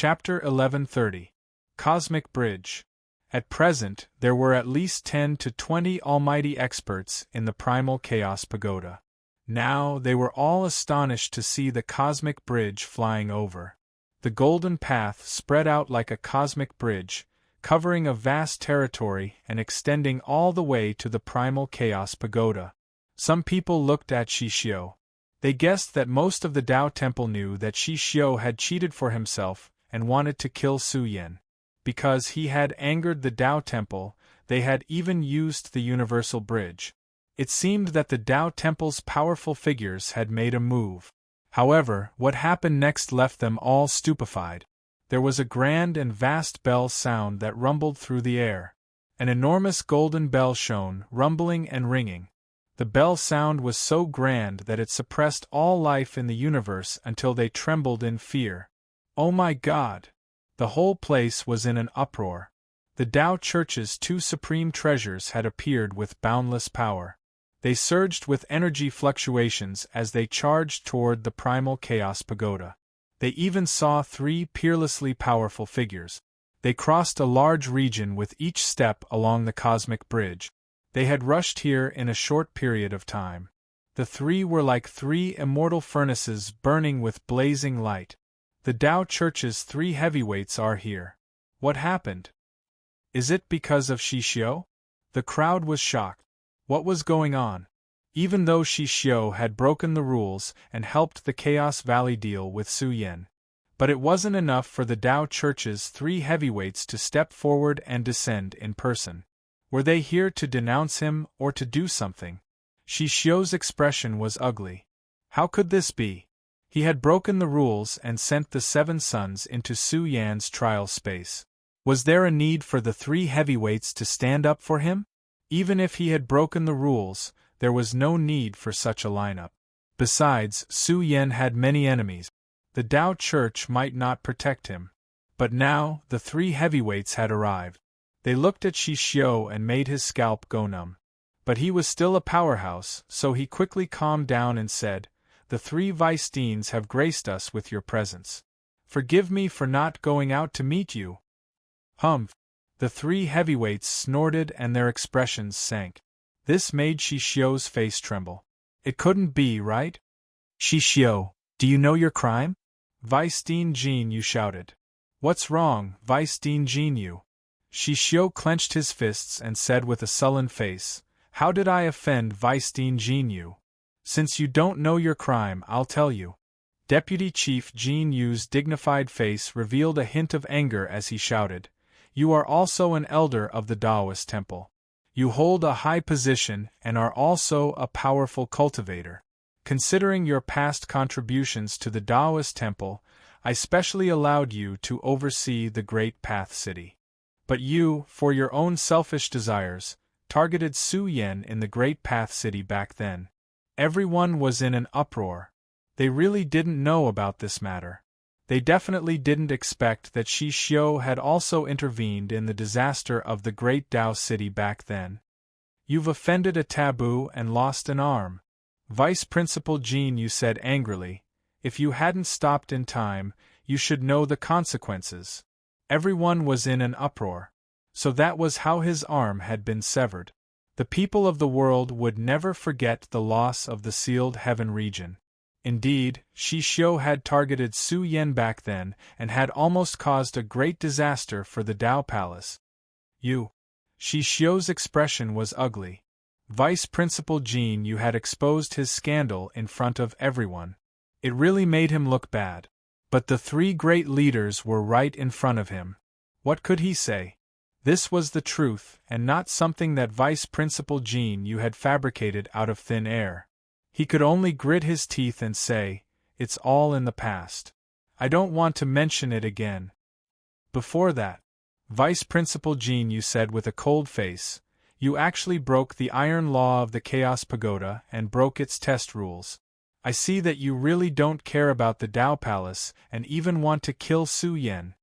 Chapter 1130. Cosmic Bridge. At present, there were at least 10 to 20 almighty experts in the primal chaos pagoda. Now they were all astonished to see the cosmic bridge flying over. The golden path spread out like a cosmic bridge, covering a vast territory and extending all the way to the primal chaos pagoda. Some people looked at Shishio. They guessed that most of the Tao Temple knew that Shishio had cheated for himself and wanted to kill Su Yen. Because he had angered the Tao Temple, they had even used the Universal Bridge. It seemed that the Tao Temple's powerful figures had made a move. However, what happened next left them all stupefied. There was a grand and vast bell sound that rumbled through the air. An enormous golden bell shone, rumbling and ringing. The bell sound was so grand that it suppressed all life in the universe until they trembled in fear. Oh my God! The whole place was in an uproar. The Tao Church's two supreme treasures had appeared with boundless power. They surged with energy fluctuations as they charged toward the primal chaos pagoda. They even saw 3 peerlessly powerful figures. They crossed a large region with each step along the cosmic bridge. They had rushed here in a short period of time. The 3 were like 3 immortal furnaces burning with blazing light. The Tao Church's 3 heavyweights are here. What happened? Is it because of Shishio? The crowd was shocked. What was going on? Even though Shishio had broken the rules and helped the Chaos Valley deal with Su Yen. But it wasn't enough for the Tao Church's 3 heavyweights to step forward and descend in person. Were they here to denounce him or to do something? Shishio's expression was ugly. How could this be? He had broken the rules and sent the 7 sons into Su Yan's trial space. Was there a need for the 3 heavyweights to stand up for him? Even if he had broken the rules, there was no need for such a lineup. Besides, Su Yen had many enemies. The Tao Church might not protect him. But now, the 3 heavyweights had arrived. They looked at Shishio and made his scalp go numb. But he was still a powerhouse, so he quickly calmed down and said, "The 3 vice deans have graced us with your presence. Forgive me for not going out to meet you." Humph! The 3 heavyweights snorted and their expressions sank. This made Shishio's face tremble. It couldn't be, right? "Shishio, do you know your crime?" "Vice Dean Jean Yu shouted. "What's wrong, Vice Dean Jean Yu?" Shishio clenched his fists and said with a sullen face, "How did I offend Vice Dean Jean Yu? Since you don't know your crime, I'll tell you." Deputy Chief Jean Yu's dignified face revealed a hint of anger as he shouted, "You are also an elder of the Taoist temple. You hold a high position and are also a powerful cultivator. Considering your past contributions to the Taoist temple, I specially allowed you to oversee the Great Path City. But you, for your own selfish desires, targeted Su Yen in the Great Path City back then." Everyone was in an uproar. They really didn't know about this matter. They definitely didn't expect that Shishio had also intervened in the disaster of the Great Tao City back then. "You've offended a taboo and lost an arm," Vice Principal Jean Yu said angrily. "If you hadn't stopped in time, you should know the consequences." Everyone was in an uproar. So that was how his arm had been severed. The people of the world would never forget the loss of the Sealed Heaven region. Indeed, Shishio had targeted Su Yen back then and had almost caused a great disaster for the Tao Palace. Shishio's expression was ugly. Vice Principal Jean Yu had exposed his scandal in front of everyone. It really made him look bad. But the 3 great leaders were right in front of him. What could he say? This was the truth, and not something that Vice Principal Jean Yu had fabricated out of thin air. He could only grit his teeth and say, "It's all in the past. I don't want to mention it again." Before that, Vice Principal Jean Yu said with a cold face, "You actually broke the iron law of the Chaos Pagoda and broke its test rules. I see that you really don't care about the Tao Palace and even want to kill Su Yen."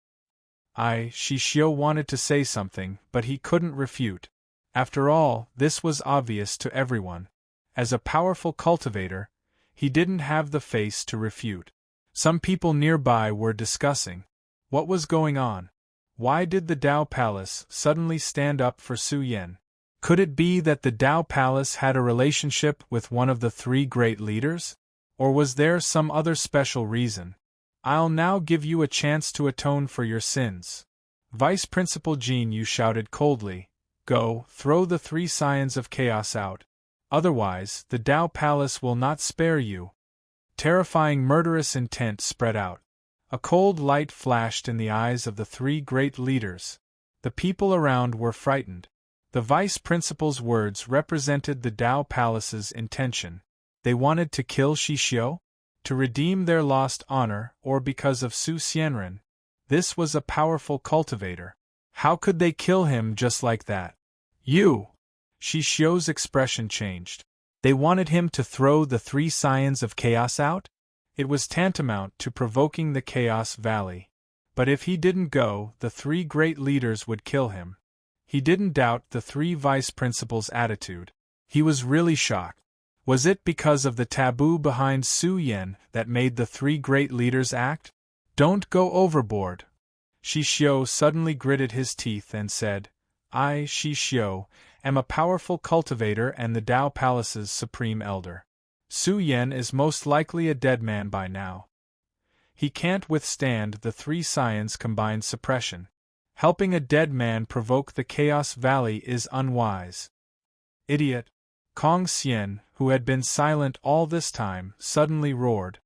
Shishio wanted to say something, but he couldn't refute. After all, this was obvious to everyone. As a powerful cultivator, he didn't have the face to refute. Some people nearby were discussing. What was going on? Why did the Tao Palace suddenly stand up for Su Yan? Could it be that the Tao Palace had a relationship with one of the three great leaders? Or was there some other special reason? I'll now give you a chance to atone for your sins. Vice Principal Jean Yu shouted coldly. Go, throw the three scions of chaos out. Otherwise, the Tao Palace will not spare you. Terrifying murderous intent spread out. A cold light flashed in the eyes of the three great leaders. The people around were frightened. The vice principal's words represented the Tao Palace's intention. They wanted to kill Shishio? To redeem their lost honor, or because of Su Xianren? This was a powerful cultivator. How could they kill him just like that? You! Shishio's expression changed. They wanted him to throw the three scions of chaos out? It was tantamount to provoking the Chaos Valley. But if he didn't go, the three great leaders would kill him. He didn't doubt the three vice principals' attitude. He was really shocked. Was it because of the taboo behind Su Yan that made the three great leaders act? Don't go overboard. Shishio suddenly gritted his teeth and said, I, Shishio, am a powerful cultivator and the Tao Palace's supreme elder. Su Yan is most likely a dead man by now. He can't withstand the three scions' combined suppression. Helping a dead man provoke the Chaos Valley is unwise. Idiot! Kong Xian, who had been silent all this time, suddenly roared.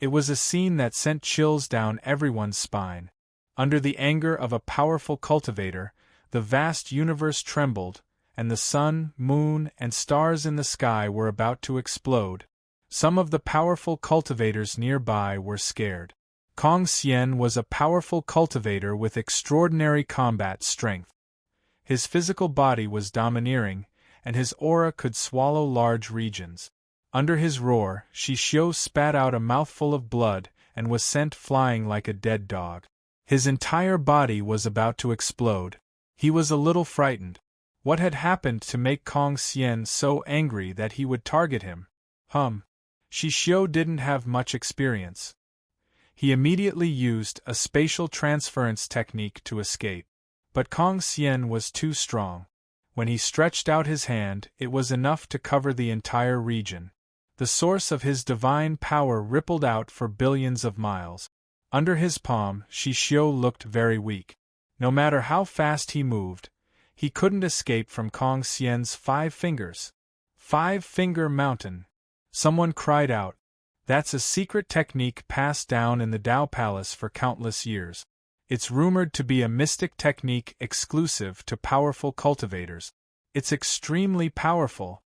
It was a scene that sent chills down everyone's spine. Under the anger of a powerful cultivator, the vast universe trembled, and the sun, moon, and stars in the sky were about to explode. Some of the powerful cultivators nearby were scared. Kong Xian was a powerful cultivator with extraordinary combat strength. His physical body was domineering, and his aura could swallow large regions. Under his roar, Shishio spat out a mouthful of blood and was sent flying like a dead dog. His entire body was about to explode. He was a little frightened. What had happened to make Kong Xian so angry that he would target him? Shishio didn't have much experience. He immediately used a spatial transference technique to escape. But Kong Xian was too strong. When he stretched out his hand, it was enough to cover the entire region. The source of his divine power rippled out for billions of miles. Under his palm, Shishio looked very weak. No matter how fast he moved, he couldn't escape from Kong Xian's 5 fingers. 5-finger mountain. Someone cried out. That's a secret technique passed down in the Tao Palace for countless years. It's rumored to be a mystic technique exclusive to powerful cultivators. It's extremely powerful.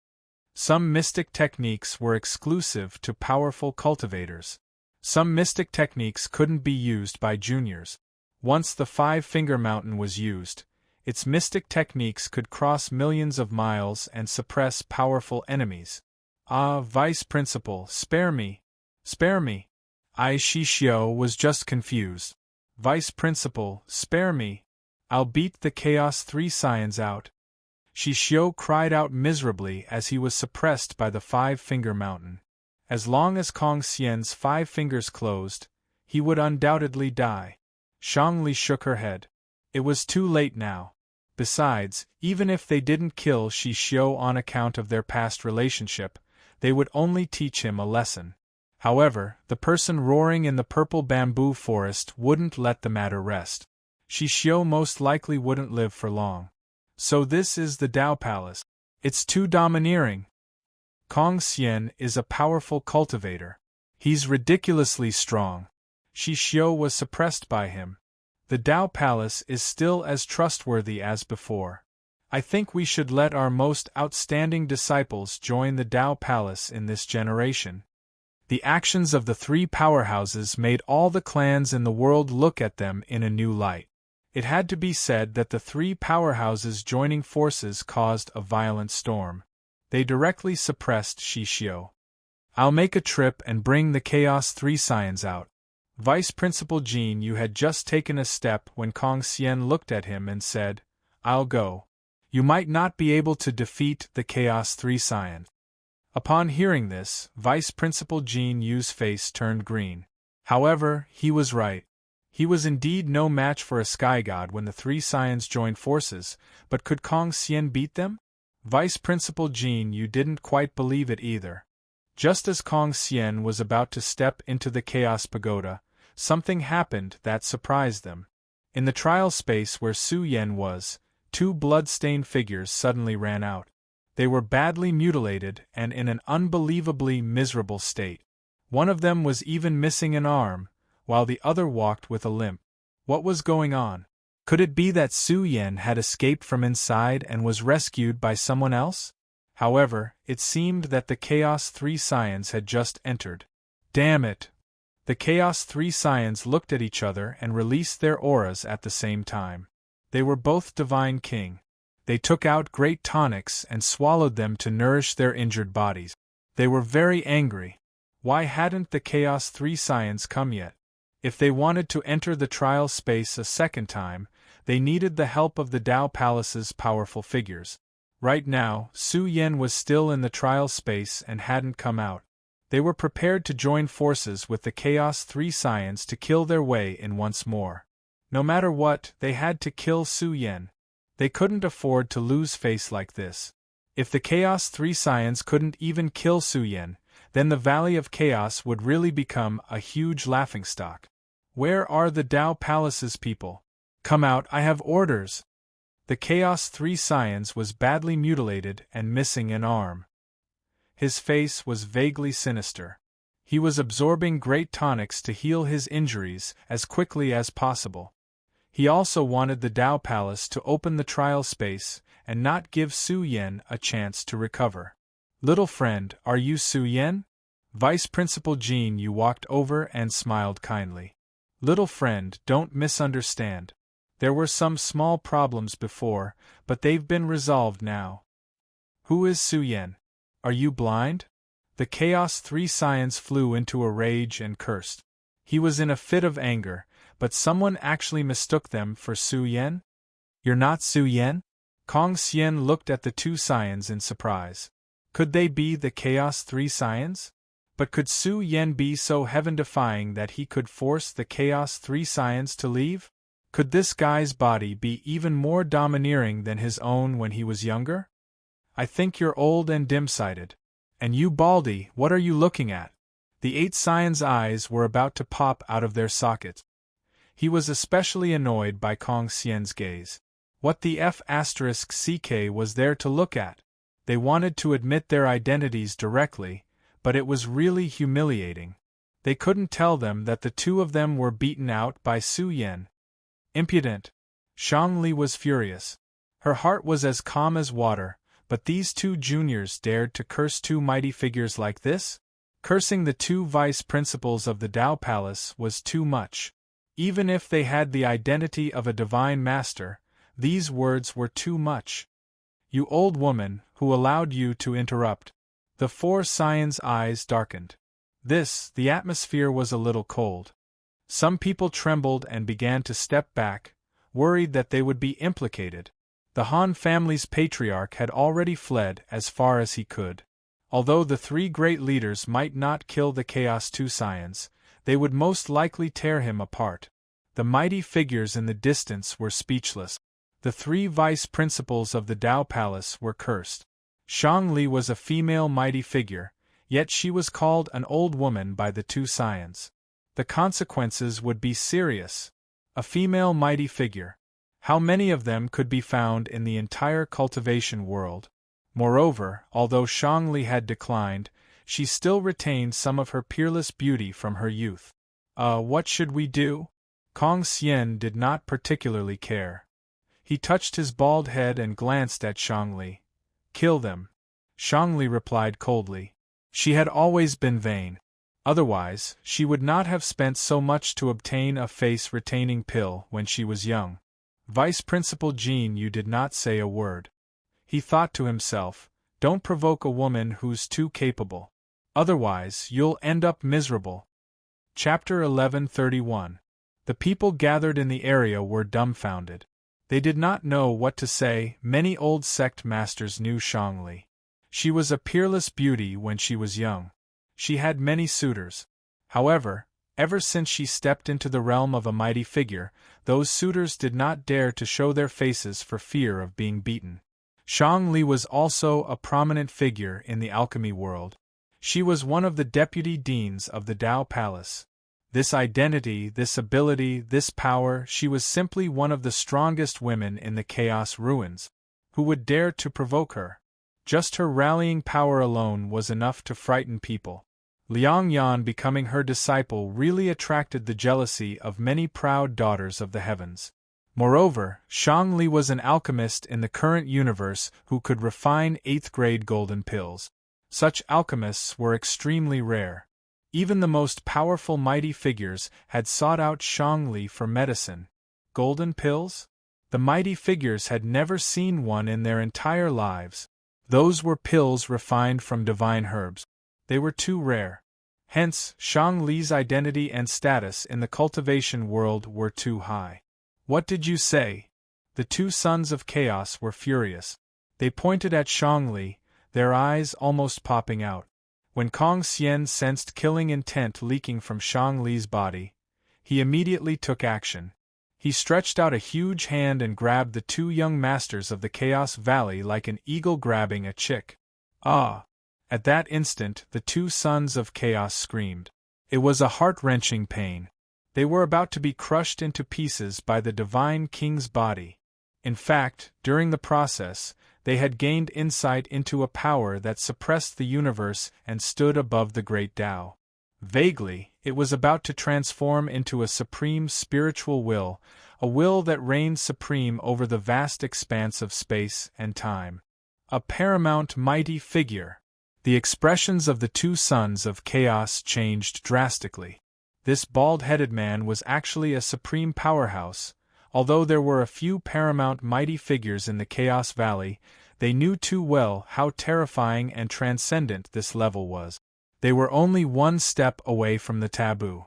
Some mystic techniques were exclusive to powerful cultivators. Some mystic techniques couldn't be used by juniors. Once the 5-finger mountain was used, its mystic techniques could cross millions of miles and suppress powerful enemies. Ah, Vice Principal, spare me! Spare me! Shishio was just confused. Vice Principal, spare me! I'll beat the Chaos 3 scions out. Shishio cried out miserably as he was suppressed by the 5-finger mountain. As long as Kong Xian's 5 fingers closed, he would undoubtedly die. Shangli shook her head. It was too late now. Besides, even if they didn't kill Shishio on account of their past relationship, they would only teach him a lesson. However, the person roaring in the purple bamboo forest wouldn't let the matter rest. Shishio most likely wouldn't live for long. So this is the Tao Palace. It's too domineering. Kong Xian is a powerful cultivator. He's ridiculously strong. Shishio was suppressed by him. The Tao Palace is still as trustworthy as before. I think we should let our most outstanding disciples join the Tao Palace in this generation. The actions of the 3 powerhouses made all the clans in the world look at them in a new light. It had to be said that the 3 powerhouses joining forces caused a violent storm. They directly suppressed Shishio. I'll make a trip and bring the Chaos 3 scions out. Vice Principal Jean Yu had just taken a step when Kong Xian looked at him and said, I'll go. You might not be able to defeat the Chaos 3 scion. Upon hearing this, Vice Principal Jean Yu's face turned green. However, he was right. He was indeed no match for a sky god when the three scions joined forces, but could Kong Xian beat them? Vice Principal Jean, you didn't quite believe it either. Just as Kong Xian was about to step into the Chaos Pagoda, something happened that surprised them. In the trial space where Su Yen was, two blood-stained figures suddenly ran out. They were badly mutilated and in an unbelievably miserable state. One of them was even missing an arm, while the other walked with a limp. What was going on? Could it be that Su Yen had escaped from inside and was rescued by someone else? However, it seemed that the Chaos Three Scions had just entered. Damn it! The Chaos Three Scions looked at each other and released their auras at the same time. They were both Divine King. They took out great tonics and swallowed them to nourish their injured bodies. They were very angry. Why hadn't the Chaos Three Scions come yet? If they wanted to enter the trial space a second time, they needed the help of the Tao Palace's powerful figures. Right now, Su Yen was still in the trial space and hadn't come out. They were prepared to join forces with the Chaos Three Scions to kill their way in once more. No matter what, they had to kill Su Yen. They couldn't afford to lose face like this. If the Chaos Three Scions couldn't even kill Su Yen, then the Valley of Chaos would really become a huge laughingstock. Where are the Tao Palace's people? Come out, I have orders! The Chaos Three Scions was badly mutilated and missing an arm. His face was vaguely sinister. He was absorbing great tonics to heal his injuries as quickly as possible. He also wanted the Tao Palace to open the trial space and not give Su Yen a chance to recover. Little friend, are you Su Yen? Vice Principal Jean Yu walked over and smiled kindly. Little friend, don't misunderstand. There were some small problems before, but they've been resolved now. Who is Su Yen? Are you blind? The Chaos Three Scions flew into a rage and cursed. He was in a fit of anger, but someone actually mistook them for Su Yen? You're not Su Yen? Kong Xian looked at the two scions in surprise. Could they be the Chaos Three Scions? But could Su Yen be so heaven-defying that he could force the Chaos Three Scions to leave? Could this guy's body be even more domineering than his own when he was younger? I think you're old and dim-sighted. And you, Baldy, what are you looking at? The 8 Scions' eyes were about to pop out of their sockets. He was especially annoyed by Kong Xian's gaze. What the F***ck was there to look at? They wanted to admit their identities directly, but it was really humiliating. They couldn't tell them that the two of them were beaten out by Su Yen. Impudent! Shangli was furious. Her heart was as calm as water, but these two juniors dared to curse two mighty figures like this? Cursing the two vice principals of the Tao Palace was too much. Even if they had the identity of a divine master, these words were too much. You old woman, who allowed you to interrupt? The 4 Scions' eyes darkened. The atmosphere was a little cold. Some people trembled and began to step back, worried that they would be implicated. The Han family's patriarch had already fled as far as he could. Although the 3 great leaders might not kill the Chaos Two Scions, they would most likely tear him apart. The mighty figures in the distance were speechless. The 3 vice principals of the Tao Palace were cursed. Shangli was a female mighty figure, yet she was called an old woman by the 2 Scions. The consequences would be serious. A female mighty figure. How many of them could be found in the entire cultivation world? Moreover, although Shangli had declined, she still retained some of her peerless beauty from her youth. What should we do? Kong Xian did not particularly care. He touched his bald head and glanced at Shangli. Kill them. Shangli replied coldly. She had always been vain. Otherwise, she would not have spent so much to obtain a face-retaining pill when she was young. Vice Principal Jean Yu did not say a word. He thought to himself, don't provoke a woman who's too capable. Otherwise, you'll end up miserable. Chapter 1131. The people gathered in the area were dumbfounded. They did not know what to say. Many old sect masters knew Shangli. She was a peerless beauty when she was young. She had many suitors. However, Ever since she stepped into the realm of a mighty figure, those suitors did not dare to show their faces for fear of being beaten. Shangli was also a prominent figure in the alchemy world. She was one of the deputy deans of the Tao Palace. This identity, this ability, this power, she was simply one of the strongest women in the Chaos Ruins. Who would dare to provoke her? Just her rallying power alone was enough to frighten people. Liang Yan becoming her disciple really attracted the jealousy of many proud daughters of the heavens. Moreover, Shangli was an alchemist in the current universe who could refine 8th-grade golden pills. Such alchemists were extremely rare. Even the most powerful mighty figures had sought out Shangli for medicine. Golden pills? The mighty figures had never seen one in their entire lives. Those were pills refined from divine herbs. They were too rare. Hence, Shangli's identity and status in the cultivation world were too high. What did you say? The two sons of chaos were furious. They pointed at Shangli, their eyes almost popping out. When Kong Xian sensed killing intent leaking from Shangli's body, he immediately took action. He stretched out a huge hand and grabbed the two young masters of the Chaos Valley like an eagle grabbing a chick. Ah! At that instant, the two sons of chaos screamed. It was a heart-wrenching pain. They were about to be crushed into pieces by the divine king's body. In fact, during the process, they had gained insight into a power that suppressed the universe and stood above the great Tao. Vaguely, it was about to transform into a supreme spiritual will, a will that reigned supreme over the vast expanse of space and time. A paramount mighty figure. The expressions of the two sons of chaos changed drastically. This bald-headed man was actually a supreme powerhouse. Although there were a few paramount mighty figures in the Chaos Valley, they knew too well how terrifying and transcendent this level was. They were only one step away from the taboo.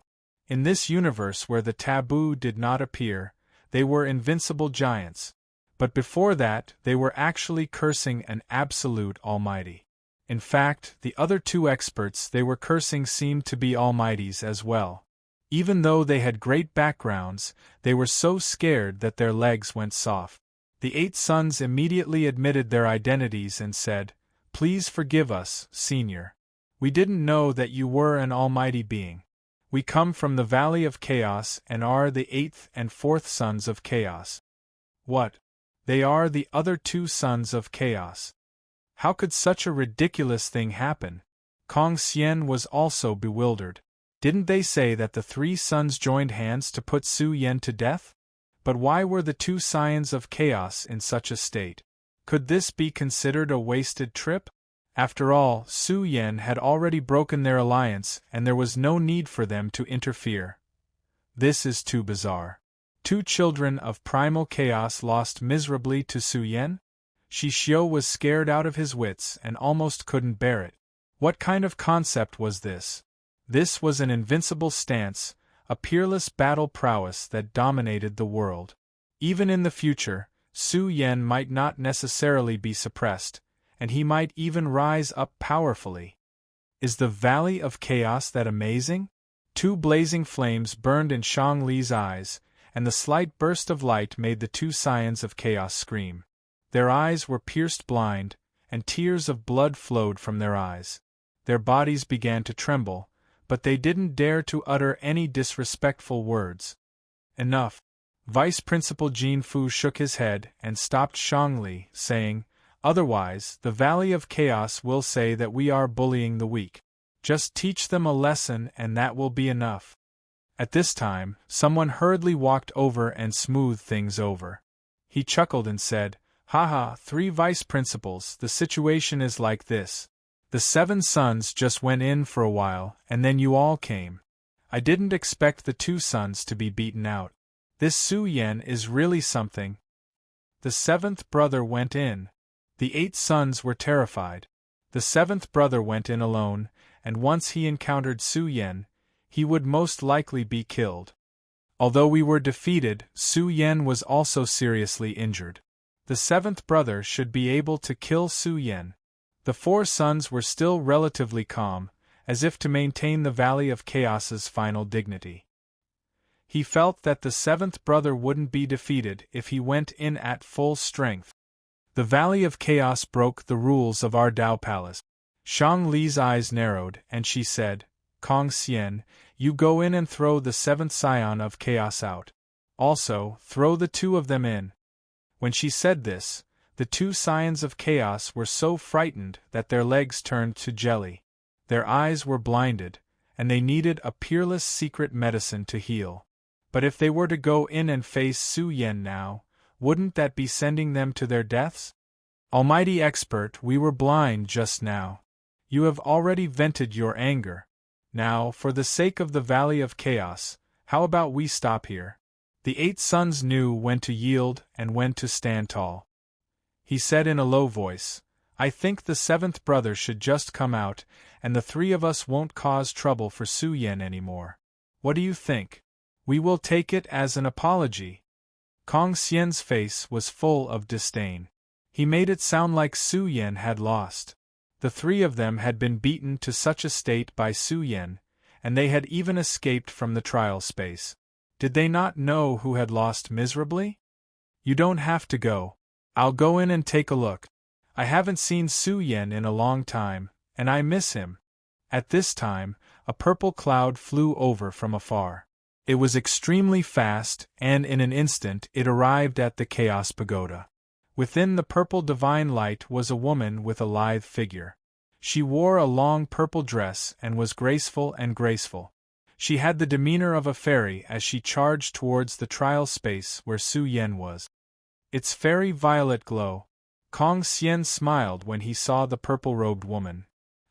In this universe where the taboo did not appear, they were invincible giants. But before that, they were actually cursing an absolute almighty. In fact, the other two experts they were cursing seemed to be almighties as well. Even though they had great backgrounds, they were so scared that their legs went soft. The 8 sons immediately admitted their identities and said, "Please forgive us, Senior. We didn't know that you were an almighty being. We come from the Valley of Chaos and are the 8th and 4th sons of Chaos." What? They are the other 2 sons of Chaos. How could such a ridiculous thing happen? Kong Xian was also bewildered. Didn't they say that the 3 sons joined hands to put Su Yan to death? But why were the 2 scions of chaos in such a state? Could this be considered a wasted trip? After all, Su Yan had already broken their alliance and there was no need for them to interfere. This is too bizarre. 2 children of primal chaos lost miserably to Su Yan? Shi Xiu was scared out of his wits and almost couldn't bear it. What kind of concept was this? This was an invincible stance, a peerless battle prowess that dominated the world. Even in the future, Su Yan might not necessarily be suppressed, and he might even rise up powerfully. Is the Valley of Chaos that amazing? 2 blazing flames burned in Shangli's eyes, and the slight burst of light made the 2 scions of chaos scream. Their eyes were pierced blind, and tears of blood flowed from their eyes. Their bodies began to tremble, but they didn't dare to utter any disrespectful words. Enough. Vice Principal Jin Fu shook his head and stopped Shangli, saying, "Otherwise, the Valley of Chaos will say that we are bullying the weak. Just teach them a lesson and that will be enough." At this time, someone hurriedly walked over and smoothed things over. He chuckled and said, "Haha, 3 vice principals, the situation is like this. The 7 sons just went in for a while, and then you all came. I didn't expect the 2 sons to be beaten out. This Su Yan is really something." The 7th brother went in. The 8 sons were terrified. The 7th brother went in alone, and once he encountered Su Yan, he would most likely be killed. Although we were defeated, Su Yan was also seriously injured. The 7th brother should be able to kill Su Yan. The 4 sons were still relatively calm, as if to maintain the Valley of Chaos's final dignity. He felt that the seventh brother wouldn't be defeated if he went in at full strength. The Valley of Chaos broke the rules of our Dao Palace. Shang Li's eyes narrowed, and she said, Kong Xian, you go in and throw the seventh scion of Chaos out. Also, throw the two of them in. When she said this, the two scions of Chaos were so frightened that their legs turned to jelly. Their eyes were blinded, and they needed a peerless secret medicine to heal. But if they were to go in and face Su Yan now, wouldn't that be sending them to their deaths? Almighty expert, we were blind just now. You have already vented your anger. Now, for the sake of the Valley of Chaos, how about we stop here? The 8 sons knew when to yield and when to stand tall. He said in a low voice, I think the 7th brother should just come out, and the 3 of us won't cause trouble for Su Yan anymore. What do you think? We will take it as an apology. Kong Xian's face was full of disdain. He made it sound like Su Yan had lost. The 3 of them had been beaten to such a state by Su Yan, and they had even escaped from the trial space. Did they not know who had lost miserably? You don't have to go. I'll go in and take a look. I haven't seen Su Yan in a long time, and I miss him. At this time, a purple cloud flew over from afar. It was extremely fast, and in an instant it arrived at the Chaos Pagoda. Within the purple divine light was a woman with a lithe figure. She wore a long purple dress and was graceful and graceful. She had the demeanor of a fairy as she charged towards the trial space where Su Yan was. Its fairy violet glow. Kong Xian smiled when he saw the purple-robed woman.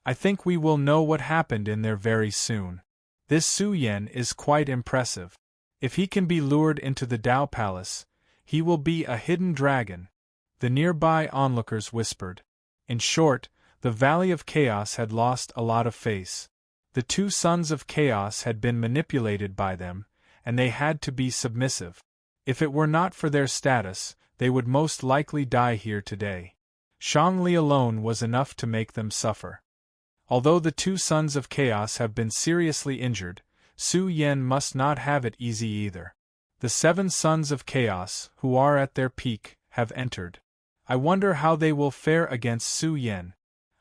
I think we will know what happened in there very soon. This Su Yan is quite impressive. If he can be lured into the Dao Palace, he will be a hidden dragon. The nearby onlookers whispered. In short, the Valley of Chaos had lost a lot of face. The 2 sons of Chaos had been manipulated by them, and they had to be submissive. If it were not for their status, they would most likely die here today. Shang Li alone was enough to make them suffer. Although the 2 sons of Chaos have been seriously injured, Su Yan must not have it easy either. The 7 sons of Chaos, who are at their peak, have entered. I wonder how they will fare against Su Yan.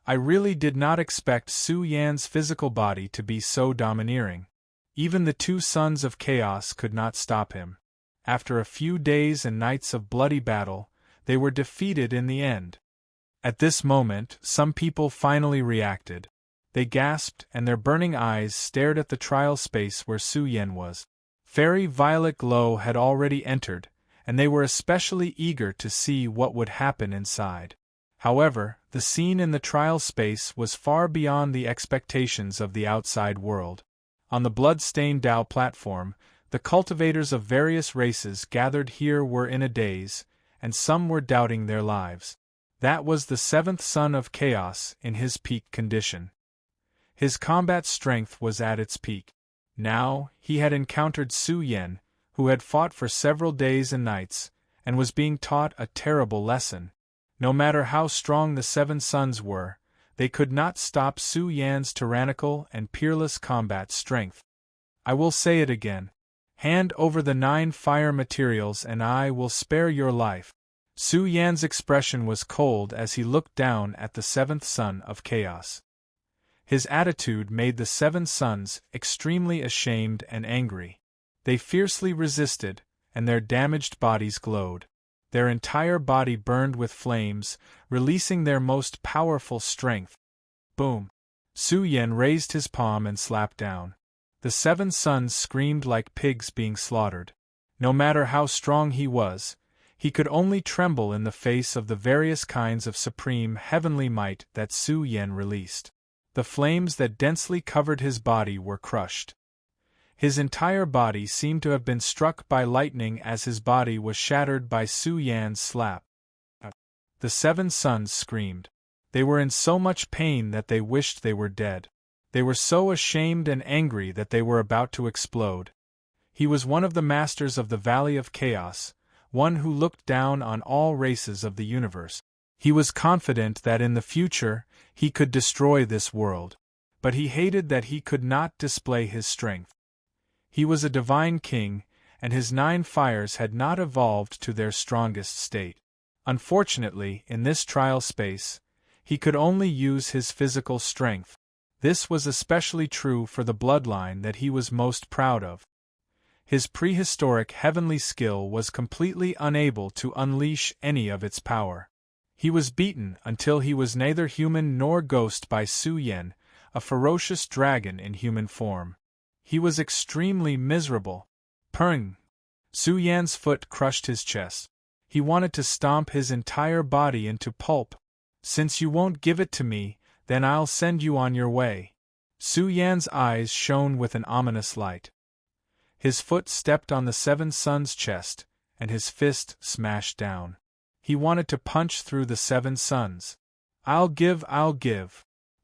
I really did not expect Su Yan's physical body to be so domineering. Even the 2 sons of Chaos could not stop him. After a few days and nights of bloody battle, they were defeated in the end. At this moment, some people finally reacted. They gasped, and their burning eyes stared at the trial space where Su Yan was. Fairy violet glow had already entered, and they were especially eager to see what would happen inside. However, the scene in the trial space was far beyond the expectations of the outside world. On the blood-stained Dao platform, the cultivators of various races gathered here were in a daze, and some were doubting their lives. That was the 7th son of Chaos in his peak condition. His combat strength was at its peak. Now, he had encountered Su Yan, who had fought for several days and nights, and was being taught a terrible lesson. No matter how strong the 7 sons were, they could not stop Su Yan's tyrannical and peerless combat strength. I will say it again. Hand over the 9 fire materials and I will spare your life. Su Yan's expression was cold as he looked down at the 7th son of Chaos. His attitude made the 7 sons extremely ashamed and angry. They fiercely resisted, and their damaged bodies glowed. Their entire body burned with flames, releasing their most powerful strength. Boom! Su Yan raised his palm and slapped down. The 7 sons screamed like pigs being slaughtered. No matter how strong he was, he could only tremble in the face of the various kinds of supreme heavenly might that Su Yan released. The flames that densely covered his body were crushed. His entire body seemed to have been struck by lightning as his body was shattered by Su Yan's slap. The 7 sons screamed. They were in so much pain that they wished they were dead. They were so ashamed and angry that they were about to explode. He was one of the masters of the Valley of Chaos, one who looked down on all races of the universe. He was confident that in the future, he could destroy this world. but he hated that he could not display his strength. He was a divine king, and his 9 fires had not evolved to their strongest state. Unfortunately, in this trial space, he could only use his physical strength. This was especially true for the bloodline that he was most proud of. His prehistoric heavenly skill was completely unable to unleash any of its power. He was beaten until he was neither human nor ghost by Su Yan, a ferocious dragon in human form. He was extremely miserable. Purring. Su Yan's foot crushed his chest. He wanted to stomp his entire body into pulp. Since you won't give it to me, then I'll send you on your way. Su Yan's eyes shone with an ominous light. His foot stepped on the 7 suns' chest, and his fist smashed down. He wanted to punch through the 7 suns. I'll give.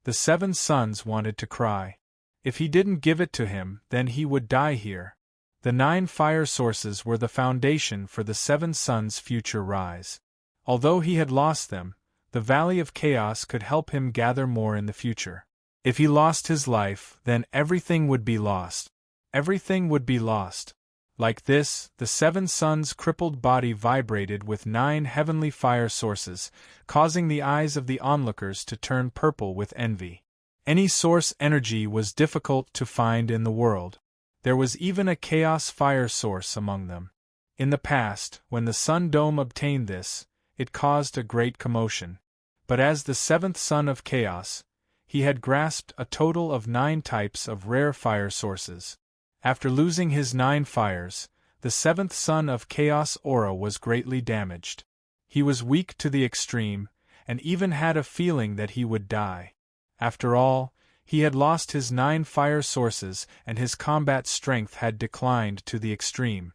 The 7 suns wanted to cry. If he didn't give it to him, then he would die here. The 9 fire sources were the foundation for the 7 suns' future rise. Although he had lost them, the Valley of Chaos could help him gather more in the future. If he lost his life, then everything would be lost. Everything would be lost. Like this, the 7 suns' crippled body vibrated with 9 heavenly fire sources, causing the eyes of the onlookers to turn purple with envy. Any source energy was difficult to find in the world. There was even a chaos fire source among them. In the past, when the Sun Dome obtained this, it caused a great commotion. But as the 7th son of Chaos, he had grasped a total of 9 types of rare fire sources. After losing his 9 fires, the 7th son of Chaos aura was greatly damaged. He was weak to the extreme, and even had a feeling that he would die. After all, he had lost his 9 fire sources and his combat strength had declined to the extreme.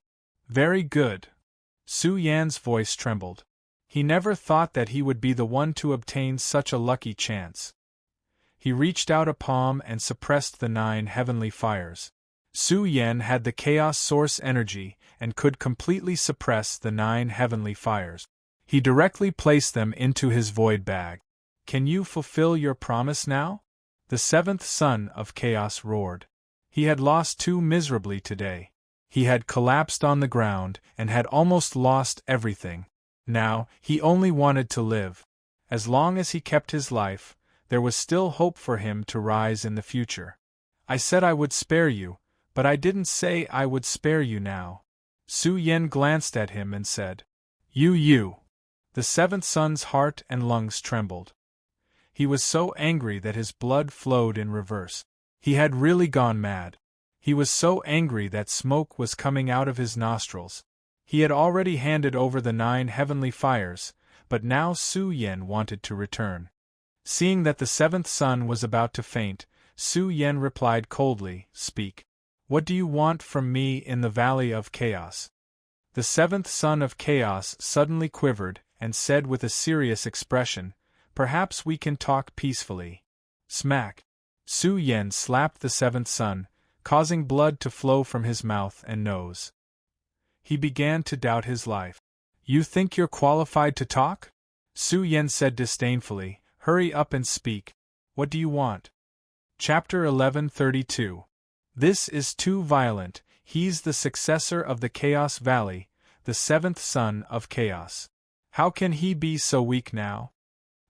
Very good. Su Yan's voice trembled. He never thought that he would be the one to obtain such a lucky chance. He reached out a palm and suppressed the 9 heavenly fires. Su Yan had the chaos source energy and could completely suppress the 9 heavenly fires. He directly placed them into his void bag. Can you fulfill your promise now? The 7th son of Chaos roared. He had lost too miserably today. He had collapsed on the ground and had almost lost everything. Now, he only wanted to live. As long as he kept his life, there was still hope for him to rise in the future. I said I would spare you, but I didn't say I would spare you now. Su Yan glanced at him and said, You. The 7th son's heart and lungs trembled. He was so angry that his blood flowed in reverse. He had really gone mad. He was so angry that smoke was coming out of his nostrils. He had already handed over the 9 heavenly fires, but now Su Yan wanted to return. Seeing that the 7th son was about to faint, Su Yan replied coldly, Speak. What do you want from me in the Valley of Chaos? The 7th son of Chaos suddenly quivered and said with a serious expression, Perhaps we can talk peacefully. Smack. Su Yan slapped the 7th son, causing blood to flow from his mouth and nose. He began to doubt his life. You think you're qualified to talk? Su Yan said disdainfully, Hurry up and speak. What do you want? Chapter 1132. This is too violent. He's the successor of the Chaos Valley, the 7th son of Chaos. How can he be so weak now?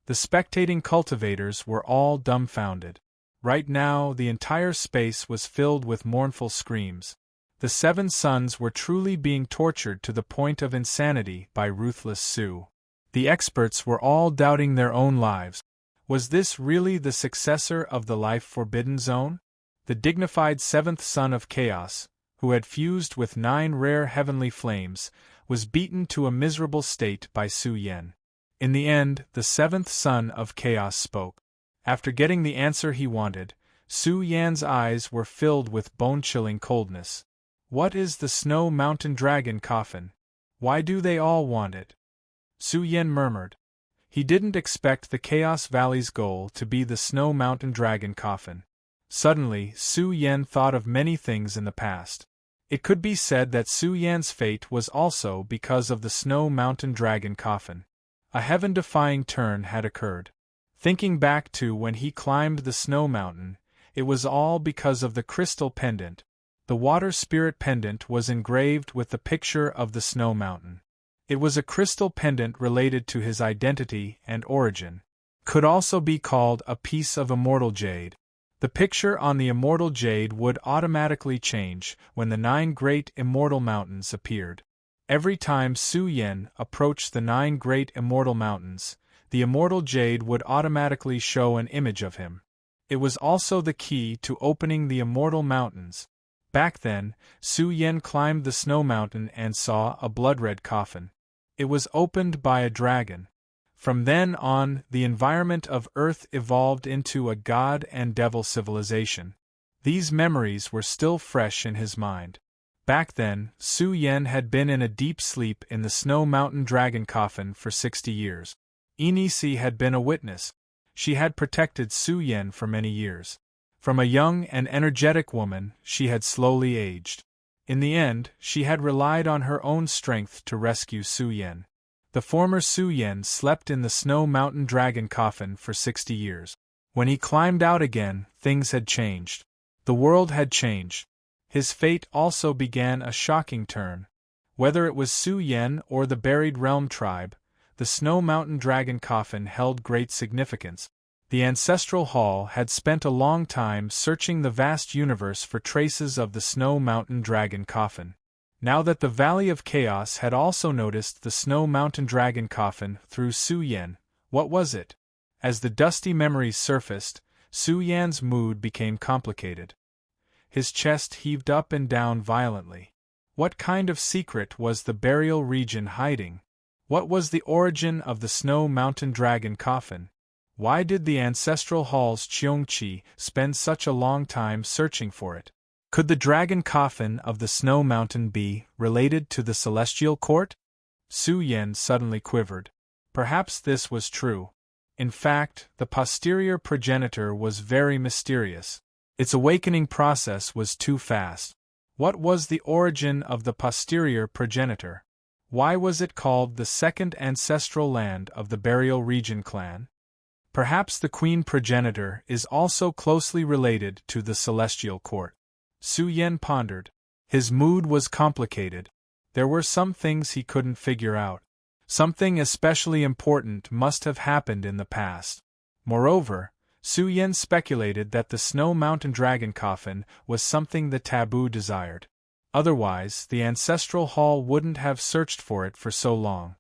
The spectating cultivators were all dumbfounded. Right now, the entire space was filled with mournful screams. The 7 sons were truly being tortured to the point of insanity by ruthless Su. The experts were all doubting their own lives. Was this really the successor of the Life Forbidden Zone? The dignified 7th son of Chaos, who had fused with 9 rare heavenly flames, was beaten to a miserable state by Su Yan. In the end, the 7th son of Chaos spoke. After getting the answer he wanted, Su Yan's eyes were filled with bone-chilling coldness. What is the Snow Mountain Dragon coffin? Why do they all want it? Su Yan murmured. He didn't expect the Chaos Valley's goal to be the Snow Mountain Dragon coffin. Suddenly, Su Yan thought of many things in the past. It could be said that Su Yan's fate was also because of the Snow Mountain Dragon coffin. A heaven-defying turn had occurred. Thinking back to when he climbed the snow mountain, It was all because of the crystal pendant. The water spirit pendant was engraved with the picture of the snow mountain. It was a crystal pendant related to his identity and origin. Could also be called a piece of immortal jade. The picture on the immortal jade would automatically change when the 9 great immortal mountains appeared. Every time Su Yan approached the 9 great immortal mountains, the immortal jade would automatically show an image of him. It was also the key to opening the immortal mountains. Back then, Su Yan climbed the snow mountain and saw a blood-red coffin. It was opened by a dragon. From then on, the environment of Earth evolved into a god and devil civilization. These memories were still fresh in his mind. Back then, Su Yan had been in a deep sleep in the snow mountain dragon coffin for 60 years. Inisi had been a witness. She had protected Su Yan for many years. From a young and energetic woman, she had slowly aged. In the end, she had relied on her own strength to rescue Su Yan. The former Su Yan slept in the snow mountain dragon coffin for 60 years. When he climbed out again, things had changed. The world had changed. His fate also began a shocking turn. Whether it was Su Yan or the Buried Realm tribe, the snow mountain dragon coffin held great significance. The ancestral hall had spent a long time searching the vast universe for traces of the snow mountain dragon coffin. Now that the Valley of Chaos had also noticed the snow mountain dragon coffin through Su Yan, what was it? As the dusty memories surfaced, Su Yan's mood became complicated. His chest heaved up and down violently. What kind of secret was the burial region hiding? What was the origin of the snow mountain dragon coffin? Why did the ancestral hall's Cheongqi spend such a long time searching for it? Could the dragon coffin of the snow mountain be related to the celestial court? Su Yan suddenly quivered. Perhaps this was true. In fact, the posterior progenitor was very mysterious. Its awakening process was too fast. What was the origin of the posterior progenitor? Why was it called the second ancestral land of the burial region clan? Perhaps the queen progenitor is also closely related to the celestial court. Su Yan pondered. His mood was complicated. There were some things he couldn't figure out. Something especially important must have happened in the past. Moreover, Su Yan speculated that the snow mountain dragon coffin was something the taboo desired. Otherwise, the ancestral hall wouldn't have searched for it for so long.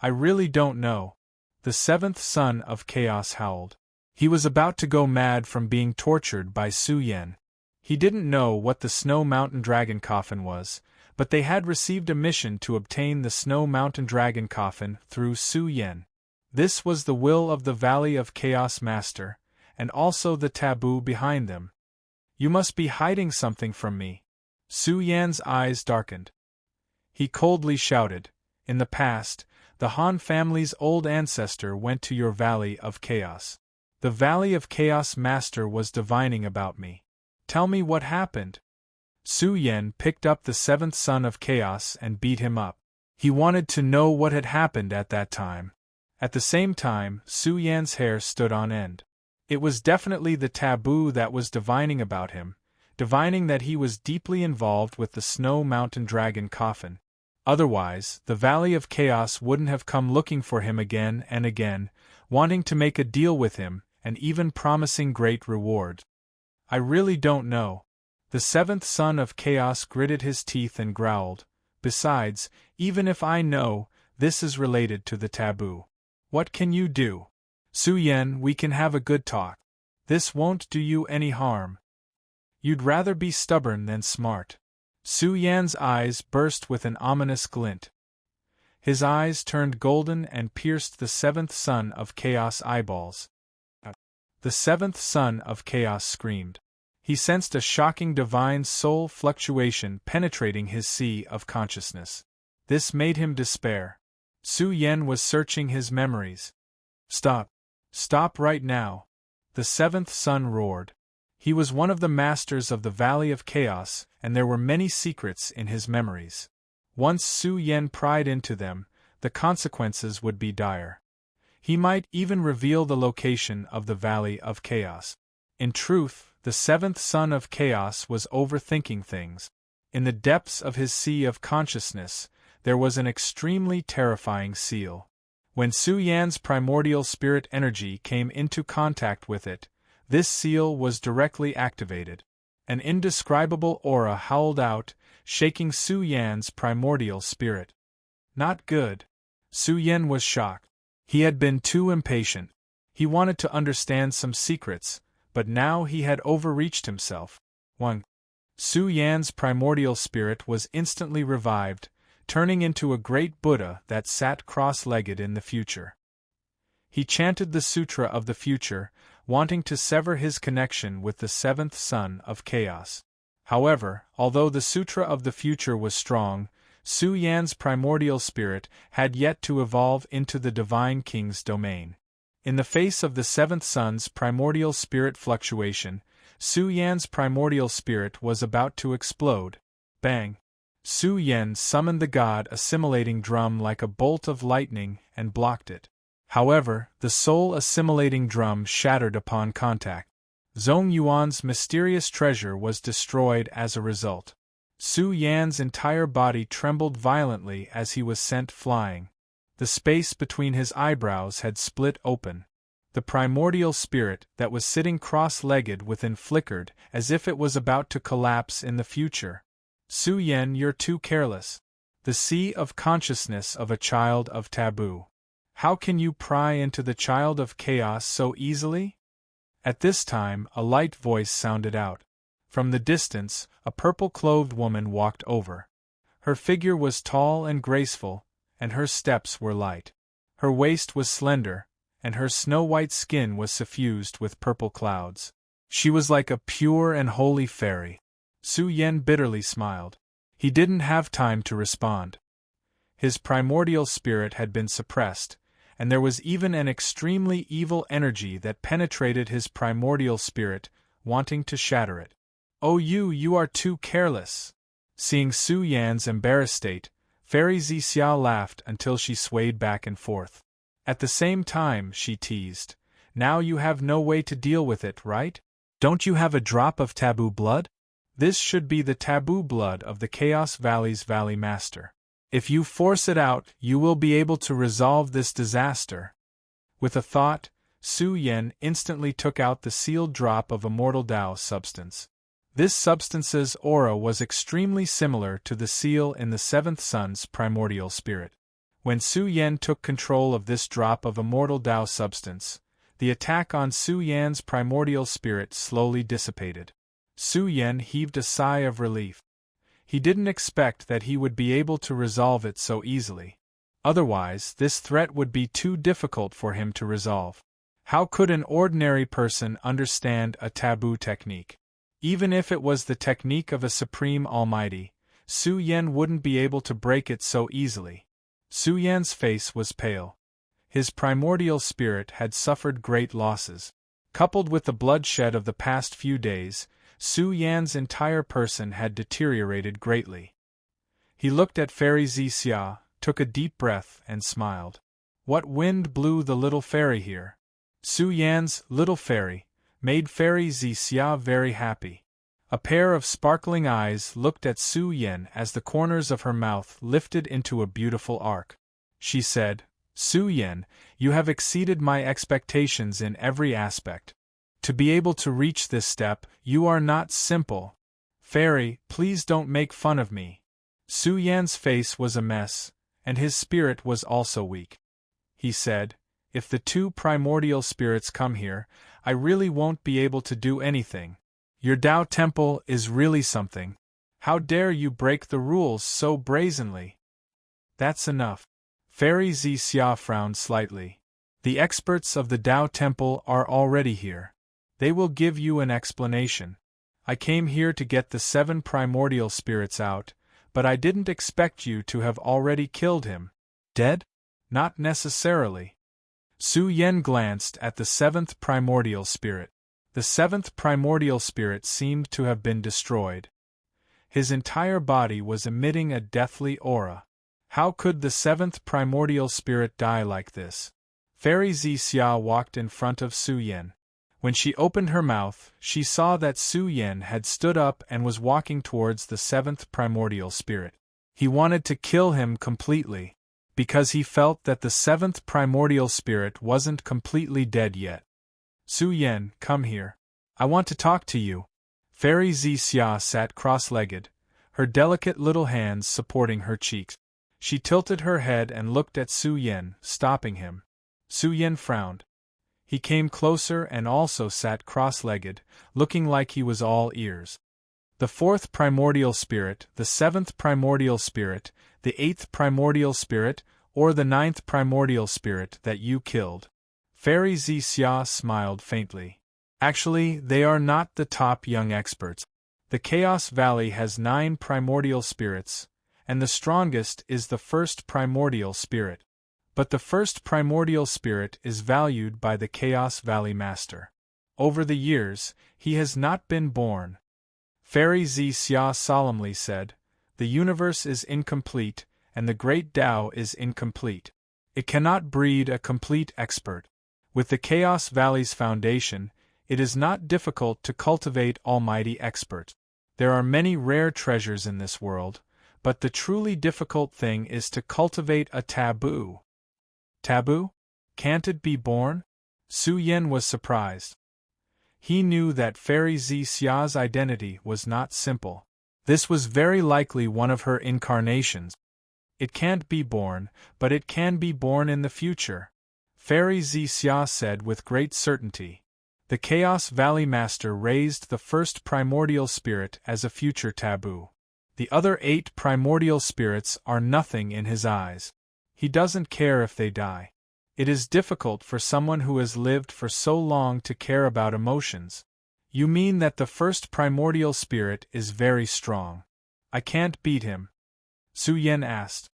I really don't know. The 7th son of Chaos howled. He was about to go mad from being tortured by Su Yan. He didn't know what the Snow Mountain Dragon Coffin was, but they had received a mission to obtain the Snow Mountain Dragon Coffin through Su Yan. This was the will of the Valley of Chaos Master, and also the taboo behind them. You must be hiding something from me. Su Yan's eyes darkened. He coldly shouted, "In the past, the Han family's old ancestor went to your Valley of Chaos. The Valley of Chaos Master was divining about me. Tell me what happened." Su Yan picked up the 7th son of Chaos and beat him up. He wanted to know what had happened at that time. At the same time, Su Yan's hair stood on end. It was definitely the taboo that was divining about him, divining that he was deeply involved with the Snow Mountain Dragon Coffin. Otherwise, the Valley of Chaos wouldn't have come looking for him again and again, wanting to make a deal with him, and even promising great reward. I really don't know. The 7th son of Chaos gritted his teeth and growled. Besides, even if I know, this is related to the taboo. What can you do? Su Yan, we can have a good talk. This won't do you any harm. You'd rather be stubborn than smart. Su Yan's eyes burst with an ominous glint. His eyes turned golden and pierced the 7th son of Chaos' eyeballs. The 7th son of Chaos screamed. He sensed a shocking divine soul fluctuation penetrating his sea of consciousness. This made him despair. Su Yan was searching his memories. Stop. Stop right now. The 7th son roared. He was one of the masters of the Valley of Chaos, and there were many secrets in his memories. Once Su Yan pried into them, the consequences would be dire. He might even reveal the location of the Valley of Chaos. In truth, the seventh son of chaos was overthinking things. In the depths of his sea of consciousness, there was an extremely terrifying seal. When Su Yan's primordial spirit energy came into contact with it, this seal was directly activated. An indescribable aura howled out, shaking Su Yan's primordial spirit. Not good. Su Yan was shocked. He had been too impatient. He wanted to understand some secrets, but now he had overreached himself. 1. Su Yan's primordial spirit was instantly revived, turning into a great Buddha that sat cross-legged in the future. He chanted the Sutra of the Future, wanting to sever his connection with the seventh son of chaos. However, although the Sutra of the Future was strong, Su Yan's primordial spirit had yet to evolve into the Divine King's domain. In the face of the seventh son's primordial spirit fluctuation, Su Yan's primordial spirit was about to explode. Bang! Su Yan summoned the god-assimilating drum like a bolt of lightning and blocked it. However, the soul-assimilating drum shattered upon contact. Zhong Yuan's mysterious treasure was destroyed as a result. Su Yan's entire body trembled violently as he was sent flying. The space between his eyebrows had split open. The primordial spirit that was sitting cross-legged within flickered as if it was about to collapse in the future. Su Yan, you're too careless. The sea of consciousness of a child of taboo. How can you pry into the child of chaos so easily? At this time, a light voice sounded out. From the distance, a purple-clothed woman walked over. Her figure was tall and graceful, and her steps were light. Her waist was slender, and her snow-white skin was suffused with purple clouds. She was like a pure and holy fairy. Su Yan bitterly smiled. He didn't have time to respond. His primordial spirit had been suppressed, and there was even an extremely evil energy that penetrated his primordial spirit, wanting to shatter it. Oh, you are too careless. Seeing Su Yan's embarrassed state, Fairy Zixia laughed until she swayed back and forth. At the same time, she teased, now you have no way to deal with it, right? Don't you have a drop of taboo blood? This should be the taboo blood of the Chaos Valley's Valley Master. If you force it out, you will be able to resolve this disaster. With a thought, Su Yan instantly took out the sealed drop of immortal Tao substance. This substance's aura was extremely similar to the seal in the seventh son's primordial spirit. When Su Yan took control of this drop of immortal Tao substance, the attack on Su Yan's primordial spirit slowly dissipated. Su Yan heaved a sigh of relief. He didn't expect that he would be able to resolve it so easily. Otherwise, this threat would be too difficult for him to resolve. How could an ordinary person understand a taboo technique? Even if it was the technique of a supreme almighty, Su Yan wouldn't be able to break it so easily. Su Yan's face was pale. His primordial spirit had suffered great losses. Coupled with the bloodshed of the past few days, Su Yan's entire person had deteriorated greatly. He looked at Fairy Zixia, took a deep breath, and smiled. What wind blew the little fairy here? Su Yan's little fairy made Fairy Zixia very happy. A pair of sparkling eyes looked at Su Yan as the corners of her mouth lifted into a beautiful arc. She said, Su Yan, you have exceeded my expectations in every aspect. To be able to reach this step, you are not simple. Fairy, please don't make fun of me. Su Yan's face was a mess, and his spirit was also weak. He said, if the two primordial spirits come here, I really won't be able to do anything. Your Tao Temple is really something. How dare you break the rules so brazenly? That's enough. Fairy Zixia frowned slightly. The experts of the Tao Temple are already here. They will give you an explanation. I came here to get the 7 primordial spirits out, but I didn't expect you to have already killed him. Dead? Not necessarily. Su Yan glanced at the 7th primordial spirit. The 7th primordial spirit seemed to have been destroyed. His entire body was emitting a deathly aura. How could the 7th primordial spirit die like this? Fairy Zixia walked in front of Su Yan. When she opened her mouth, she saw that Su Yen had stood up and was walking towards the seventh primordial spirit. He wanted to kill him completely, because he felt that the seventh primordial spirit wasn't completely dead yet. Su Yen, come here. I want to talk to you. Fairy Xia sat cross-legged, her delicate little hands supporting her cheeks. She tilted her head and looked at Su Yen, stopping him. Su Yen frowned. He came closer and also sat cross-legged, looking like he was all ears. The fourth primordial spirit, the seventh primordial spirit, the eighth primordial spirit, or the ninth primordial spirit that you killed? Fairy Xia smiled faintly. Actually, they are not the top young experts. The Chaos Valley has 9 primordial spirits, and the strongest is the first primordial spirit. But the first primordial spirit is valued by the Chaos Valley Master. Over the years, he has not been born. Fairy Xia solemnly said, the universe is incomplete, and the great Tao is incomplete. It cannot breed a complete expert. With the Chaos Valley's foundation, it is not difficult to cultivate almighty experts. There are many rare treasures in this world, but the truly difficult thing is to cultivate a taboo. Taboo? Can't it be born? Su Yen was surprised. He knew that Fairy Xia's identity was not simple. This was very likely one of her incarnations. It can't be born, but it can be born in the future. Fairy Xia said with great certainty. The Chaos Valley Master raised the first primordial spirit as a future taboo. The other 8 primordial spirits are nothing in his eyes. He doesn't care if they die. It is difficult for someone who has lived for so long to care about emotions. You mean that the first primordial spirit is very strong. I can't beat him? Su Yen asked.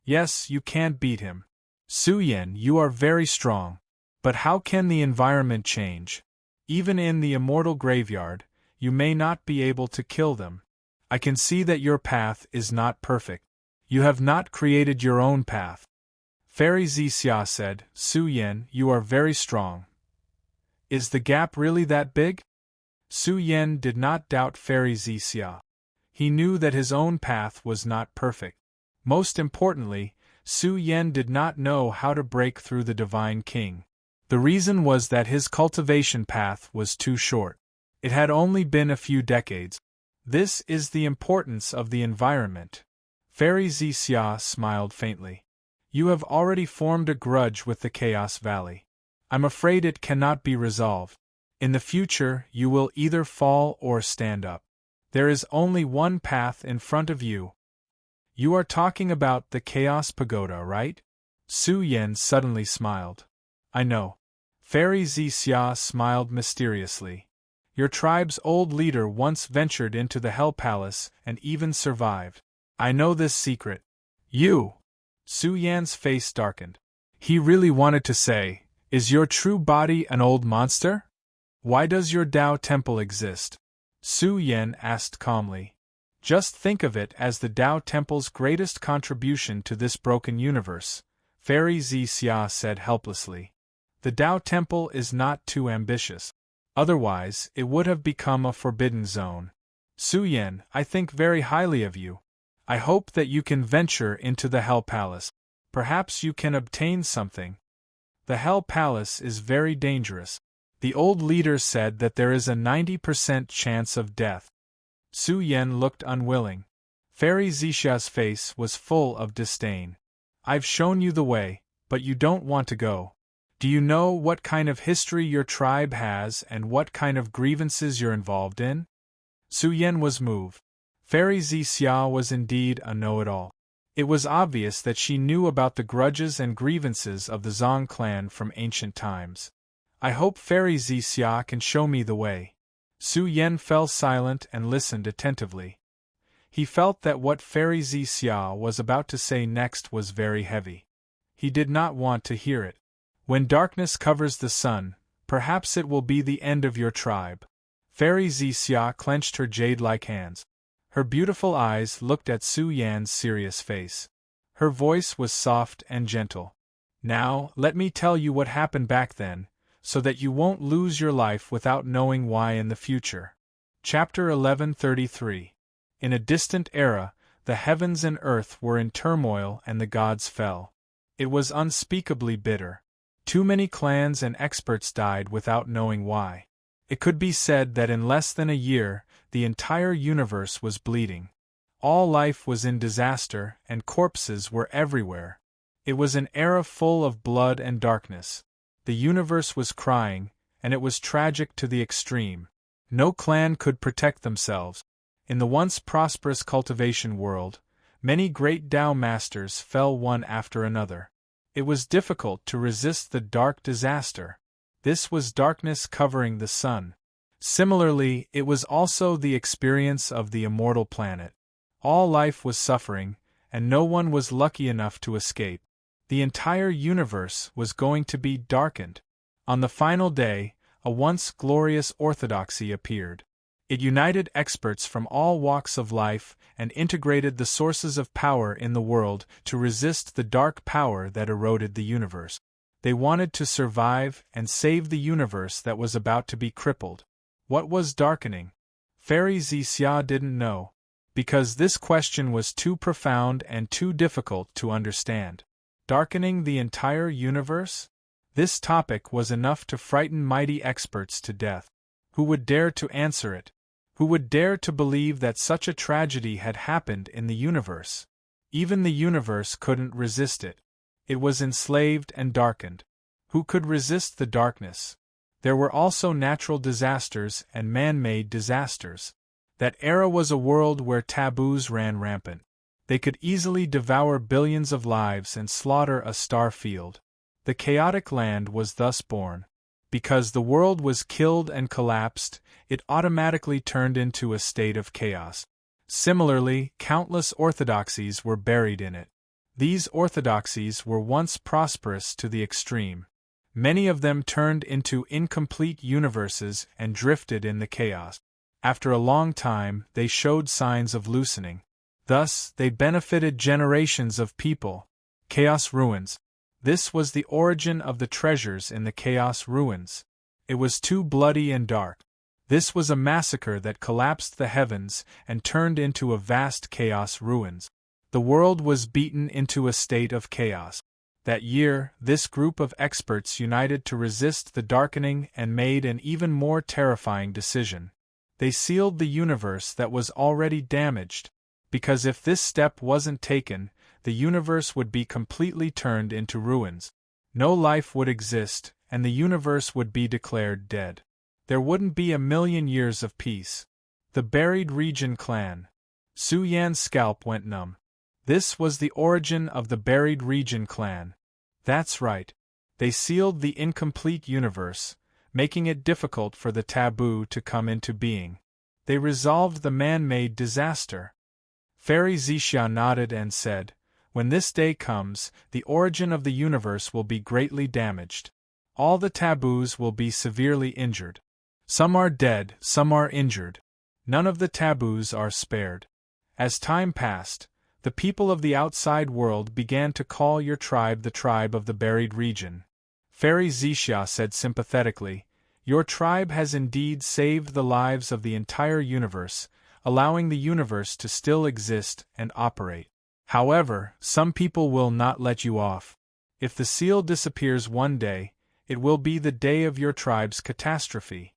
Yes, you can't beat him. Su Yen, you are very strong. But how can the environment change? Even in the immortal graveyard, you may not be able to kill them. I can see that your path is not perfect. You have not created your own path. Fairy Xia said, Su Yen, you are very strong. Is the gap really that big? Su Yen did not doubt Fairy Xia. He knew that his own path was not perfect. Most importantly, Su Yen did not know how to break through the Divine King. The reason was that his cultivation path was too short. It had only been a few decades. This is the importance of the environment. Fairy Xia smiled faintly. You have already formed a grudge with the Chaos Valley. I'm afraid it cannot be resolved. In the future, you will either fall or stand up. There is only one path in front of you. You are talking about the Chaos Pagoda, right? Su Yen suddenly smiled. I know. Fairy Xia smiled mysteriously. Your tribe's old leader once ventured into the Hell Palace and even survived. I know this secret. You! Su Yan's face darkened. He really wanted to say, is your true body an old monster? Why does your Tao Temple exist? Su Yen asked calmly. Just think of it as the Tao Temple's greatest contribution to this broken universe, Fairy Xia said helplessly. The Tao Temple is not too ambitious. Otherwise, it would have become a forbidden zone. Su Yen, I think very highly of you. I hope that you can venture into the Hell Palace. Perhaps you can obtain something. The Hell Palace is very dangerous. The old leader said that there is a 90% chance of death. Su Yen looked unwilling. Fairy Xia's face was full of disdain. I've shown you the way, but you don't want to go. Do you know what kind of history your tribe has and what kind of grievances you're involved in? Su Yen was moved. Fairy Xia was indeed a know-it-all. It was obvious that she knew about the grudges and grievances of the Zong clan from ancient times. I hope Fairy Xia can show me the way. Su Yen fell silent and listened attentively. He felt that what Fairy Xia was about to say next was very heavy. He did not want to hear it. When darkness covers the sun, perhaps it will be the end of your tribe. Fairy Xia clenched her jade-like hands. Her beautiful eyes looked at Su Yan's serious face. Her voice was soft and gentle. Now, let me tell you what happened back then, so that you won't lose your life without knowing why in the future. Chapter 1133. In a distant era, the heavens and earth were in turmoil and the gods fell. It was unspeakably bitter. Too many clans and experts died without knowing why. It could be said that in less than a year, the entire universe was bleeding. All life was in disaster, and corpses were everywhere. It was an era full of blood and darkness. The universe was crying, and it was tragic to the extreme. No clan could protect themselves. In the once prosperous cultivation world, many great Tao masters fell one after another. It was difficult to resist the dark disaster. This was darkness covering the sun. Similarly, it was also the experience of the immortal planet. All life was suffering, and no one was lucky enough to escape. The entire universe was going to be darkened. On the final day, a once glorious orthodoxy appeared. It united experts from all walks of life and integrated the sources of power in the world to resist the dark power that eroded the universe. They wanted to survive and save the universe that was about to be crippled. What was darkening? Fairy Xia didn't know, because this question was too profound and too difficult to understand. Darkening the entire universe? This topic was enough to frighten mighty experts to death. Who would dare to answer it? Who would dare to believe that such a tragedy had happened in the universe? Even the universe couldn't resist it. It was enslaved and darkened. Who could resist the darkness? There were also natural disasters and man-made disasters. That era was a world where taboos ran rampant. They could easily devour billions of lives and slaughter a star field. The chaotic land was thus born. Because the world was killed and collapsed, it automatically turned into a state of chaos. Similarly, countless orthodoxies were buried in it. These orthodoxies were once prosperous to the extreme. Many of them turned into incomplete universes and drifted in the chaos. After a long time, they showed signs of loosening. Thus, they benefited generations of people. Chaos ruins. This was the origin of the treasures in the Chaos Ruins. It was too bloody and dark. This was a massacre that collapsed the heavens and turned into a vast Chaos Ruins. The world was beaten into a state of chaos. That year, this group of experts united to resist the darkening and made an even more terrifying decision. They sealed the universe that was already damaged, because if this step wasn't taken, the universe would be completely turned into ruins. No life would exist, and the universe would be declared dead. There wouldn't be a million years of peace. The Buried Region Clan. Su Yan's scalp went numb. This was the origin of the Buried Region Clan. That's right. They sealed the incomplete universe, making it difficult for the taboo to come into being. They resolved the man-made disaster. Fairy Xia nodded and said, "When this day comes, the origin of the universe will be greatly damaged. All the taboos will be severely injured. Some are dead, some are injured. None of the taboos are spared." As time passed, the people of the outside world began to call your tribe the tribe of the buried region. Fairy Xia said sympathetically, "Your tribe has indeed saved the lives of the entire universe, allowing the universe to still exist and operate. However, some people will not let you off. If the seal disappears one day, it will be the day of your tribe's catastrophe.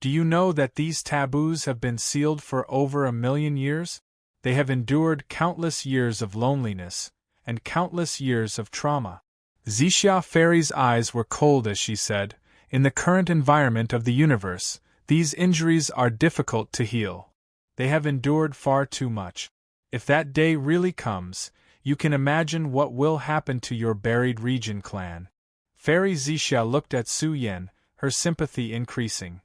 Do you know that these taboos have been sealed for over 1,000,000 years? They have endured countless years of loneliness, and countless years of trauma." Xia Fairy's eyes were cold as she said, "In the current environment of the universe, these injuries are difficult to heal. They have endured far too much. If that day really comes, you can imagine what will happen to your Buried Region clan." Fairy Xia looked at Su Yan, her sympathy increasing.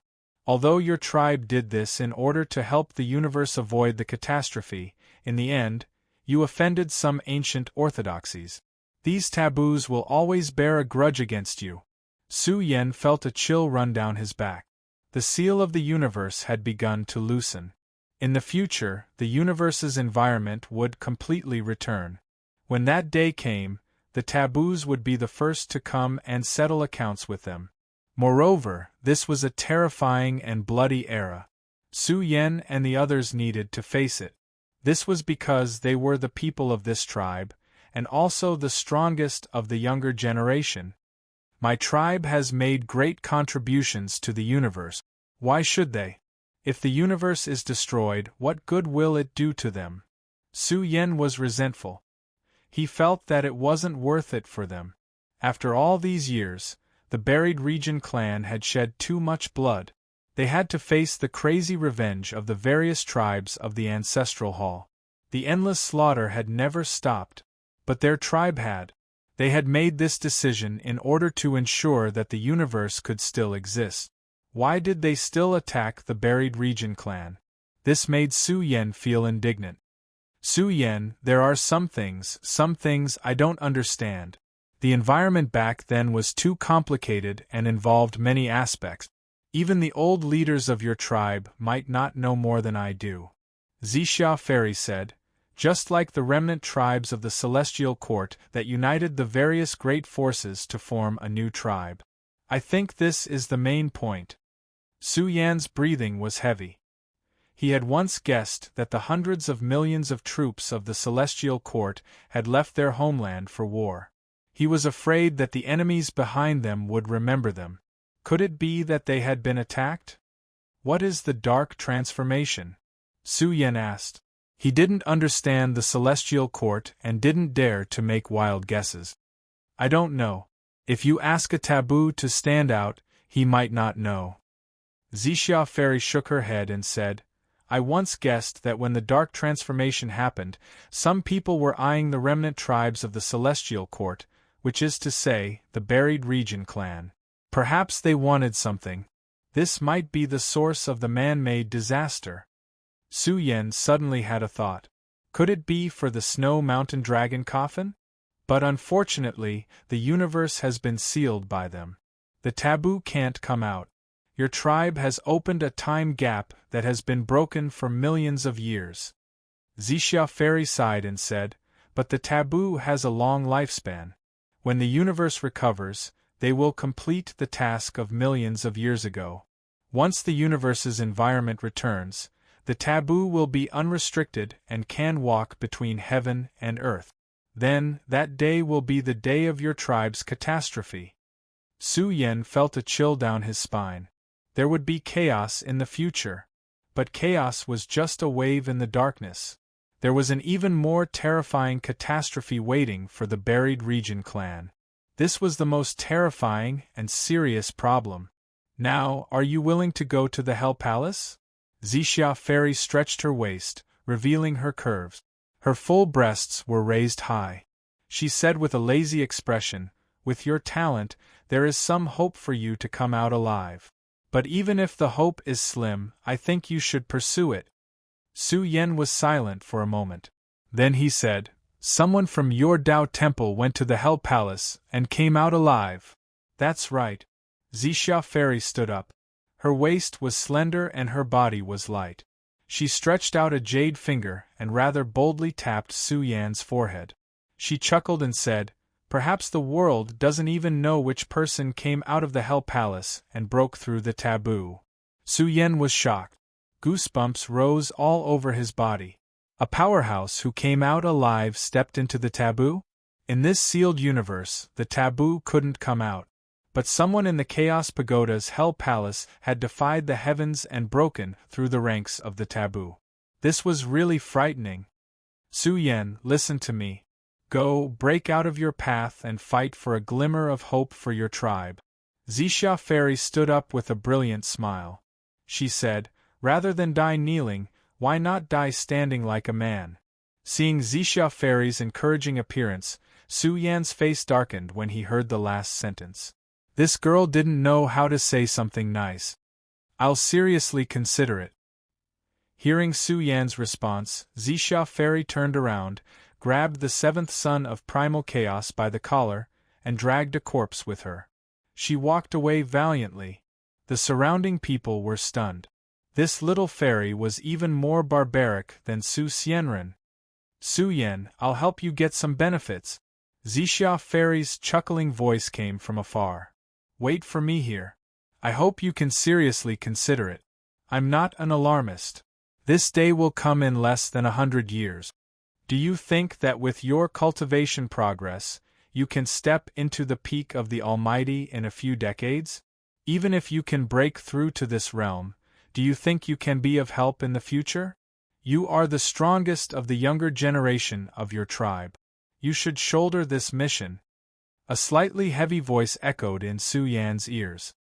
"Although your tribe did this in order to help the universe avoid the catastrophe, in the end, you offended some ancient orthodoxies. These taboos will always bear a grudge against you." Su Yan felt a chill run down his back. The seal of the universe had begun to loosen. In the future, the universe's environment would completely return. When that day came, the taboos would be the first to come and settle accounts with them. Moreover, this was a terrifying and bloody era. Su Yen and the others needed to face it. This was because they were the people of this tribe, and also the strongest of the younger generation. My tribe has made great contributions to the universe. Why should they? If the universe is destroyed, what good will it do to them? Su Yen was resentful. He felt that it wasn't worth it for them. After all these years, the Buried Region clan had shed too much blood. They had to face the crazy revenge of the various tribes of the Ancestral Hall. The endless slaughter had never stopped, but their tribe had. They had made this decision in order to ensure that the universe could still exist. Why did they still attack the Buried Region clan? This made Su Yen feel indignant. Su Yen, there are some things I don't understand. The environment back then was too complicated and involved many aspects. Even the old leaders of your tribe might not know more than I do. Xixia Fairy said, just like the remnant tribes of the Celestial Court that united the various great forces to form a new tribe. I think this is the main point. Su Yan's breathing was heavy. He had once guessed that the hundreds of millions of troops of the Celestial Court had left their homeland for war. He was afraid that the enemies behind them would remember them. Could it be that they had been attacked? What is the dark transformation? Su Yen asked. He didn't understand the Celestial Court and didn't dare to make wild guesses. I don't know. If you ask a taboo to stand out, he might not know. Xixia Fairy shook her head and said, I once guessed that when the dark transformation happened, some people were eyeing the remnant tribes of the Celestial Court, which is to say, the Buried Region clan. Perhaps they wanted something. This might be the source of the man-made disaster. Su Yen suddenly had a thought. Could it be for the Snow Mountain Dragon coffin? But unfortunately, the universe has been sealed by them. The taboo can't come out. Your tribe has opened a time gap that has been broken for millions of years. Xixia Fairy sighed and said, but the taboo has a long lifespan. When the universe recovers, they will complete the task of millions of years ago. Once the universe's environment returns, the taboo will be unrestricted and can walk between heaven and earth. Then, that day will be the day of your tribe's catastrophe. Su Yen felt a chill down his spine. There would be chaos in the future. But chaos was just a wave in the darkness. There was an even more terrifying catastrophe waiting for the Buried Region clan. This was the most terrifying and serious problem. Now, are you willing to go to the Hell Palace? Xixia Fairy stretched her waist, revealing her curves. Her full breasts were raised high. She said with a lazy expression, with your talent, there is some hope for you to come out alive. But even if the hope is slim, I think you should pursue it. Su Yen was silent for a moment. Then he said, someone from your Dao Temple went to the Hell Palace and came out alive. That's right. Xixia Fairy stood up. Her waist was slender and her body was light. She stretched out a jade finger and rather boldly tapped Su Yan's forehead. She chuckled and said, perhaps the world doesn't even know which person came out of the Hell Palace and broke through the taboo. Su Yen was shocked. Goosebumps rose all over his body. A powerhouse who came out alive stepped into the taboo? In this sealed universe, the taboo couldn't come out. But someone in the Chaos Pagoda's Hell Palace had defied the heavens and broken through the ranks of the taboo. This was really frightening. Su Yen, listen to me. Go, break out of your path and fight for a glimmer of hope for your tribe. Xixia Fairy stood up with a brilliant smile. She said, rather than die kneeling, why not die standing like a man? Seeing Xixia Fairy's encouraging appearance, Su Yan's face darkened when he heard the last sentence. This girl didn't know how to say something nice. I'll seriously consider it. Hearing Su Yan's response, Xixia Fairy turned around, grabbed the seventh son of primal chaos by the collar, and dragged a corpse with her. She walked away valiantly. The surrounding people were stunned. This little fairy was even more barbaric than Su Xianren. Su Yen, I'll help you get some benefits. Xixia Fairy's chuckling voice came from afar. Wait for me here. I hope you can seriously consider it. I'm not an alarmist. This day will come in less than 100 years. Do you think that with your cultivation progress, you can step into the peak of the Almighty in a few decades? Even if you can break through to this realm, do you think you can be of help in the future? You are the strongest of the younger generation of your tribe. You should shoulder this mission. A slightly heavy voice echoed in Su Yan's ears.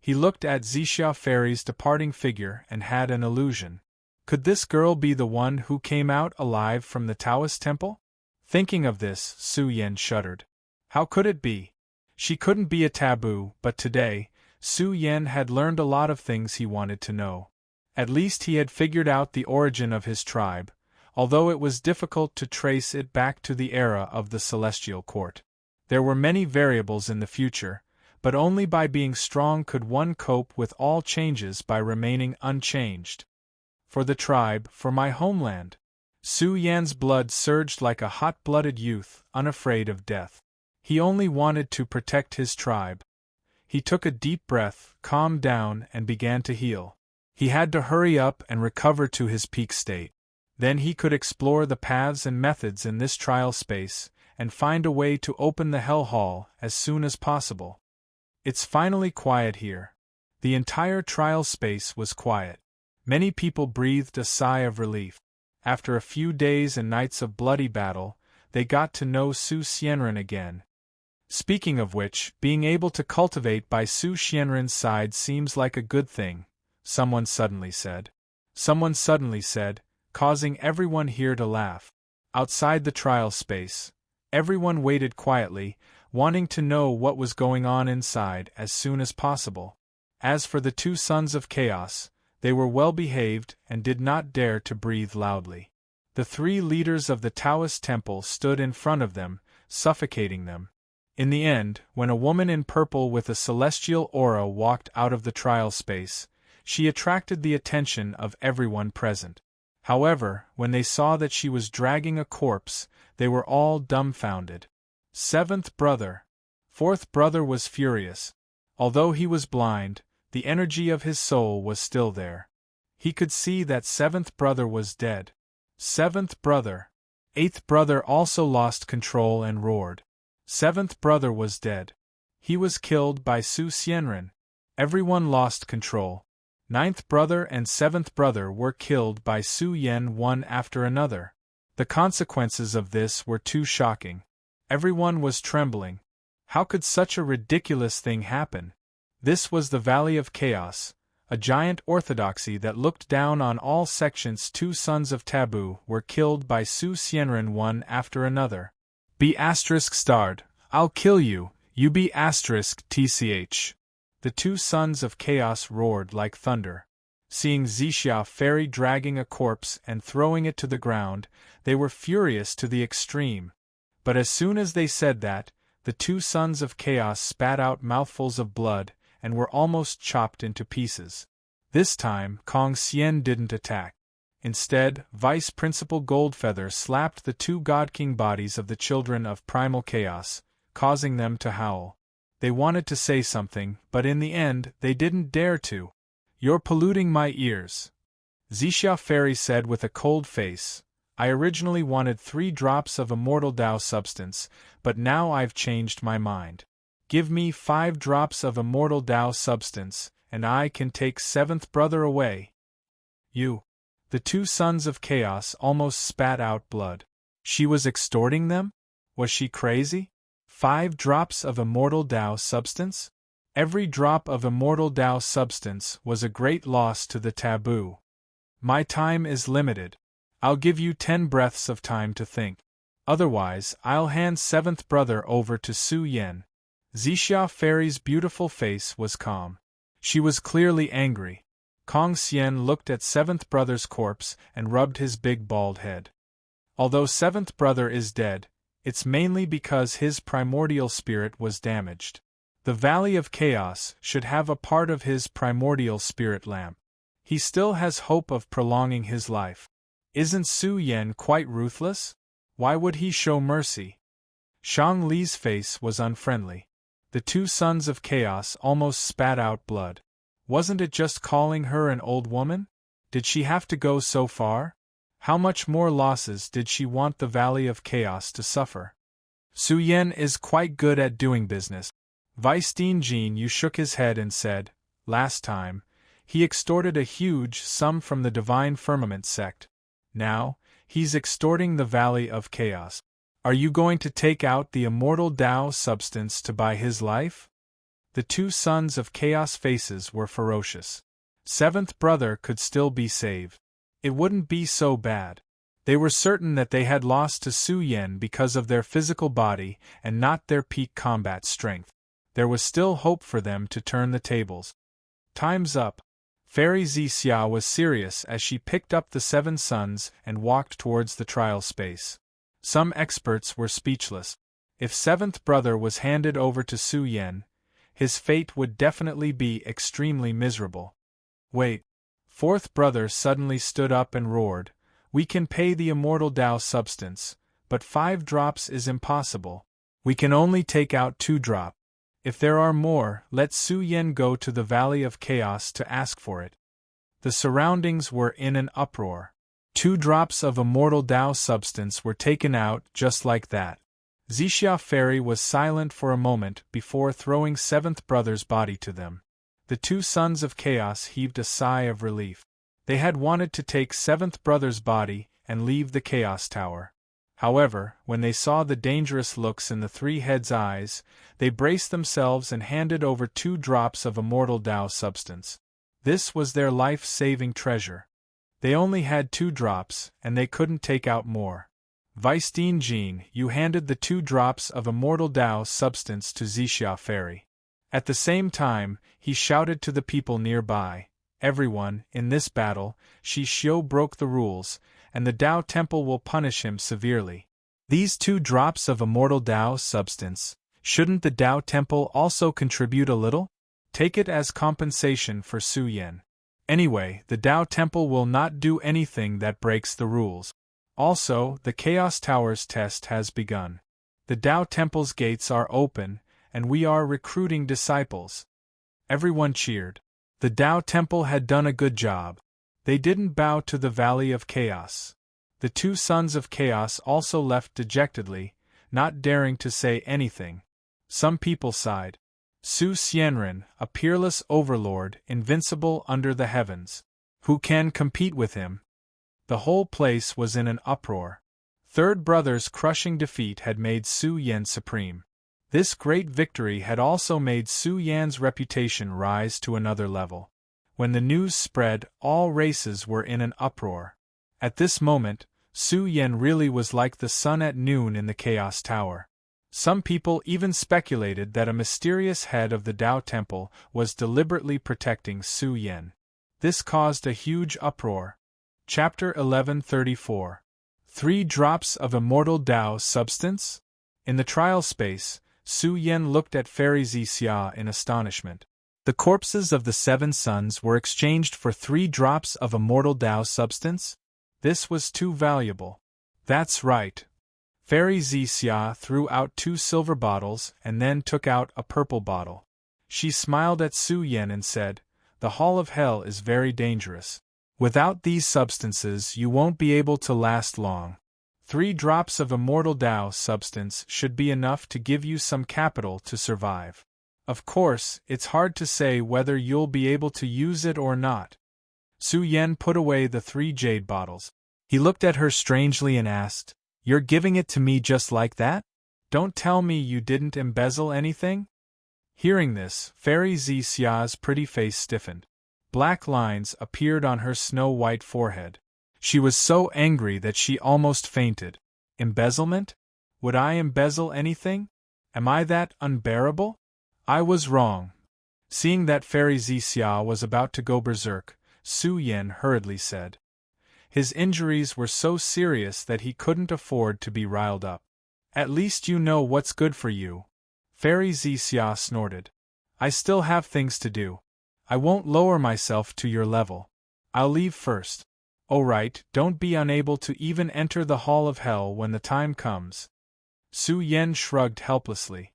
He looked at Xixia Fairy's departing figure and had an illusion. Could this girl be the one who came out alive from the Taoist temple? Thinking of this, Su Yan shuddered. How could it be? She couldn't be a taboo, but today, Su Yan had learned a lot of things he wanted to know. At least he had figured out the origin of his tribe, although it was difficult to trace it back to the era of the Celestial Court. There were many variables in the future, but only by being strong could one cope with all changes by remaining unchanged. For the tribe, for my homeland. Su Yan's blood surged like a hot-blooded youth, unafraid of death. He only wanted to protect his tribe. He took a deep breath, calmed down, and began to heal. He had to hurry up and recover to his peak state. Then he could explore the paths and methods in this trial space, and find a way to open the Hell Hall as soon as possible. It's finally quiet here. The entire trial space was quiet. Many people breathed a sigh of relief. After a few days and nights of bloody battle, they got to know Su Xianren again. Speaking of which, being able to cultivate by Su Xianren's side seems like a good thing, someone suddenly said. Someone suddenly said, causing everyone here to laugh. Outside the trial space, everyone waited quietly, wanting to know what was going on inside as soon as possible. As for the two sons of chaos, they were well behaved and did not dare to breathe loudly. The three leaders of the Taoist temple stood in front of them, suffocating them. In the end, when a woman in purple with a celestial aura walked out of the trial space, she attracted the attention of everyone present. However, when they saw that she was dragging a corpse, they were all dumbfounded. Seventh brother. Fourth brother was furious. Although he was blind, the energy of his soul was still there. He could see that seventh brother was dead. Seventh brother. Eighth brother also lost control and roared. Seventh brother was dead. He was killed by Su Xianren. Everyone lost control. Ninth brother and seventh brother were killed by Su Yan one after another. The consequences of this were too shocking. Everyone was trembling. How could such a ridiculous thing happen? This was the Valley of Chaos, a giant orthodoxy that looked down on all sections. Two sons of Taboo were killed by Su Xianren one after another. Be asterisk starred. I'll kill you, you be asterisk tch. The two sons of Chaos roared like thunder. Seeing Xixia Fairy dragging a corpse and throwing it to the ground, they were furious to the extreme. But as soon as they said that, the two sons of Chaos spat out mouthfuls of blood and were almost chopped into pieces. This time, Kong Xian didn't attack. Instead, Vice Principal Goldfeather slapped the two God King bodies of the children of Primal Chaos, causing them to howl. They wanted to say something, but in the end, they didn't dare to. You're polluting my ears. Xixia Fairy said with a cold face. I originally wanted 3 drops of immortal Tao substance, but now I've changed my mind. Give me 5 drops of immortal Tao substance, and I can take seventh brother away. You. The two sons of Chaos almost spat out blood. She was extorting them? Was she crazy? 5 drops of immortal Tao substance? Every drop of immortal Tao substance was a great loss to the taboo. My time is limited. I'll give you 10 breaths of time to think. Otherwise, I'll hand seventh brother over to Su Yan. Xixia Fairy's beautiful face was calm. She was clearly angry. Kong Xian looked at seventh brother's corpse and rubbed his big bald head. Although seventh brother is dead, it's mainly because his primordial spirit was damaged. The Valley of Chaos should have a part of his primordial spirit lamp. He still has hope of prolonging his life. Isn't Su Yan quite ruthless? Why would he show mercy? Shang Li's face was unfriendly. The two sons of chaos almost spat out blood. Wasn't it just calling her an old woman? Did she have to go so far? How much more losses did she want the Valley of Chaos to suffer? Su Yan is quite good at doing business. Vice Dean Jean Yu shook his head and said, last time, he extorted a huge sum from the Divine Firmament sect. Now, he's extorting the Valley of Chaos. Are you going to take out the immortal Tao substance to buy his life? The two sons of Chaos faces were ferocious. Seventh brother could still be saved. It wouldn't be so bad. They were certain that they had lost to Su Yan because of their physical body and not their peak combat strength. There was still hope for them to turn the tables. Time's up. Fairy Zixia was serious as she picked up the seven sons and walked towards the trial space. Some experts were speechless. If seventh brother was handed over to Su Yan, his fate would definitely be extremely miserable. Wait. Fourth brother suddenly stood up and roared, we can pay the immortal Tao substance, but 5 drops is impossible. We can only take out 2 drops. If there are more, let Su Yan go to the Valley of Chaos to ask for it. The surroundings were in an uproar. 2 drops of immortal Tao substance were taken out just like that. Zixia Fairy was silent for a moment before throwing seventh brother's body to them. The two sons of Chaos heaved a sigh of relief. They had wanted to take seventh brother's body and leave the Chaos Tower. However, when they saw the dangerous looks in the three heads' eyes, they braced themselves and handed over 2 drops of immortal Tao substance. This was their life-saving treasure. They only had 2 drops, and they couldn't take out more. Vice Dean Jean Yu handed the 2 drops of immortal Tao substance to Zixia Fairy. At the same time, he shouted to the people nearby, everyone, in this battle, Shi Xiu broke the rules, and the Tao Temple will punish him severely. These 2 drops of immortal Tao substance, shouldn't the Tao Temple also contribute a little? Take it as compensation for Su Yan. Anyway, the Tao Temple will not do anything that breaks the rules. Also, the Chaos Tower's test has begun. The Tao Temple's gates are open, and we are recruiting disciples. Everyone cheered. The Tao Temple had done a good job. They didn't bow to the Valley of Chaos. The 2 sons of Chaos also left dejectedly, not daring to say anything. Some people sighed. Su Xianren, a peerless overlord, invincible under the heavens. Who can compete with him? The whole place was in an uproar. Third brother's crushing defeat had made Su Yan supreme. This great victory had also made Su Yan's reputation rise to another level. When the news spread, all races were in an uproar. At this moment, Su Yan really was like the sun at noon in the Chaos Tower. Some people even speculated that a mysterious head of the Tao Temple was deliberately protecting Su Yan. This caused a huge uproar. Chapter 1134. 3 drops of immortal Tao substance? In the trial space, Su Yan looked at Fairy Zixia in astonishment. The corpses of the 7 sons were exchanged for 3 drops of immortal Tao substance? This was too valuable. That's right. Fairy Zixia threw out 2 silver bottles and then took out a purple bottle. She smiled at Su Yan and said, the Hall of Hell is very dangerous. Without these substances you won't be able to last long. 3 drops of immortal Tao substance should be enough to give you some capital to survive. Of course, it's hard to say whether you'll be able to use it or not. Su Yan put away the 3 jade bottles. He looked at her strangely and asked, you're giving it to me just like that? Don't tell me you didn't embezzle anything? Hearing this, Fairy Zixia's pretty face stiffened. Black lines appeared on her snow-white forehead. She was so angry that she almost fainted. Embezzlement? Would I embezzle anything? Am I that unbearable? I was wrong. Seeing that Fairy Zixia was about to go berserk, Su Yan hurriedly said. His injuries were so serious that he couldn't afford to be riled up. At least you know what's good for you. Fairy Zixia snorted. I still have things to do. I won't lower myself to your level. I'll leave first. Oh right, don't be unable to even enter the Hall of Hell when the time comes. Su Yan shrugged helplessly.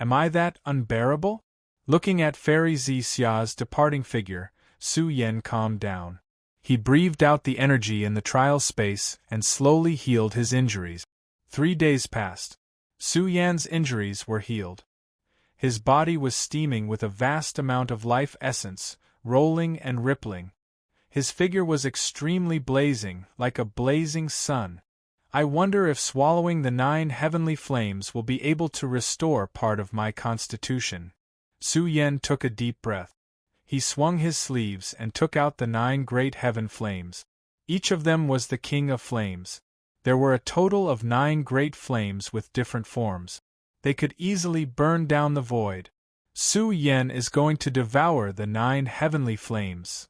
Am I that unbearable? Looking at Fairy Xia's departing figure, Su Yan calmed down. He breathed out the energy in the trial space and slowly healed his injuries. 3 days passed. Su Yan's injuries were healed. His body was steaming with a vast amount of life essence, rolling and rippling. His figure was extremely blazing, like a blazing sun. I wonder if swallowing the 9 heavenly flames will be able to restore part of my constitution. Su Yan took a deep breath. He swung his sleeves and took out the 9 great heaven flames. Each of them was the king of flames. There were a total of 9 great flames with different forms. They could easily burn down the void. Su Yan is going to devour the 9 heavenly flames.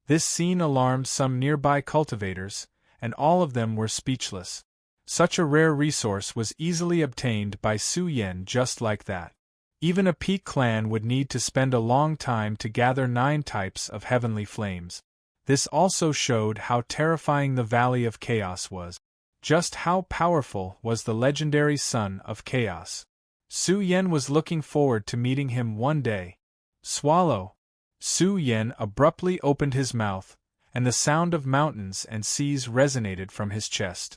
This scene alarmed some nearby cultivators, and all of them were speechless. Such a rare resource was easily obtained by Su Yan just like that. Even a peak clan would need to spend a long time to gather 9 types of heavenly flames. This also showed how terrifying the Valley of Chaos was. Just how powerful was the legendary Son of Chaos? Su Yan was looking forward to meeting him one day. Swallow! Su Yan abruptly opened his mouth, and the sound of mountains and seas resonated from his chest.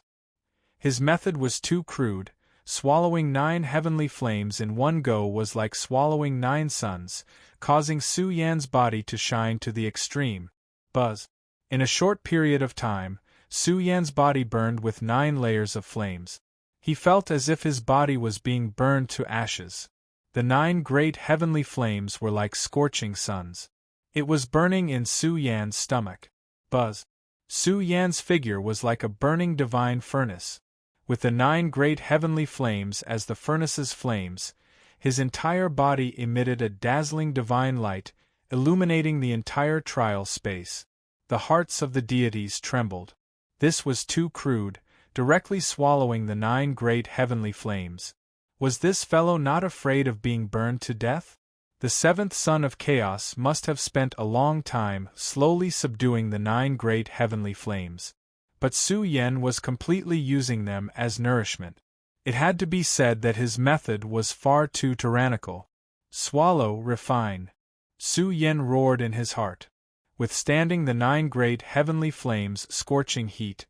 His method was too crude. Swallowing 9 heavenly flames in one go was like swallowing 9 suns, causing Su Yan's body to shine to the extreme. Buzz! In a short period of time, Su Yan's body burned with 9 layers of flames. He felt as if his body was being burned to ashes. The 9 great heavenly flames were like scorching suns. It was burning in Su Yan's stomach. Buzz! Su Yan's figure was like a burning divine furnace. With the 9 great heavenly flames as the furnace's flames, his entire body emitted a dazzling divine light, illuminating the entire trial space. The hearts of the deities trembled. This was too crude, directly swallowing the 9 great heavenly flames. Was this fellow not afraid of being burned to death? The 7th son of Chaos must have spent a long time slowly subduing the 9 great heavenly flames. But Su Yan was completely using them as nourishment. It had to be said that his method was far too tyrannical. Swallow, refine! Su Yan roared in his heart. Withstanding the 9 great heavenly flames' scorching heat,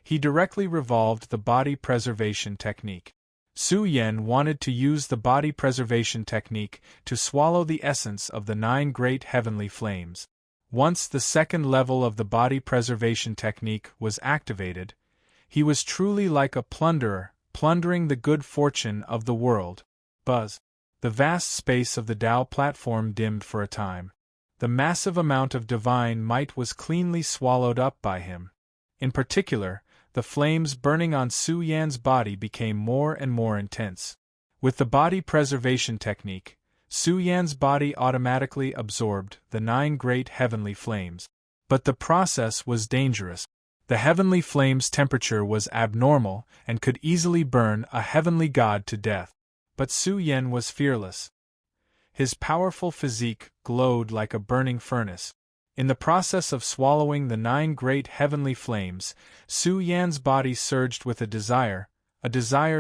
he directly revolved the body preservation technique. Su Yan wanted to use the body preservation technique to swallow the essence of the 9 great heavenly flames. Once the 2nd level of the body preservation technique was activated, he was truly like a plunderer, plundering the good fortune of the world. Buzz! The vast space of the Tao platform dimmed for a time. The massive amount of divine might was cleanly swallowed up by him. In particular, the flames burning on Su Yan's body became more and more intense. With the body preservation technique, Su Yan's body automatically absorbed the 9 great heavenly flames. But the process was dangerous. The heavenly flame's temperature was abnormal and could easily burn a heavenly god to death. But Su Yan was fearless. His powerful physique glowed like a burning furnace. In the process of swallowing the 9 great heavenly flames, Su Yan's body surged with a desire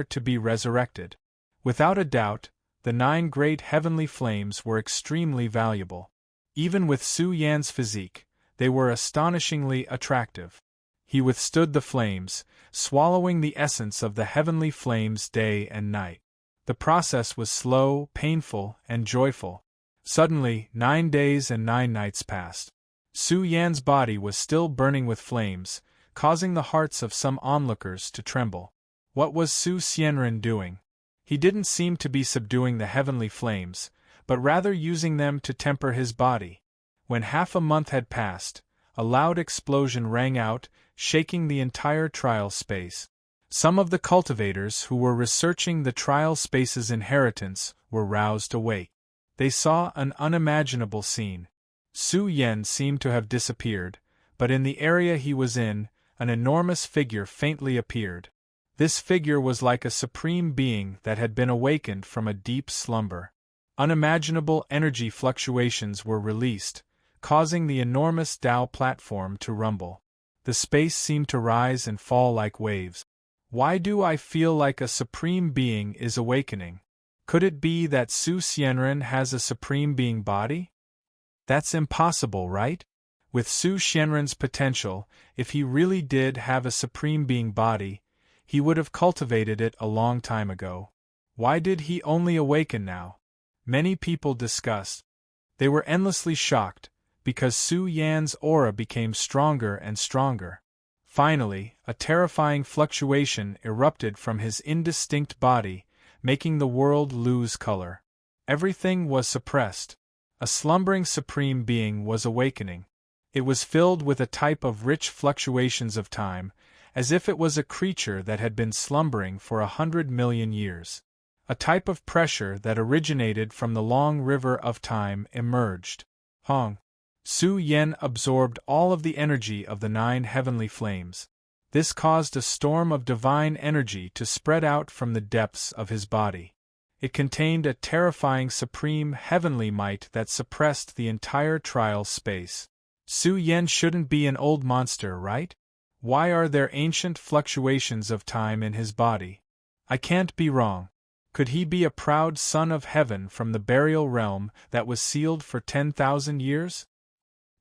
to be resurrected. Without a doubt, the 9 great heavenly flames were extremely valuable. Even with Su Yan's physique, they were astonishingly attractive. He withstood the flames, swallowing the essence of the heavenly flames day and night. The process was slow, painful, and joyful. Suddenly, 9 days and 9 nights passed. Su Yan's body was still burning with flames, causing the hearts of some onlookers to tremble. What was Su Xianren doing? He didn't seem to be subduing the heavenly flames, but rather using them to temper his body. When half a month had passed, a loud explosion rang out, shaking the entire trial space. Some of the cultivators who were researching the trial space's inheritance were roused awake. They saw an unimaginable scene. Su Yan seemed to have disappeared, but in the area he was in, an enormous figure faintly appeared. This figure was like a supreme being that had been awakened from a deep slumber. Unimaginable energy fluctuations were released, causing the enormous Tao platform to rumble. The space seemed to rise and fall like waves. Why do I feel like a supreme being is awakening? Could it be that Su Xianren has a supreme being body? That's impossible, right? With Su Xianren's potential, if he really did have a supreme being body, he would have cultivated it a long time ago. Why did he only awaken now? Many people discussed. They were endlessly shocked, because Su Yan's aura became stronger and stronger. Finally, a terrifying fluctuation erupted from his indistinct body, making the world lose color. Everything was suppressed. A slumbering supreme being was awakening. It was filled with a type of rich fluctuations of time, as if it was a creature that had been slumbering for 100 million years. A type of pressure that originated from the long river of time emerged. Hong. Su Yen absorbed all of the energy of the 9 heavenly flames. This caused a storm of divine energy to spread out from the depths of his body. It contained a terrifying supreme heavenly might that suppressed the entire trial space. Su Yen shouldn't be an old monster, right? Why are there ancient fluctuations of time in his body? I can't be wrong. Could he be a proud son of heaven from the burial realm that was sealed for 10,000 years?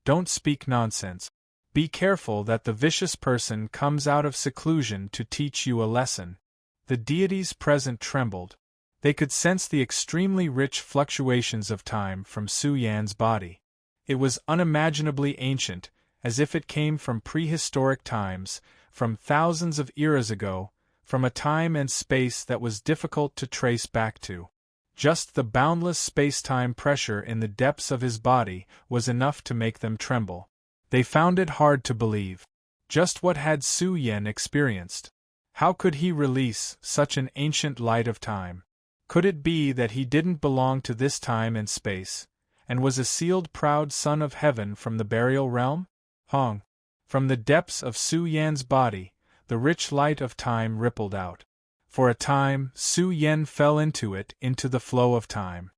Don't speak nonsense. Be careful that the vicious person comes out of seclusion to teach you a lesson. The deities present trembled. They could sense the extremely rich fluctuations of time from Su Yan's body. It was unimaginably ancient, as if it came from prehistoric times, from thousands of eras ago, from a time and space that was difficult to trace back to. Just the boundless space-time pressure in the depths of his body was enough to make them tremble. They found it hard to believe. Just what had Su Yen experienced? How could he release such an ancient light of time? Could it be that he didn't belong to this time and space, and was a sealed proud son of heaven from the burial realm? Hong. From the depths of Su Yan's body, the rich light of time rippled out. For a time, Su Yen fell into the flow of time.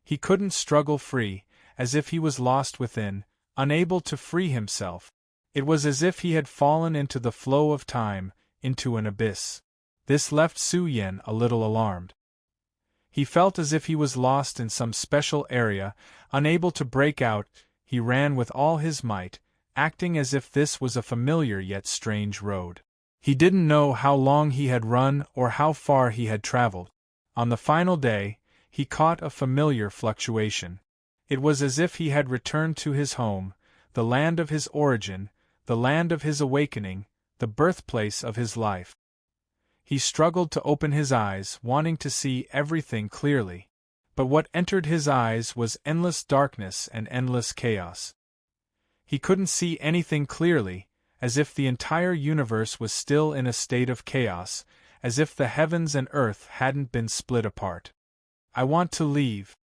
He couldn't struggle free, as if he was lost within, unable to free himself. It was as if he had fallen into the flow of time, into an abyss. This left Su Yen a little alarmed. He felt as if he was lost in some special area, unable to break out. He ran with all his might, acting as if this was a familiar yet strange road. He didn't know how long he had run or how far he had traveled. On the final day, he caught a familiar fluctuation. It was as if he had returned to his home, the land of his origin, the land of his awakening, the birthplace of his life. He struggled to open his eyes, wanting to see everything clearly. But what entered his eyes was endless darkness and endless chaos. He couldn't see anything clearly, as if the entire universe was still in a state of chaos, as if the heavens and earth hadn't been split apart. "I want to leave,"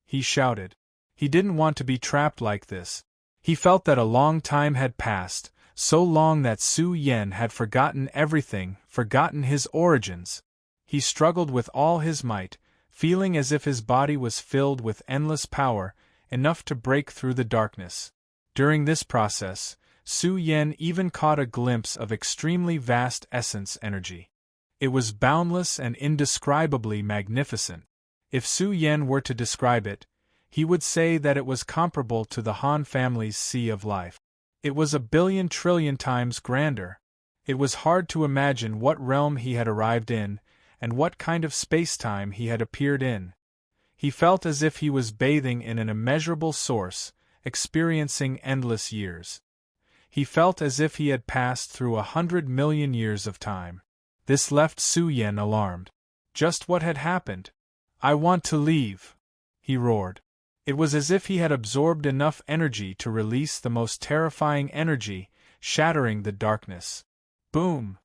he shouted. He didn't want to be trapped like this. He felt that a long time had passed, so long that Su Yen had forgotten everything, forgotten his origins. He struggled with all his might, feeling as if his body was filled with endless power, enough to break through the darkness. During this process, Su Yen even caught a glimpse of extremely vast essence energy. It was boundless and indescribably magnificent. If Su Yen were to describe it, he would say that it was comparable to the Han family's Sea of Life. It was 1,000,000,000,000 trillion times grander. It was hard to imagine what realm he had arrived in, and what kind of space-time he had appeared in. He felt as if he was bathing in an immeasurable source, experiencing endless years. He felt as if he had passed through 100 million years of time. This left Su Yen alarmed. Just what had happened? "I want to leave," he roared. It was as if he had absorbed enough energy to release the most terrifying energy, shattering the darkness. Boom!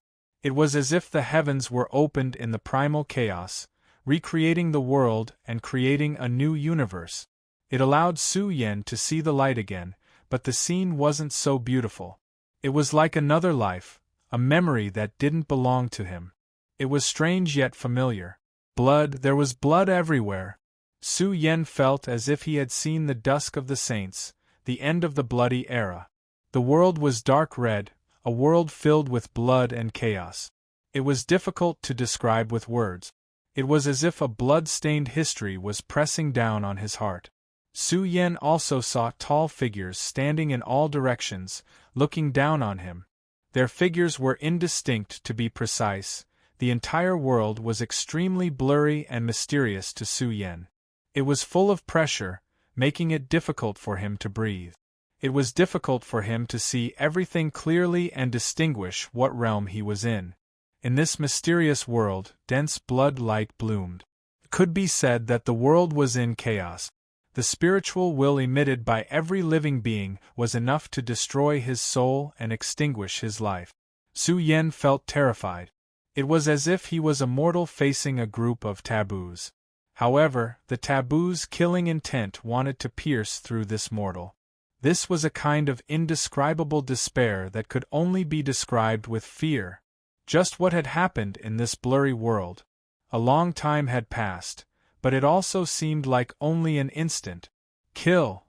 It was as if the heavens were opened in the primal chaos, recreating the world and creating a new universe. It allowed Su Yen to see the light again, but the scene wasn't so beautiful. It was like another life, a memory that didn't belong to him. It was strange yet familiar. Blood, there was blood everywhere. Su Yen felt as if he had seen the dusk of the saints, the end of the bloody era. The world was dark red, a world filled with blood and chaos. It was difficult to describe with words. It was as if a blood-stained history was pressing down on his heart. Su Yan also saw tall figures standing in all directions, looking down on him. Their figures were indistinct, to be precise. The entire world was extremely blurry and mysterious to Su Yan. It was full of pressure, making it difficult for him to breathe. It was difficult for him to see everything clearly and distinguish what realm he was in. In this mysterious world, dense blood light bloomed. It could be said that the world was in chaos. The spiritual will emitted by every living being was enough to destroy his soul and extinguish his life. Su Yan felt terrified. It was as if he was a mortal facing a group of taboos. However, the taboos' killing intent wanted to pierce through this mortal. This was a kind of indescribable despair that could only be described with fear. Just what had happened in this blurry world? A long time had passed, but it also seemed like only an instant. Kill!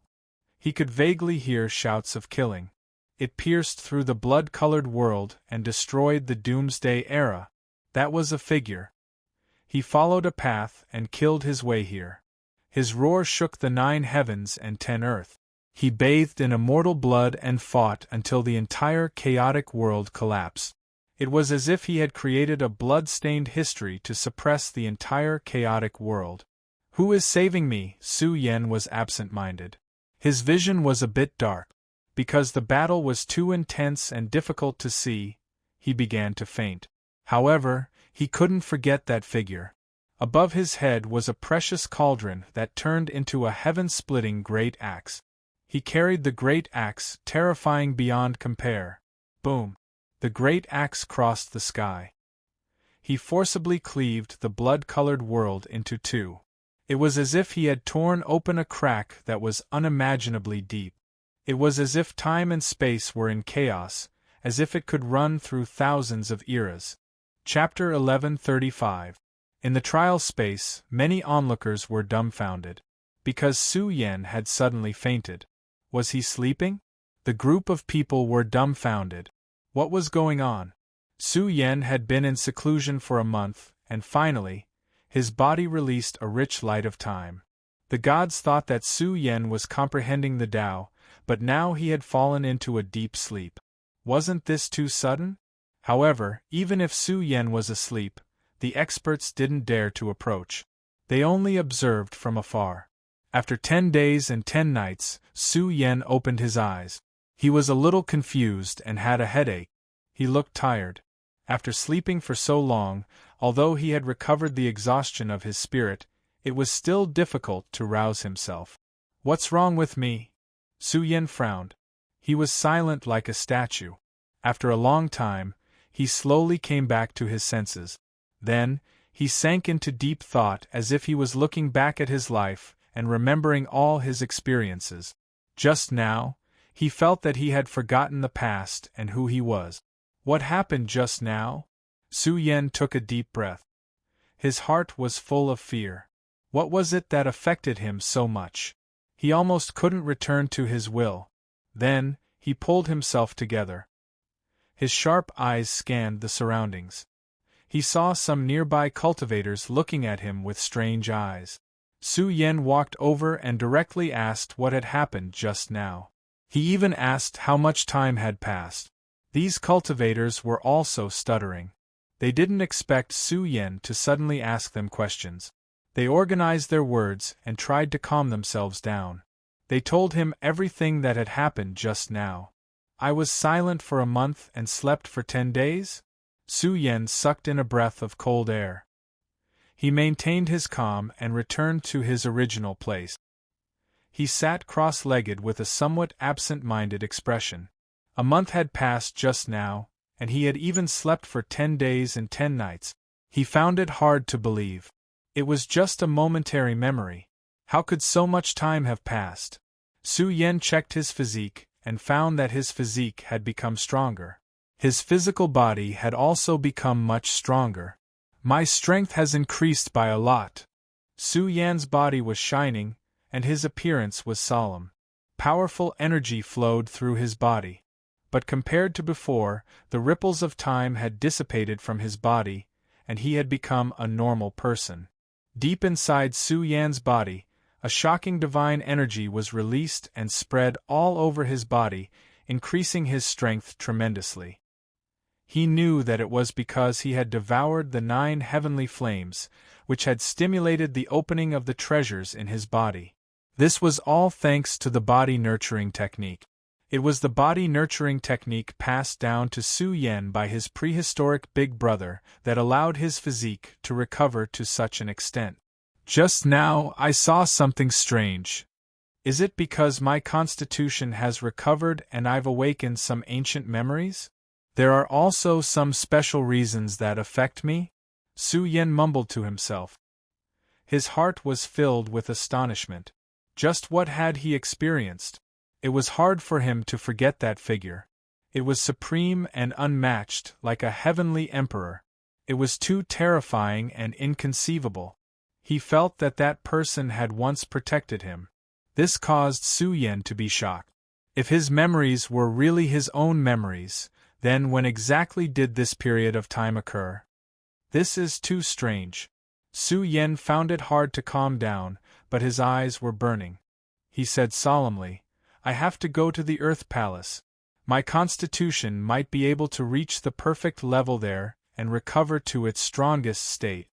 He could vaguely hear shouts of killing. It pierced through the blood-colored world and destroyed the doomsday era. That was a figure. He followed a path and killed his way here. His roar shook the 9 heavens and 10 earth. He bathed in immortal blood and fought until the entire chaotic world collapsed. It was as if he had created a blood-stained history to suppress the entire chaotic world. Who is saving me? Su Yan was absent-minded. His vision was a bit dark. Because the battle was too intense and difficult to see, he began to faint. However, he couldn't forget that figure. Above his head was a precious cauldron that turned into a heaven-splitting great axe. He carried the great axe, terrifying beyond compare. Boom! The great axe crossed the sky. He forcibly cleaved the blood-colored world into 2. It was as if he had torn open a crack that was unimaginably deep. It was as if time and space were in chaos, as if it could run through thousands of eras. Chapter 1135. In the trial space, many onlookers were dumbfounded. Because Su Yan had suddenly fainted. Was he sleeping? The group of people were dumbfounded. What was going on? Su Yan had been in seclusion for a month, and finally, his body released a rich light of time. The gods thought that Su Yan was comprehending the Tao, but now he had fallen into a deep sleep. Wasn't this too sudden? However, even if Su Yan was asleep, the experts didn't dare to approach. They only observed from afar. After 10 days and 10 nights, Su Yan opened his eyes. He was a little confused and had a headache. He looked tired. After sleeping for so long, although he had recovered the exhaustion of his spirit, it was still difficult to rouse himself. What's wrong with me? Su Yan frowned. He was silent like a statue. After a long time, he slowly came back to his senses. Then, he sank into deep thought as if he was looking back at his life and remembering all his experiences. Just now, he felt that he had forgotten the past and who he was. What happened just now? Su Yan took a deep breath. His heart was full of fear. What was it that affected him so much? He almost couldn't return to his will. Then, he pulled himself together. His sharp eyes scanned the surroundings. He saw some nearby cultivators looking at him with strange eyes. Su Yan walked over and directly asked what had happened just now. He even asked how much time had passed. These cultivators were also stuttering. They didn't expect Su Yan to suddenly ask them questions. They organized their words and tried to calm themselves down. They told him everything that had happened just now. I was silent for a month and slept for 10 days? Su Yan sucked in a breath of cold air. He maintained his calm and returned to his original place. He sat cross-legged with a somewhat absent-minded expression. A month had passed just now, and he had even slept for 10 days and 10 nights. He found it hard to believe. It was just a momentary memory. How could so much time have passed? Su Yan checked his physique and found that his physique had become stronger. His physical body had also become much stronger. My strength has increased by a lot. Su Yan's body was shining, and his appearance was solemn. Powerful energy flowed through his body. But compared to before, the ripples of time had dissipated from his body, and he had become a normal person. Deep inside Su Yan's body, a shocking divine energy was released and spread all over his body, increasing his strength tremendously. He knew that it was because he had devoured the 9 heavenly flames, which had stimulated the opening of the treasures in his body. This was all thanks to the body nurturing technique. It was the body nurturing technique passed down to Su Yan by his prehistoric big brother that allowed his physique to recover to such an extent. Just now I saw something strange. Is it because my constitution has recovered and I've awakened some ancient memories? There are also some special reasons that affect me? Su Yan mumbled to himself. His heart was filled with astonishment. Just what had he experienced? It was hard for him to forget that figure. It was supreme and unmatched, like a heavenly emperor. It was too terrifying and inconceivable. He felt that that person had once protected him. This caused Su Yan to be shocked. If his memories were really his own memories, then when exactly did this period of time occur? This is too strange. Su Yan found it hard to calm down, but his eyes were burning. He said solemnly, I have to go to the Earth Palace. My constitution might be able to reach the perfect level there and recover to its strongest state.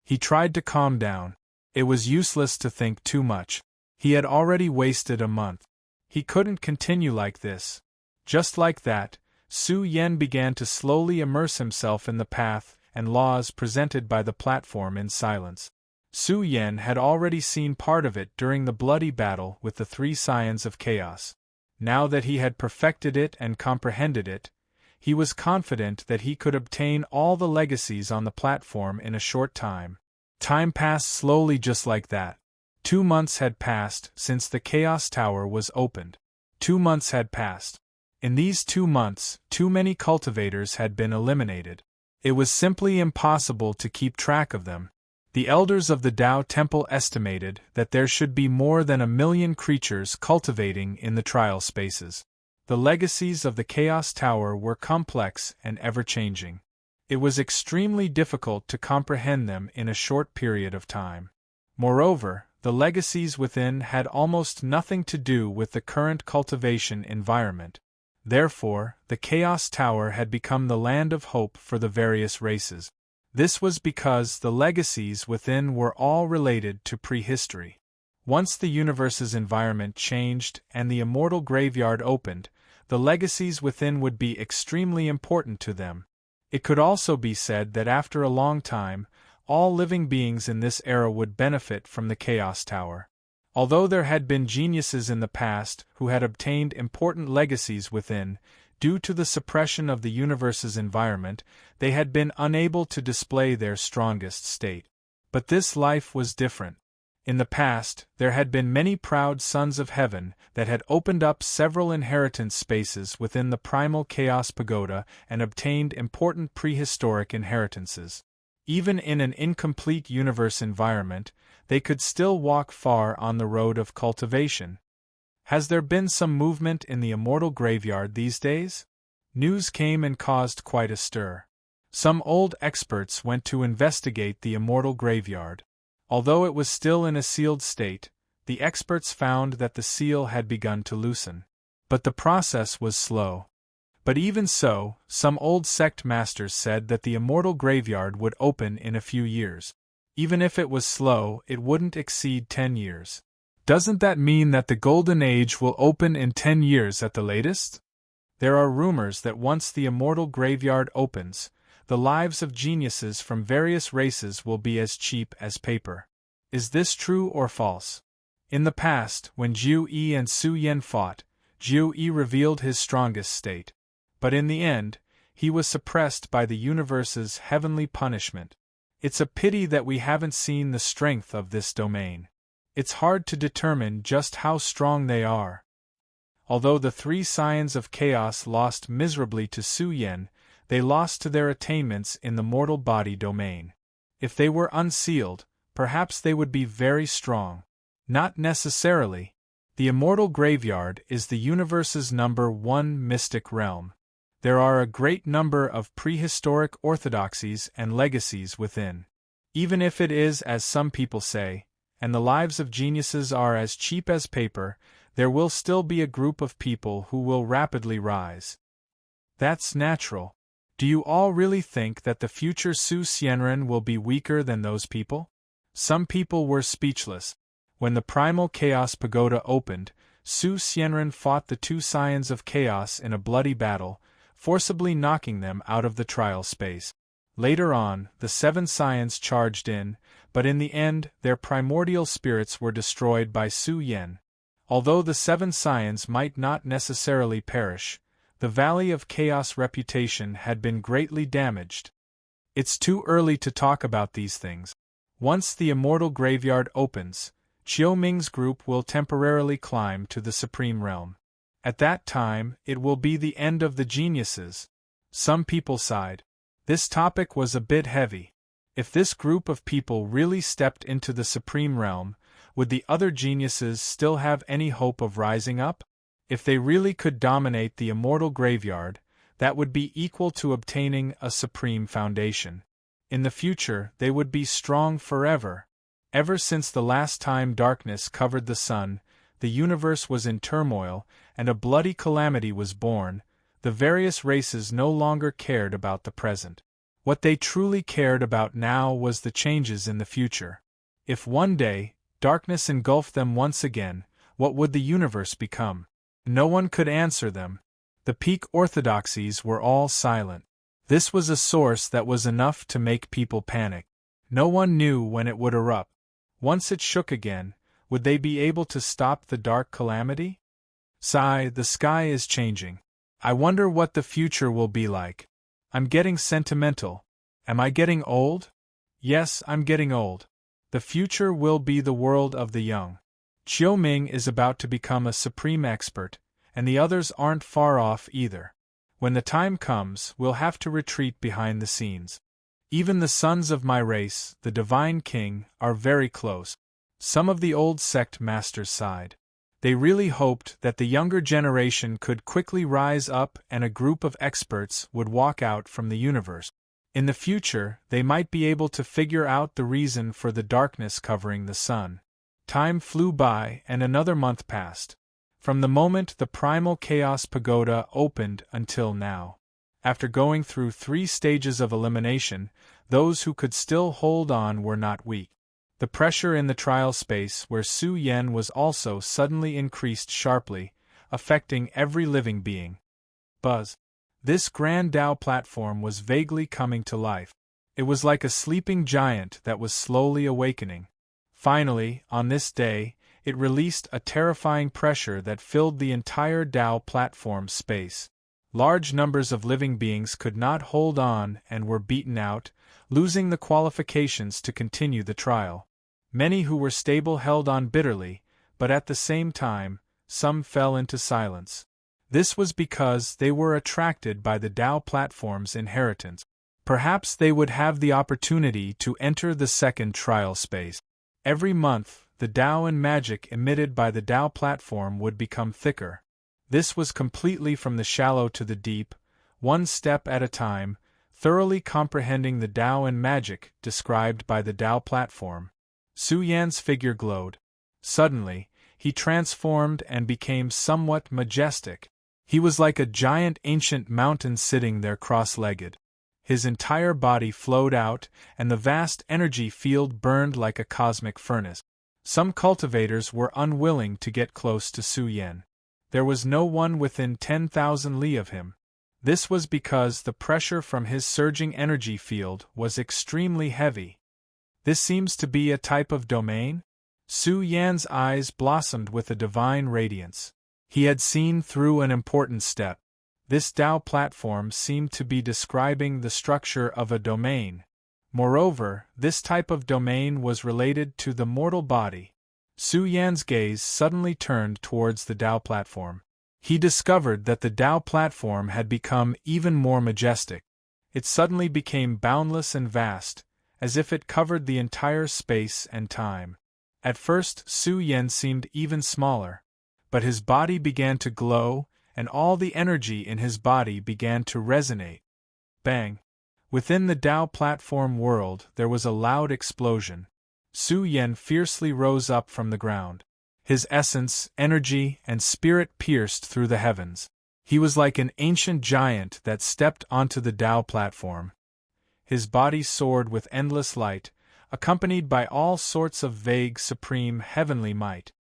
He tried to calm down. It was useless to think too much. He had already wasted a month. He couldn't continue like this. Just like that, Su Yan began to slowly immerse himself in the path and laws presented by the platform in silence. Su Yan had already seen part of it during the bloody battle with the 3 Scions of Chaos. Now that he had perfected it and comprehended it, he was confident that he could obtain all the legacies on the platform in a short time. Time passed slowly just like that. 2 months had passed since the Chaos Tower was opened. 2 months had passed. In these 2 months, too many cultivators had been eliminated. It was simply impossible to keep track of them. The elders of the Tao Temple estimated that there should be more than 1 million creatures cultivating in the trial spaces. The legacies of the Chaos Tower were complex and ever-changing. It was extremely difficult to comprehend them in a short period of time. Moreover, the legacies within had almost nothing to do with the current cultivation environment. Therefore, the Chaos Tower had become the land of hope for the various races. This was because the legacies within were all related to prehistory. Once the universe's environment changed and the immortal graveyard opened, the legacies within would be extremely important to them. It could also be said that after a long time, all living beings in this era would benefit from the Chaos Tower. Although there had been geniuses in the past who had obtained important legacies within, due to the suppression of the universe's environment, they had been unable to display their strongest state. But this life was different. In the past, there had been many proud sons of heaven that had opened up several inheritance spaces within the primal Chaos Pagoda and obtained important prehistoric inheritances. Even in an incomplete universe environment, they could still walk far on the road of cultivation. Has there been some movement in the immortal graveyard these days? News came and caused quite a stir. Some old experts went to investigate the immortal graveyard. Although it was still in a sealed state, the experts found that the seal had begun to loosen. But the process was slow. But even so, some old sect masters said that the immortal graveyard would open in a few years. Even if it was slow, it wouldn't exceed 10 years. Doesn't that mean that the Golden Age will open in 10 years at the latest? There are rumors that once the immortal graveyard opens, the lives of geniuses from various races will be as cheap as paper. Is this true or false? In the past, when Jiu Yi and Su Yan fought, Jiu Yi revealed his strongest state. But in the end, he was suppressed by the universe's heavenly punishment. It's a pity that we haven't seen the strength of this domain. It's hard to determine just how strong they are. Although the 3 Scions of Chaos lost miserably to Su Yan, they lost to their attainments in the mortal body domain. If they were unsealed, perhaps they would be very strong. Not necessarily. The immortal graveyard is the universe's #1 mystic realm. There are a great number of prehistoric orthodoxies and legacies within. Even if it is as some people say, and the lives of geniuses are as cheap as paper, there will still be a group of people who will rapidly rise. That's natural. Do you all really think that the future Su Xianren will be weaker than those people? Some people were speechless. When the primal chaos pagoda opened, Su Xianren fought the two scions of chaos in a bloody battle, forcibly knocking them out of the trial space. Later on, the seven scions charged in, but in the end their primordial spirits were destroyed by Su Yan. Although the seven scions might not necessarily perish, the Valley of Chaos reputation had been greatly damaged. It's too early to talk about these things. Once the immortal graveyard opens, Qiu Ming's group will temporarily climb to the supreme realm. At that time, it will be the end of the geniuses. Some people sighed. This topic was a bit heavy. If this group of people really stepped into the supreme realm, would the other geniuses still have any hope of rising up? If they really could dominate the immortal graveyard, that would be equal to obtaining a supreme foundation. In the future, they would be strong forever. Ever since the last time darkness covered the sun, the universe was in turmoil, and a bloody calamity was born. The various races no longer cared about the present. What they truly cared about now was the changes in the future. If one day, darkness engulfed them once again, what would the universe become? No one could answer them. The peak orthodoxies were all silent. This was a source that was enough to make people panic. No one knew when it would erupt. Once it shook again, would they be able to stop the dark calamity? Sigh, the sky is changing. I wonder what the future will be like. I'm getting sentimental. Am I getting old? Yes, I'm getting old. The future will be the world of the young. Qiu Ming is about to become a supreme expert, and the others aren't far off either. When the time comes, we'll have to retreat behind the scenes. Even the sons of my race, the Divine King, are very close. Some of the old sect masters sighed. They really hoped that the younger generation could quickly rise up and a group of experts would walk out from the universe. In the future, they might be able to figure out the reason for the darkness covering the sun. Time flew by and another month passed. From the moment the primal chaos pagoda opened until now. After going through 3 stages of elimination, those who could still hold on were not weak. The pressure in the trial space where Su Yan was also suddenly increased sharply, affecting every living being. Buzz. This grand Tao platform was vaguely coming to life. It was like a sleeping giant that was slowly awakening. Finally, on this day, it released a terrifying pressure that filled the entire Tao platform space. Large numbers of living beings could not hold on and were beaten out, losing the qualifications to continue the trial. Many who were stable held on bitterly, but at the same time, some fell into silence. This was because they were attracted by the Tao platform's inheritance. Perhaps they would have the opportunity to enter the second trial space. Every month, the Tao and magic emitted by the Tao platform would become thicker. This was completely from the shallow to the deep, one step at a time, thoroughly comprehending the Tao and magic described by the Tao platform. Su Yan's figure glowed. Suddenly, he transformed and became somewhat majestic. He was like a giant ancient mountain sitting there cross-legged. His entire body flowed out, and the vast energy field burned like a cosmic furnace. Some cultivators were unwilling to get close to Su Yan. There was no one within 10,000 li of him. This was because the pressure from his surging energy field was extremely heavy. This seems to be a type of domain? Su Yan's eyes blossomed with a divine radiance. He had seen through an important step. This Tao platform seemed to be describing the structure of a domain. Moreover, this type of domain was related to the mortal body. Su Yan's gaze suddenly turned towards the Tao platform. He discovered that the Tao platform had become even more majestic. It suddenly became boundless and vast, as if it covered the entire space and time. At first, Su Yan seemed even smaller, but his body began to glow, and all the energy in his body began to resonate. Bang! Within the Tao platform world there was a loud explosion. Su Yan fiercely rose up from the ground. His essence, energy, and spirit pierced through the heavens. He was like an ancient giant that stepped onto the Tao platform. His body soared with endless light, accompanied by all sorts of vague, supreme, heavenly might.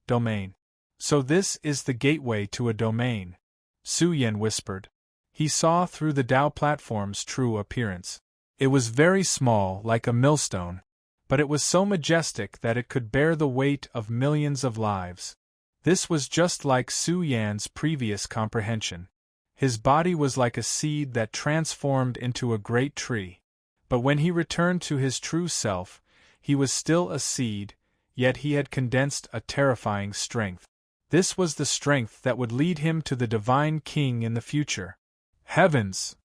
Domain. So this is the gateway to a domain, Su Yan whispered. He saw through the Tao platform's true appearance. It was very small, like a millstone, but it was so majestic that it could bear the weight of millions of lives. This was just like Su Yan's previous comprehension. His body was like a seed that transformed into a great tree. But when he returned to his true self, he was still a seed, yet he had condensed a terrifying strength. This was the strength that would lead him to the Divine King in the future. Heavens!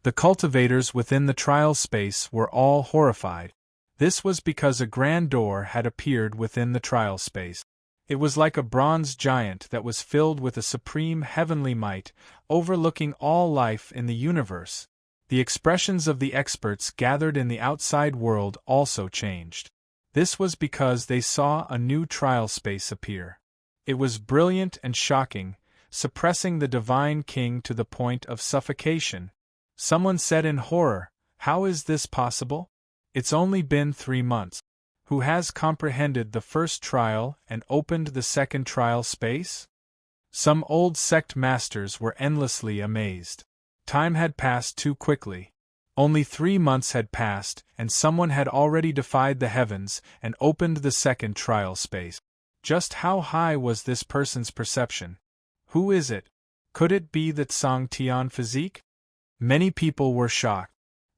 The cultivators within the trial space were all horrified. This was because a grand door had appeared within the trial space. It was like a bronze giant that was filled with a supreme heavenly might, overlooking all life in the universe. The expressions of the experts gathered in the outside world also changed. This was because they saw a new trial space appear. It was brilliant and shocking, suppressing the Divine King to the point of suffocation. Someone said in horror, "How is this possible? It's only been 3 months. Who has comprehended the first trial and opened the second trial space?" Some old sect masters were endlessly amazed. Time had passed too quickly. Only 3 months had passed, and someone had already defied the heavens and opened the second trial space. Just how high was this person's perception? Who is it? Could it be the Tsang Tian physique? Many people were shocked.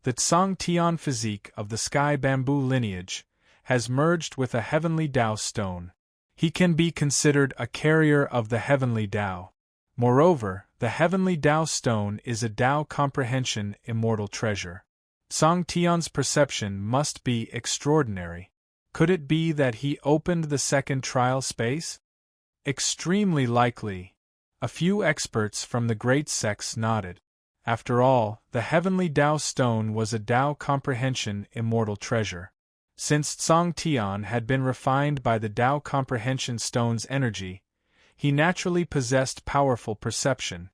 The Tsang Tian physique of the sky bamboo lineage has merged with a heavenly Tao stone. He can be considered a carrier of the heavenly Tao. Moreover, the heavenly Tao stone is a Tao comprehension immortal treasure. Tsang Tian's perception must be extraordinary. Could it be that he opened the second trial space? Extremely likely. A few experts from the great sects nodded. After all, the heavenly Tao stone was a Tao comprehension immortal treasure. Since Tsang Tian had been refined by the Tao comprehension stone's energy, he naturally possessed powerful perception.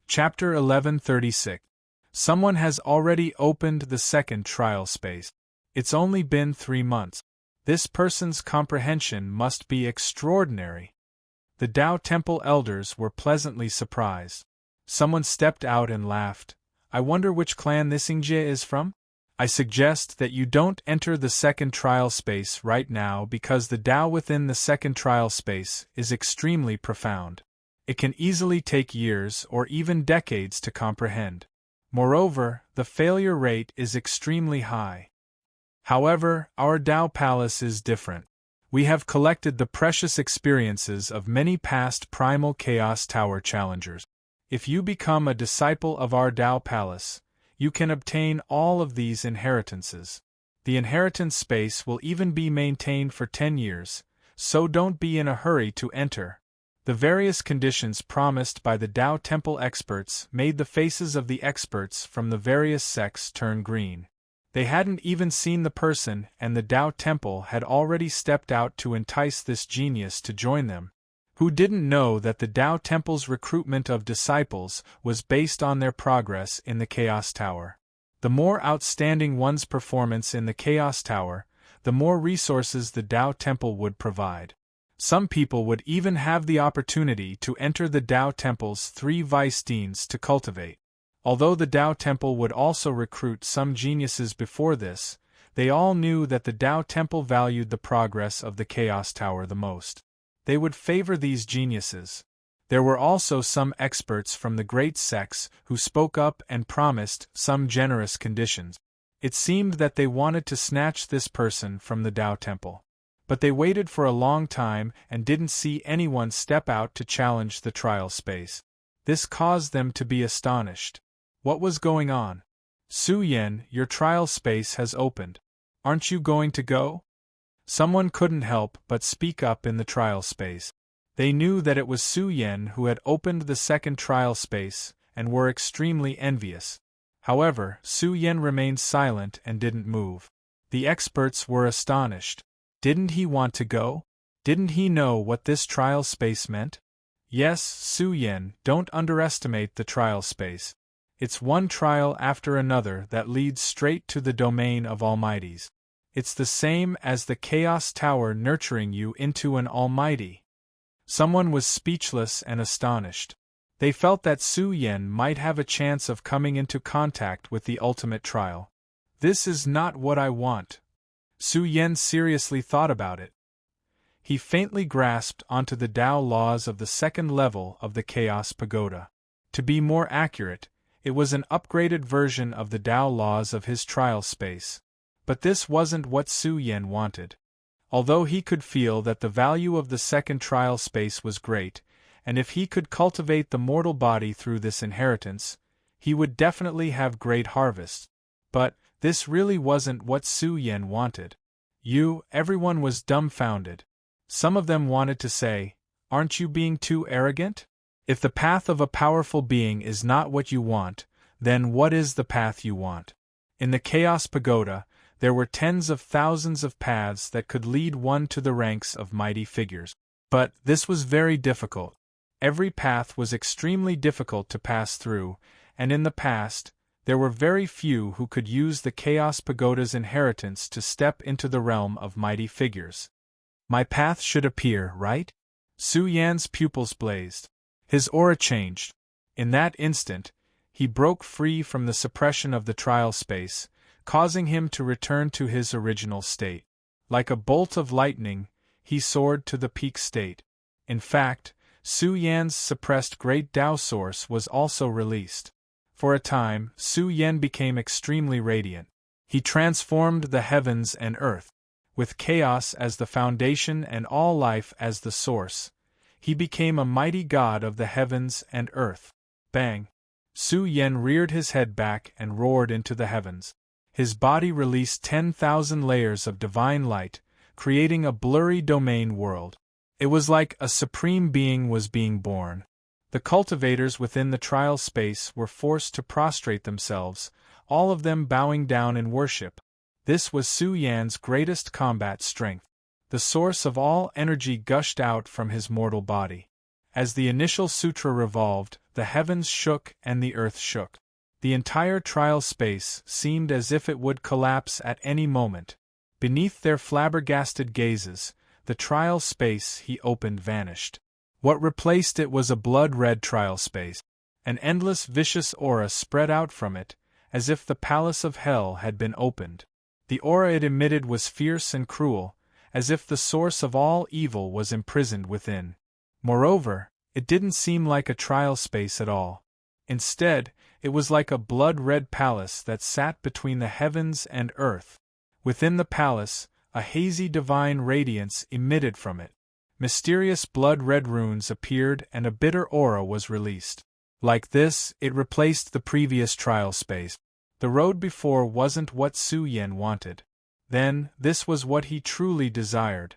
Chapter 1136. Someone has already opened the second trial space. It's only been 3 months. This person's comprehension must be extraordinary. The Tao Temple elders were pleasantly surprised. Someone stepped out and laughed. "I wonder which clan this Ingjie is from? I suggest that you don't enter the second trial space right now because the Tao within the second trial space is extremely profound. It can easily take years or even decades to comprehend. Moreover, the failure rate is extremely high. However, our Tao Palace is different. We have collected the precious experiences of many past Primal Chaos Tower challengers. If you become a disciple of our Tao Palace, you can obtain all of these inheritances. The inheritance space will even be maintained for 10 years, so don't be in a hurry to enter." The various conditions promised by the Tao Temple experts made the faces of the experts from the various sects turn green. They hadn't even seen the person, and the Tao Temple had already stepped out to entice this genius to join them. Who didn't know that the Tao Temple's recruitment of disciples was based on their progress in the Chaos Tower? The more outstanding one's performance in the Chaos Tower, the more resources the Tao Temple would provide. Some people would even have the opportunity to enter the Tao Temple's 3 vice deans to cultivate. Although the Tao Temple would also recruit some geniuses before this, they all knew that the Tao Temple valued the progress of the Chaos Tower the most. They would favor these geniuses. There were also some experts from the great sects who spoke up and promised some generous conditions. It seemed that they wanted to snatch this person from the Tao Temple. But they waited for a long time and didn't see anyone step out to challenge the trial space. This caused them to be astonished. What was going on? "Su Yan, your trial space has opened. Aren't you going to go?" Someone couldn't help but speak up in the trial space. They knew that it was Su Yen who had opened the second trial space, and were extremely envious. However, Su Yen remained silent and didn't move. The experts were astonished. Didn't he want to go? Didn't he know what this trial space meant? Yes, Su Yen, don't underestimate the trial space. It's one trial after another that leads straight to the domain of Almighties. It's the same as the Chaos Tower nurturing you into an Almighty. Someone was speechless and astonished. They felt that Su Yen might have a chance of coming into contact with the ultimate trial. This is not what I want. Su Yen seriously thought about it. He faintly grasped onto the Tao laws of the second level of the Chaos Pagoda. To be more accurate, it was an upgraded version of the Tao laws of his trial space. But this wasn't what Su Yen wanted. Although he could feel that the value of the second trial space was great, and if he could cultivate the mortal body through this inheritance, he would definitely have great harvests. But this really wasn't what Su Yen wanted. Everyone was dumbfounded. Some of them wanted to say, "Aren't you being too arrogant? If the path of a powerful being is not what you want, then what is the path you want?" In the Chaos Pagoda, there were tens of thousands of paths that could lead one to the ranks of mighty figures. But this was very difficult. Every path was extremely difficult to pass through, and in the past, there were very few who could use the Chaos Pagoda's inheritance to step into the realm of mighty figures. My path should appear, right? Su Yan's pupils blazed. His aura changed. In that instant, he broke free from the suppression of the trial space, causing him to return to his original state. Like a bolt of lightning, he soared to the peak state. In fact, Su Yan's suppressed Great Tao Source was also released. For a time, Su Yan became extremely radiant. He transformed the heavens and earth. With chaos as the foundation and all life as the source, he became a mighty god of the heavens and earth. Bang! Su Yan reared his head back and roared into the heavens. His body released 10,000 layers of divine light, creating a blurry domain world. It was like a supreme being was being born. The cultivators within the trial space were forced to prostrate themselves, all of them bowing down in worship. This was Su Yan's greatest combat strength. The source of all energy gushed out from his mortal body. As the initial sutra revolved, the heavens shook and the earth shook. The entire trial space seemed as if it would collapse at any moment. Beneath their flabbergasted gazes, the trial space he opened vanished. What replaced it was a blood-red trial space. An endless vicious aura spread out from it, as if the palace of hell had been opened. The aura it emitted was fierce and cruel, as if the source of all evil was imprisoned within. Moreover, it didn't seem like a trial space at all. Instead, it was like a blood-red palace that sat between the heavens and earth. Within the palace, a hazy divine radiance emitted from it. Mysterious blood-red runes appeared and a bitter aura was released. Like this, it replaced the previous trial space. The road before wasn't what Su Yen wanted. Then, this was what he truly desired.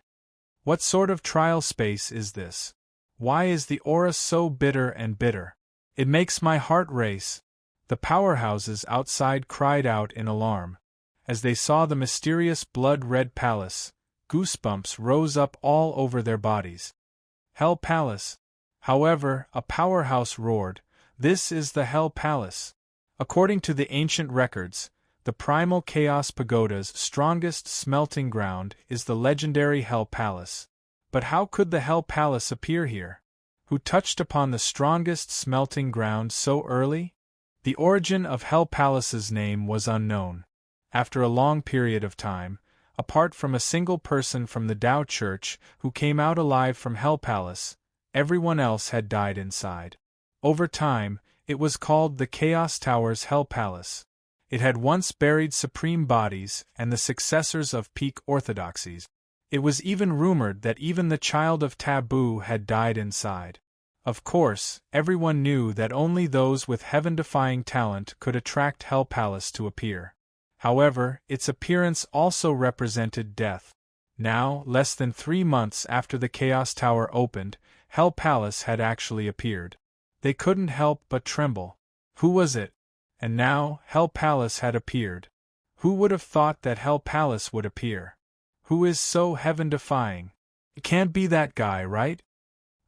What sort of trial space is this? Why is the aura so bitter and bitter? It makes my heart race. The powerhouses outside cried out in alarm. As they saw the mysterious blood-red palace, goosebumps rose up all over their bodies. Hell Palace. However, a powerhouse roared, "This is the Hell Palace." According to the ancient records, the primal Chaos Pagoda's strongest smelting ground is the legendary Hell Palace. But how could the Hell Palace appear here? Who touched upon the strongest smelting ground so early? The origin of Hell Palace's name was unknown. After a long period of time, apart from a single person from the Tao Church who came out alive from Hell Palace, everyone else had died inside. Over time, it was called the Chaos Tower's Hell Palace. It had once buried supreme bodies and the successors of peak orthodoxies. It was even rumored that even the child of Taboo had died inside. Of course, everyone knew that only those with heaven-defying talent could attract Hell Palace to appear. However, its appearance also represented death. Now, less than 3 months after the Chaos Tower opened, Hell Palace had actually appeared. They couldn't help but tremble. Who was it? And now, Hell Palace had appeared. Who would have thought that Hell Palace would appear? Who is so heaven-defying? It can't be that guy, right?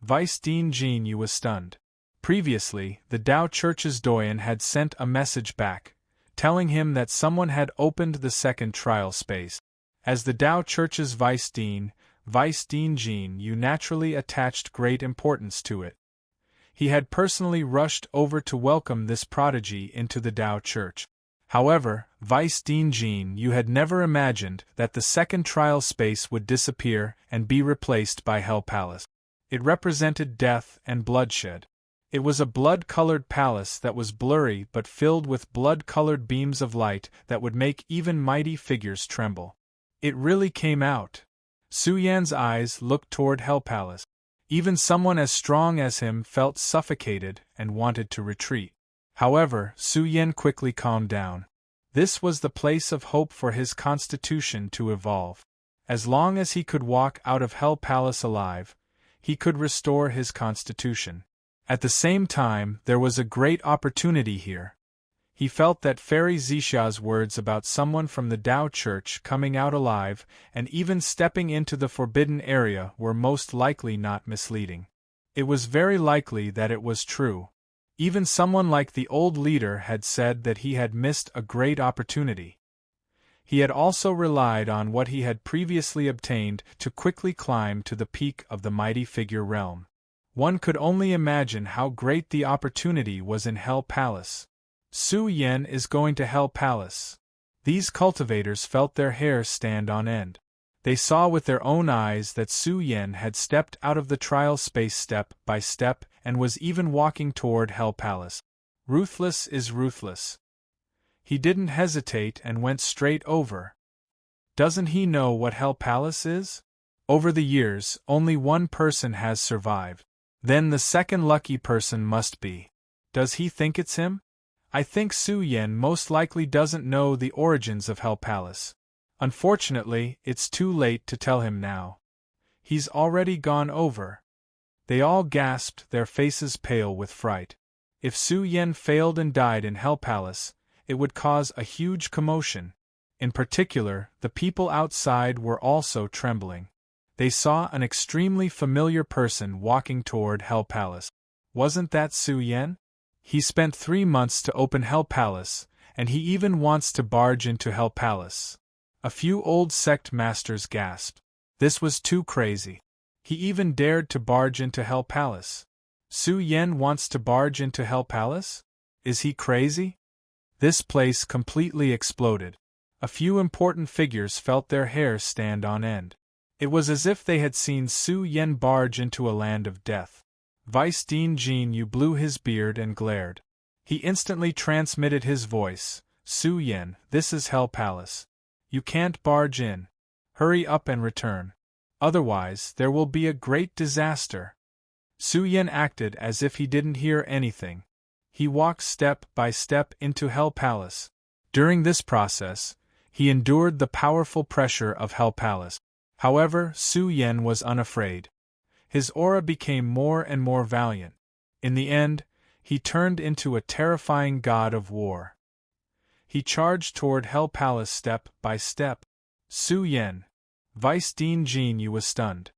Vice Dean Jean Yu was stunned. Previously, the Tao Church's doyen had sent a message back, telling him that someone had opened the second trial space. As the Tao Church's Vice Dean Jean Yu naturally attached great importance to it. He had personally rushed over to welcome this prodigy into the Tao Church. However, Vice Dean Jean Yu had never imagined that the second trial space would disappear and be replaced by Hell Palace. It represented death and bloodshed. It was a blood-colored palace that was blurry but filled with blood-colored beams of light that would make even mighty figures tremble. It really came out. Su Yan's eyes looked toward Hell Palace. Even someone as strong as him felt suffocated and wanted to retreat. However, Su Yan quickly calmed down. This was the place of hope for his constitution to evolve. As long as he could walk out of Hell Palace alive, he could restore his constitution. At the same time, there was a great opportunity here. He felt that Fairy Zixa's words about someone from the Tao Church coming out alive and even stepping into the forbidden area were most likely not misleading. It was very likely that it was true. Even someone like the old leader had said that he had missed a great opportunity. He had also relied on what he had previously obtained to quickly climb to the peak of the mighty figure realm. One could only imagine how great the opportunity was in Hell Palace. Su Yan is going to Hell Palace. These cultivators felt their hair stand on end. They saw with their own eyes that Su Yan had stepped out of the trial space step by step and was even walking toward Hell Palace. Ruthless is ruthless. He didn't hesitate and went straight over. Doesn't he know what Hell Palace is? Over the years, only one person has survived. Then the second lucky person must be. Does he think it's him? I think Su Yan most likely doesn't know the origins of Hell Palace. Unfortunately, it's too late to tell him now. He's already gone over. They all gasped, their faces pale with fright. If Su Yan failed and died in Hell Palace, it would cause a huge commotion. In particular, the people outside were also trembling. They saw an extremely familiar person walking toward Hell Palace. Wasn't that Su Yan? He spent 3 months to open Hell Palace, and he even wants to barge into Hell Palace. A few old sect masters gasped. This was too crazy. He even dared to barge into Hell Palace. Su Yan wants to barge into Hell Palace? Is he crazy? This place completely exploded. A few important figures felt their hair stand on end. It was as if they had seen Su Yan barge into a land of death. Vice Dean Jean Yu blew his beard and glared. He instantly transmitted his voice. Su Yan, this is Hell Palace. You can't barge in. Hurry up and return. Otherwise, there will be a great disaster. Su Yan acted as if he didn't hear anything. He walked step by step into Hell Palace. During this process, he endured the powerful pressure of Hell Palace. However, Su Yan was unafraid. His aura became more and more valiant. In the end, he turned into a terrifying god of war. He charged toward Hell Palace step by step. Su Yan. Vice Dean Jean Yu was stunned.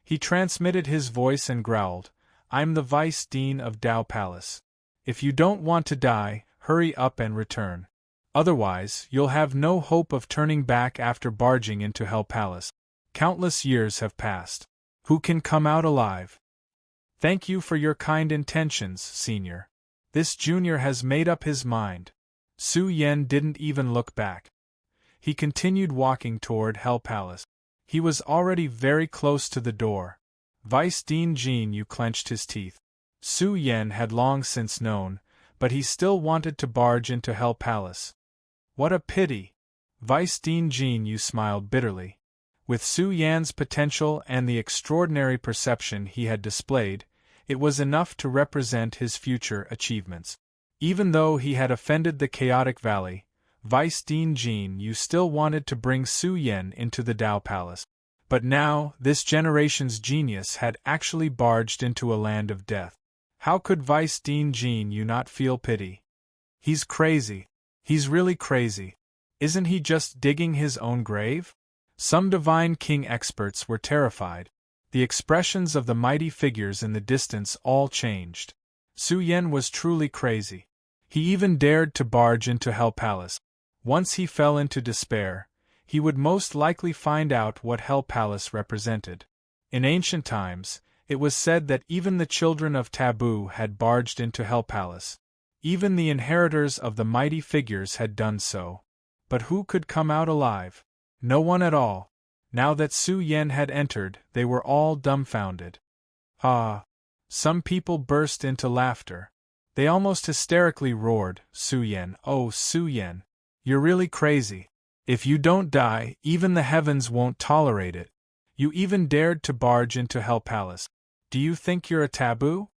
He transmitted his voice and growled, I'm the Vice Dean of Tao Palace. If you don't want to die, hurry up and return. Otherwise, you'll have no hope of turning back after barging into Hell Palace. Countless years have passed. Who can come out alive? Thank you for your kind intentions, Senior. This junior has made up his mind. Su Yan didn't even look back. He continued walking toward Hell Palace. He was already very close to the door. Vice Dean Jean Yu clenched his teeth. Su Yan had long since known, but he still wanted to barge into Hell Palace. What a pity! Vice Dean Jean Yu smiled bitterly. With Su Yan's potential and the extraordinary perception he had displayed, it was enough to represent his future achievements. Even though he had offended the Chaotic Valley, Vice Dean Jean Yu still wanted to bring Su Yan into the Tao Palace. But now, this generation's genius had actually barged into a land of death. How could Vice Dean Jean you not feel pity? He's crazy. He's really crazy. Isn't he just digging his own grave? Some Divine King experts were terrified. The expressions of the mighty figures in the distance all changed. Su Yen was truly crazy. He even dared to barge into Hell Palace. Once he fell into despair, he would most likely find out what Hell Palace represented. In ancient times, it was said that even the children of Taboo had barged into Hell Palace. Even the inheritors of the mighty figures had done so. But who could come out alive? No one at all. Now that Su Yen had entered, they were all dumbfounded. Ah! Some people burst into laughter. They almost hysterically roared, "Su Yen, oh Su Yen! You're really crazy. If you don't die, even the heavens won't tolerate it. You even dared to barge into Hell Palace. Do you think you're a taboo?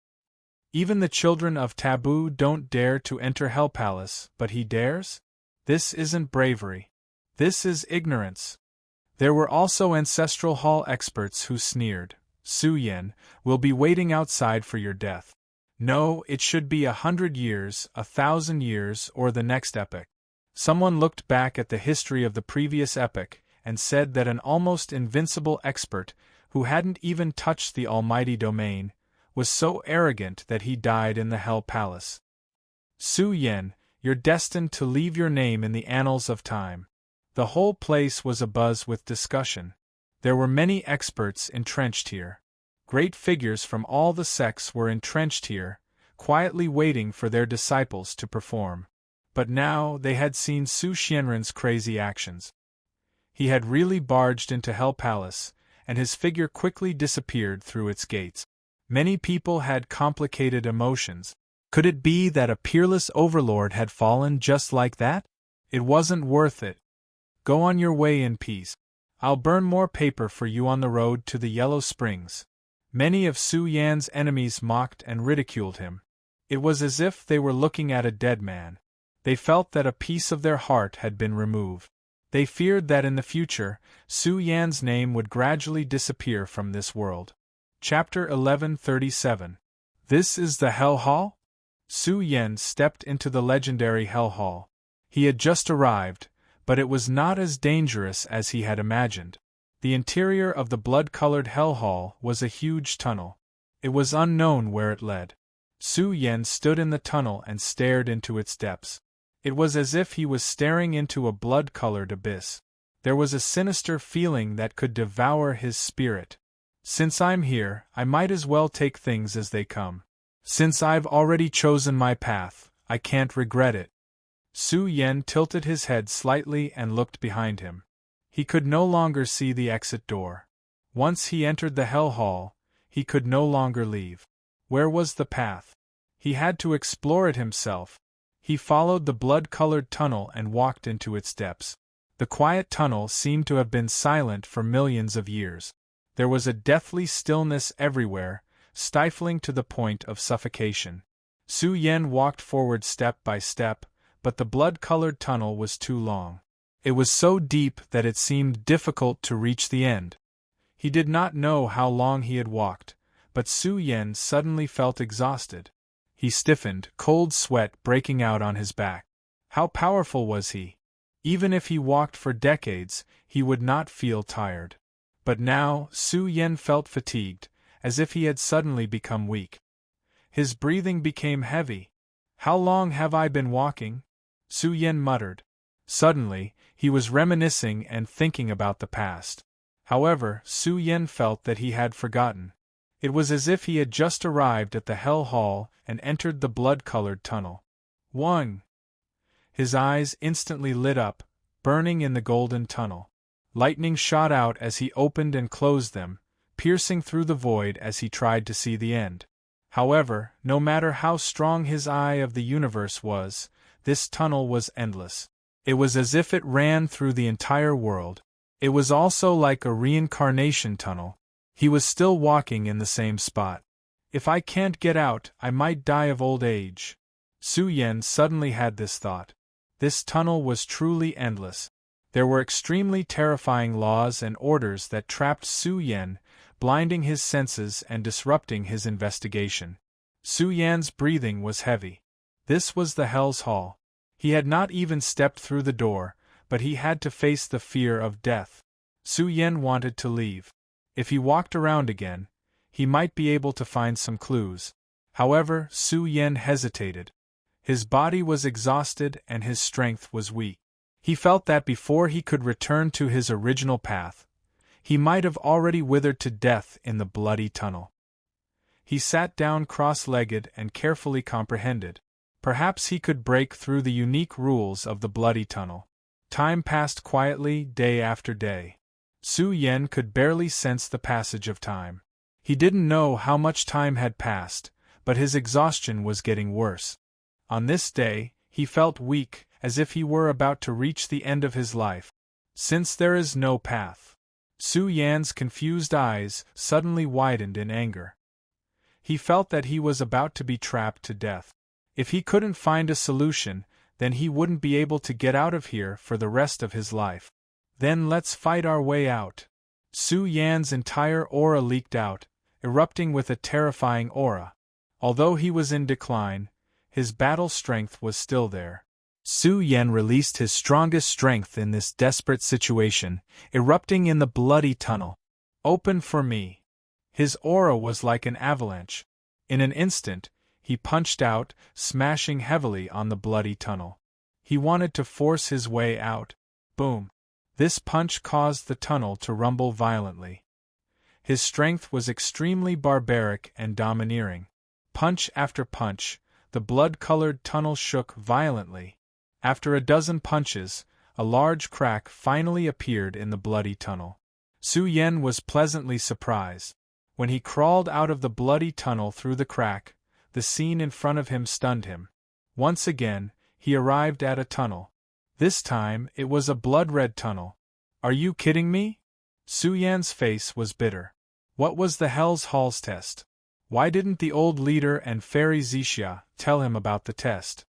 Even the children of Taboo don't dare to enter Hell Palace, but he dares? This isn't bravery. This is ignorance." There were also Ancestral Hall experts who sneered, "Su Yen, we'll be waiting outside for your death. No, it should be 100 years, 1,000 years, or the next epoch." Someone looked back at the history of the previous epoch and said that an almost invincible expert, who hadn't even touched the almighty domain, was so arrogant that he died in the Hell Palace. Su Yen, you're destined to leave your name in the annals of time. The whole place was abuzz with discussion. There were many experts entrenched here. Great figures from all the sects were entrenched here, quietly waiting for their disciples to perform. But now they had seen Su Xianren's crazy actions. He had really barged into Hell Palace, and his figure quickly disappeared through its gates. Many people had complicated emotions. Could it be that a peerless overlord had fallen just like that? It wasn't worth it. Go on your way in peace. I'll burn more paper for you on the road to the Yellow Springs. Many of Su Yan's enemies mocked and ridiculed him. It was as if they were looking at a dead man. They felt that a piece of their heart had been removed. They feared that in the future, Su Yan's name would gradually disappear from this world. Chapter 1137. This is the Hell Hall? Su Yan stepped into the legendary Hell Hall. He had just arrived, but it was not as dangerous as he had imagined. The interior of the blood-colored Hell Hall was a huge tunnel. It was unknown where it led. Su Yan stood in the tunnel and stared into its depths. It was as if he was staring into a blood-colored abyss. There was a sinister feeling that could devour his spirit. Since I'm here, I might as well take things as they come. Since I've already chosen my path, I can't regret it. Su Yen tilted his head slightly and looked behind him. He could no longer see the exit door. Once he entered the Hell Hall, he could no longer leave. Where was the path? He had to explore it himself. He followed the blood-colored tunnel and walked into its depths. The quiet tunnel seemed to have been silent for millions of years. There was a deathly stillness everywhere, stifling to the point of suffocation. Su Yen walked forward step by step, but the blood-colored tunnel was too long. It was so deep that it seemed difficult to reach the end. He did not know how long he had walked, but Su Yen suddenly felt exhausted. He stiffened, cold sweat breaking out on his back. How powerful was he? Even if he walked for decades, he would not feel tired. But now, Su Yen felt fatigued, as if he had suddenly become weak. His breathing became heavy. "How long have I been walking?" Su Yen muttered. Suddenly, he was reminiscing and thinking about the past. However, Su Yen felt that he had forgotten. It was as if he had just arrived at the Hell Hall and entered the blood-colored tunnel. One! His eyes instantly lit up, burning in the golden tunnel. Lightning shot out as he opened and closed them, piercing through the void as he tried to see the end. However, no matter how strong his eye of the universe was, this tunnel was endless. It was as if it ran through the entire world. It was also like a reincarnation tunnel. He was still walking in the same spot. If I can't get out, I might die of old age. Su Yen suddenly had this thought. This tunnel was truly endless. There were extremely terrifying laws and orders that trapped Su Yan, blinding his senses and disrupting his investigation. Su Yan's breathing was heavy. This was the Hell's Hall. He had not even stepped through the door, but he had to face the fear of death. Su Yan wanted to leave. If he walked around again, he might be able to find some clues. However, Su Yan hesitated. His body was exhausted and his strength was weak. He felt that before he could return to his original path, he might have already withered to death in the bloody tunnel. He sat down cross-legged and carefully comprehended. Perhaps he could break through the unique rules of the bloody tunnel. Time passed quietly, day after day. Su Yan could barely sense the passage of time. He didn't know how much time had passed, but his exhaustion was getting worse. On this day, he felt weak, as if he were about to reach the end of his life. Since there is no path. Su Yan's confused eyes suddenly widened in anger. He felt that he was about to be trapped to death. If he couldn't find a solution, then he wouldn't be able to get out of here for the rest of his life. Then let's fight our way out. Su Yan's entire aura leaked out, erupting with a terrifying aura. Although he was in decline, his battle strength was still there. Su Yan released his strongest strength in this desperate situation, erupting in the bloody tunnel. Open for me. His aura was like an avalanche. In an instant, he punched out, smashing heavily on the bloody tunnel. He wanted to force his way out. Boom. This punch caused the tunnel to rumble violently. His strength was extremely barbaric and domineering. Punch after punch, the blood-colored tunnel shook violently. After a dozen punches, a large crack finally appeared in the bloody tunnel. Su Yan was pleasantly surprised. When he crawled out of the bloody tunnel through the crack, the scene in front of him stunned him. Once again, he arrived at a tunnel. This time, it was a blood-red tunnel. Are you kidding me? Su Yan's face was bitter. What was the Hell's Hall's test? Why didn't the old leader and Fairy Zixia tell him about the test?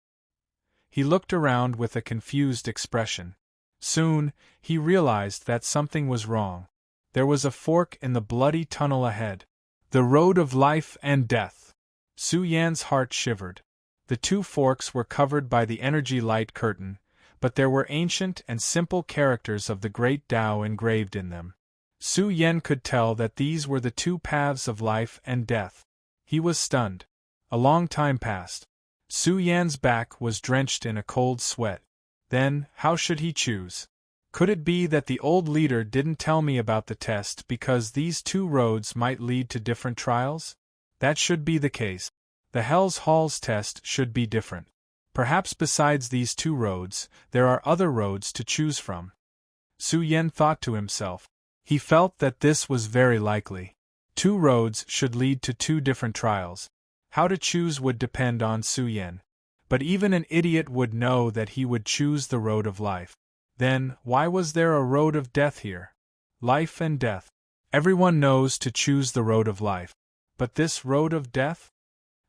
He looked around with a confused expression. Soon, he realized that something was wrong. There was a fork in the bloody tunnel ahead. The road of life and death. Su Yan's heart shivered. The two forks were covered by the energy light curtain, but there were ancient and simple characters of the great Tao engraved in them. Su Yan could tell that these were the two paths of life and death. He was stunned. A long time passed. Su Yan's back was drenched in a cold sweat. Then, how should he choose? Could it be that the old leader didn't tell me about the test because these two roads might lead to different trials? That should be the case. The Hell's Hall's test should be different. Perhaps besides these two roads, there are other roads to choose from. Su Yan thought to himself. He felt that this was very likely. Two roads should lead to two different trials. How to choose would depend on Su Yan. But even an idiot would know that he would choose the road of life. Then, why was there a road of death here? Life and death. Everyone knows to choose the road of life. But this road of death?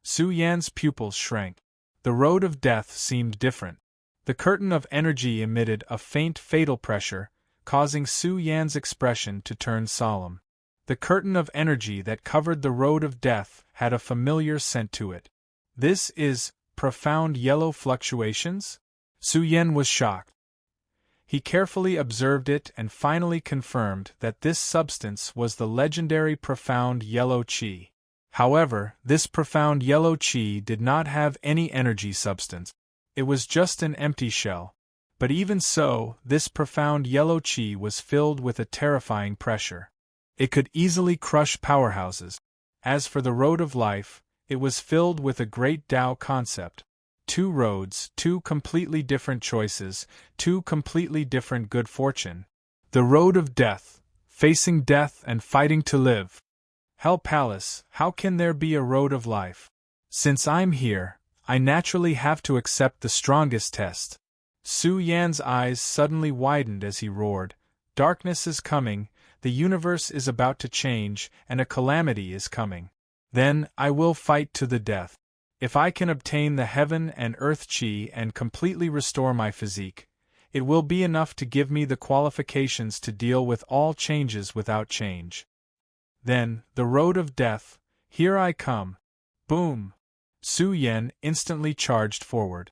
Su Yan's pupils shrank. The road of death seemed different. The curtain of energy emitted a faint fatal pressure, causing Su Yan's expression to turn solemn. The curtain of energy that covered the road of death had a familiar scent to it. This is profound yellow fluctuations? Su Yan was shocked. He carefully observed it and finally confirmed that this substance was the legendary profound yellow qi. However, this profound yellow qi did not have any energy substance. It was just an empty shell. But even so, this profound yellow qi was filled with a terrifying pressure. It could easily crush powerhouses. As for the road of life, it was filled with a great Tao concept. Two roads, two completely different choices, two completely different good fortune. The road of death, facing death and fighting to live. Hell Palace, how can there be a road of life? Since I'm here, I naturally have to accept the strongest test. Su Yan's eyes suddenly widened as he roared. Darkness is coming, the universe is about to change, and a calamity is coming. Then, I will fight to the death. If I can obtain the heaven and earth qi and completely restore my physique, It will be enough to give me the qualifications to deal with all changes without change. Then, the road of death, here I come. Boom! Su Yan instantly charged forward.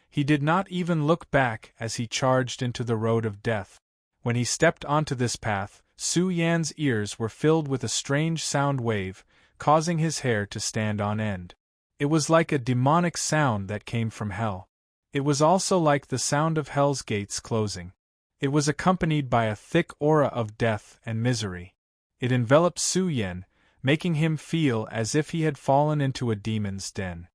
He did not even look back as he charged into the road of death. When he stepped onto this path, Su Yan's ears were filled with a strange sound wave, causing his hair to stand on end. It was like a demonic sound that came from hell. It was also like the sound of hell's gates closing. It was accompanied by a thick aura of death and misery. It enveloped Su Yan, making him feel as if he had fallen into a demon's den.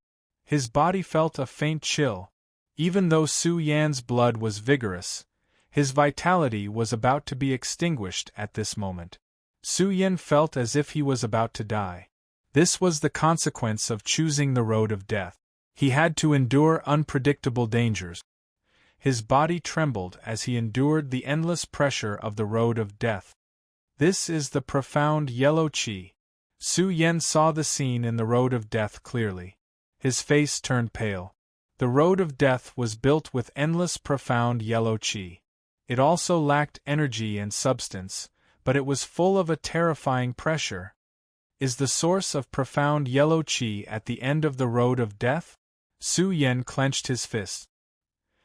His body felt a faint chill. Even though Su Yan's blood was vigorous, his vitality was about to be extinguished at this moment. Su Yan felt as if he was about to die. This was the consequence of choosing the road of death. He had to endure unpredictable dangers. His body trembled as he endured the endless pressure of the road of death. This is the profound yellow qi. Su Yan saw the scene in the road of death clearly. His face turned pale. The road of death was built with endless profound yellow qi. It also lacked energy and substance, but it was full of a terrifying pressure. Is the source of profound yellow qi at the end of the road of death? Su Yan clenched his fist.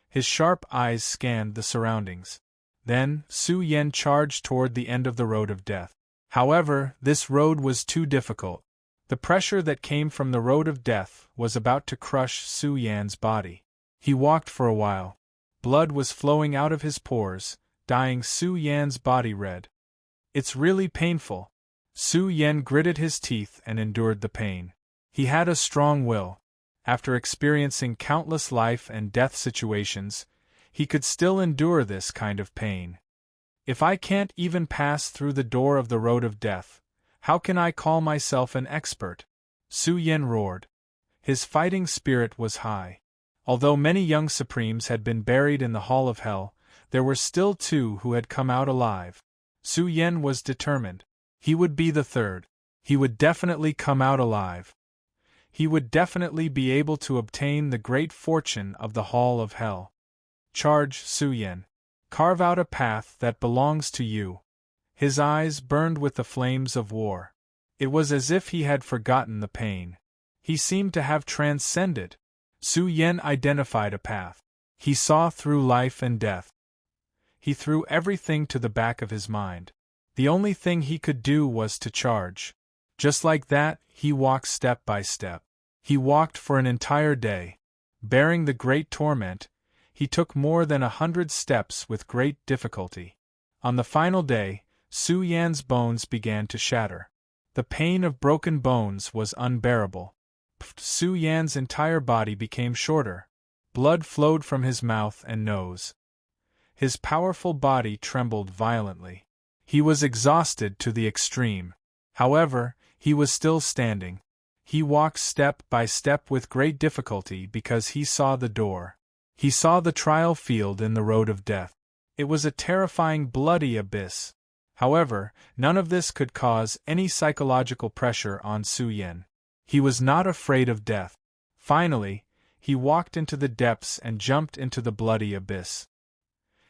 His sharp eyes scanned the surroundings. Then, Su Yan charged toward the end of the road of death. However, this road was too difficult. The pressure that came from the road of death was about to crush Su Yan's body. He walked for a while. Blood was flowing out of his pores, dyeing Su Yan's body red. It's really painful. Su Yan gritted his teeth and endured the pain. He had a strong will. After experiencing countless life and death situations, he could still endure this kind of pain. If I can't even pass through the door of the road of death, how can I call myself an expert? Su Yan roared. His fighting spirit was high. Although many young supremes had been buried in the Hall of Hell, there were still 2 who had come out alive. Su Yan was determined. He would be the 3rd. He would definitely come out alive. He would definitely be able to obtain the great fortune of the Hall of Hell. Charge, Su Yan. Carve out a path that belongs to you. His eyes burned with the flames of war. It was as if he had forgotten the pain. He seemed to have transcended. Su Yan identified a path. He saw through life and death. He threw everything to the back of his mind. The only thing he could do was to charge. Just like that, he walked step by step. He walked for an entire day. Bearing the great torment, he took more than 100 steps with great difficulty. On the final day, Su Yan's bones began to shatter. The pain of broken bones was unbearable. Su Yan's entire body became shorter. Blood flowed from his mouth and nose. His powerful body trembled violently. He was exhausted to the extreme. However, he was still standing. He walked step by step with great difficulty because he saw the door. He saw the trial field in the road of death. It was a terrifying, bloody abyss. However, none of this could cause any psychological pressure on Su Yan. He was not afraid of death. Finally, he walked into the depths and jumped into the bloody abyss.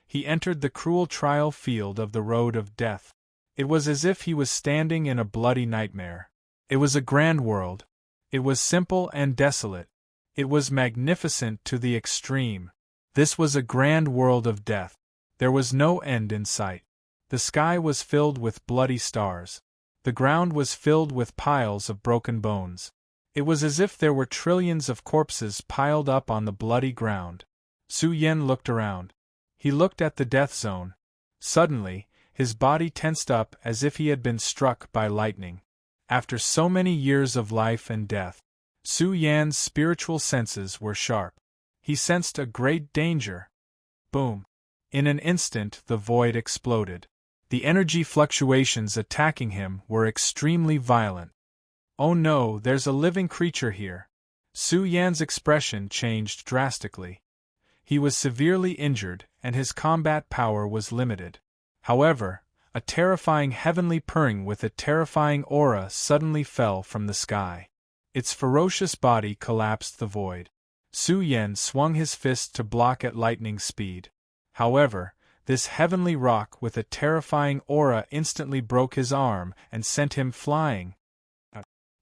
He entered the cruel trial field of the road of death. It was as if he was standing in a bloody nightmare. It was a grand world. It was simple and desolate. It was magnificent to the extreme. This was a grand world of death. There was no end in sight. The sky was filled with bloody stars. The ground was filled with piles of broken bones. It was as if there were trillions of corpses piled up on the bloody ground. Su Yan looked around. He looked at the death zone. Suddenly, his body tensed up as if he had been struck by lightning. After so many years of life and death, Su Yan's spiritual senses were sharp. He sensed a great danger. Boom! In an instant, the void exploded. The energy fluctuations attacking him were extremely violent. Oh no, there's a living creature here. Su Yan's expression changed drastically. He was severely injured, and his combat power was limited. However, a terrifying heavenly purring with a terrifying aura suddenly fell from the sky. Its ferocious body collapsed the void. Su Yan swung his fist to block at lightning speed. However, this heavenly rock with a terrifying aura instantly broke his arm and sent him flying.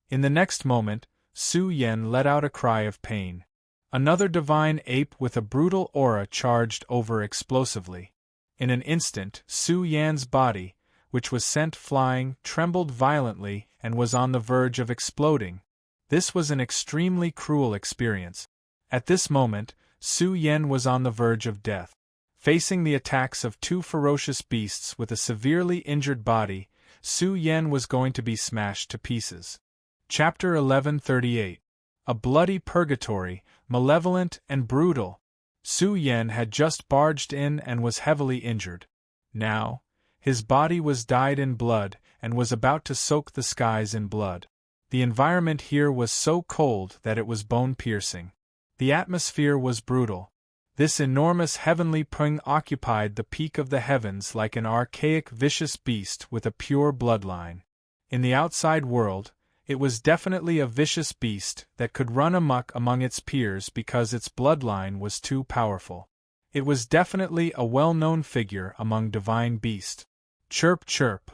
In the next moment, Su Yen let out a cry of pain. Another divine ape with a brutal aura charged over explosively. In an instant, Su Yan's body, which was sent flying, trembled violently and was on the verge of exploding. This was an extremely cruel experience. At this moment, Su Yen was on the verge of death. Facing the attacks of two ferocious beasts with a severely injured body, Su Yen was going to be smashed to pieces. Chapter 1138. A bloody purgatory, malevolent and brutal. Su Yen had just barged in and was heavily injured. Now, his body was dyed in blood and was about to soak the skies in blood. The environment here was so cold that it was bone-piercing. The atmosphere was brutal. This enormous heavenly pung occupied the peak of the heavens like an archaic vicious beast with a pure bloodline. In the outside world, it was definitely a vicious beast that could run amok among its peers because its bloodline was too powerful. It was definitely a well-known figure among divine beasts. Chirp chirp!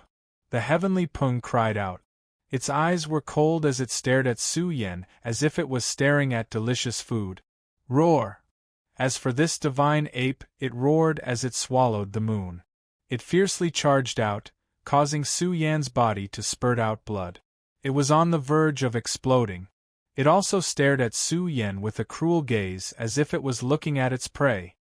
The heavenly pung cried out. Its eyes were cold as it stared at Su Yen as if it was staring at delicious food. Roar! As for this divine ape, it roared as it swallowed the moon. It fiercely charged out, causing Su Yan's body to spurt out blood. It was on the verge of exploding. It also stared at Su Yen with a cruel gaze as if it was looking at its prey.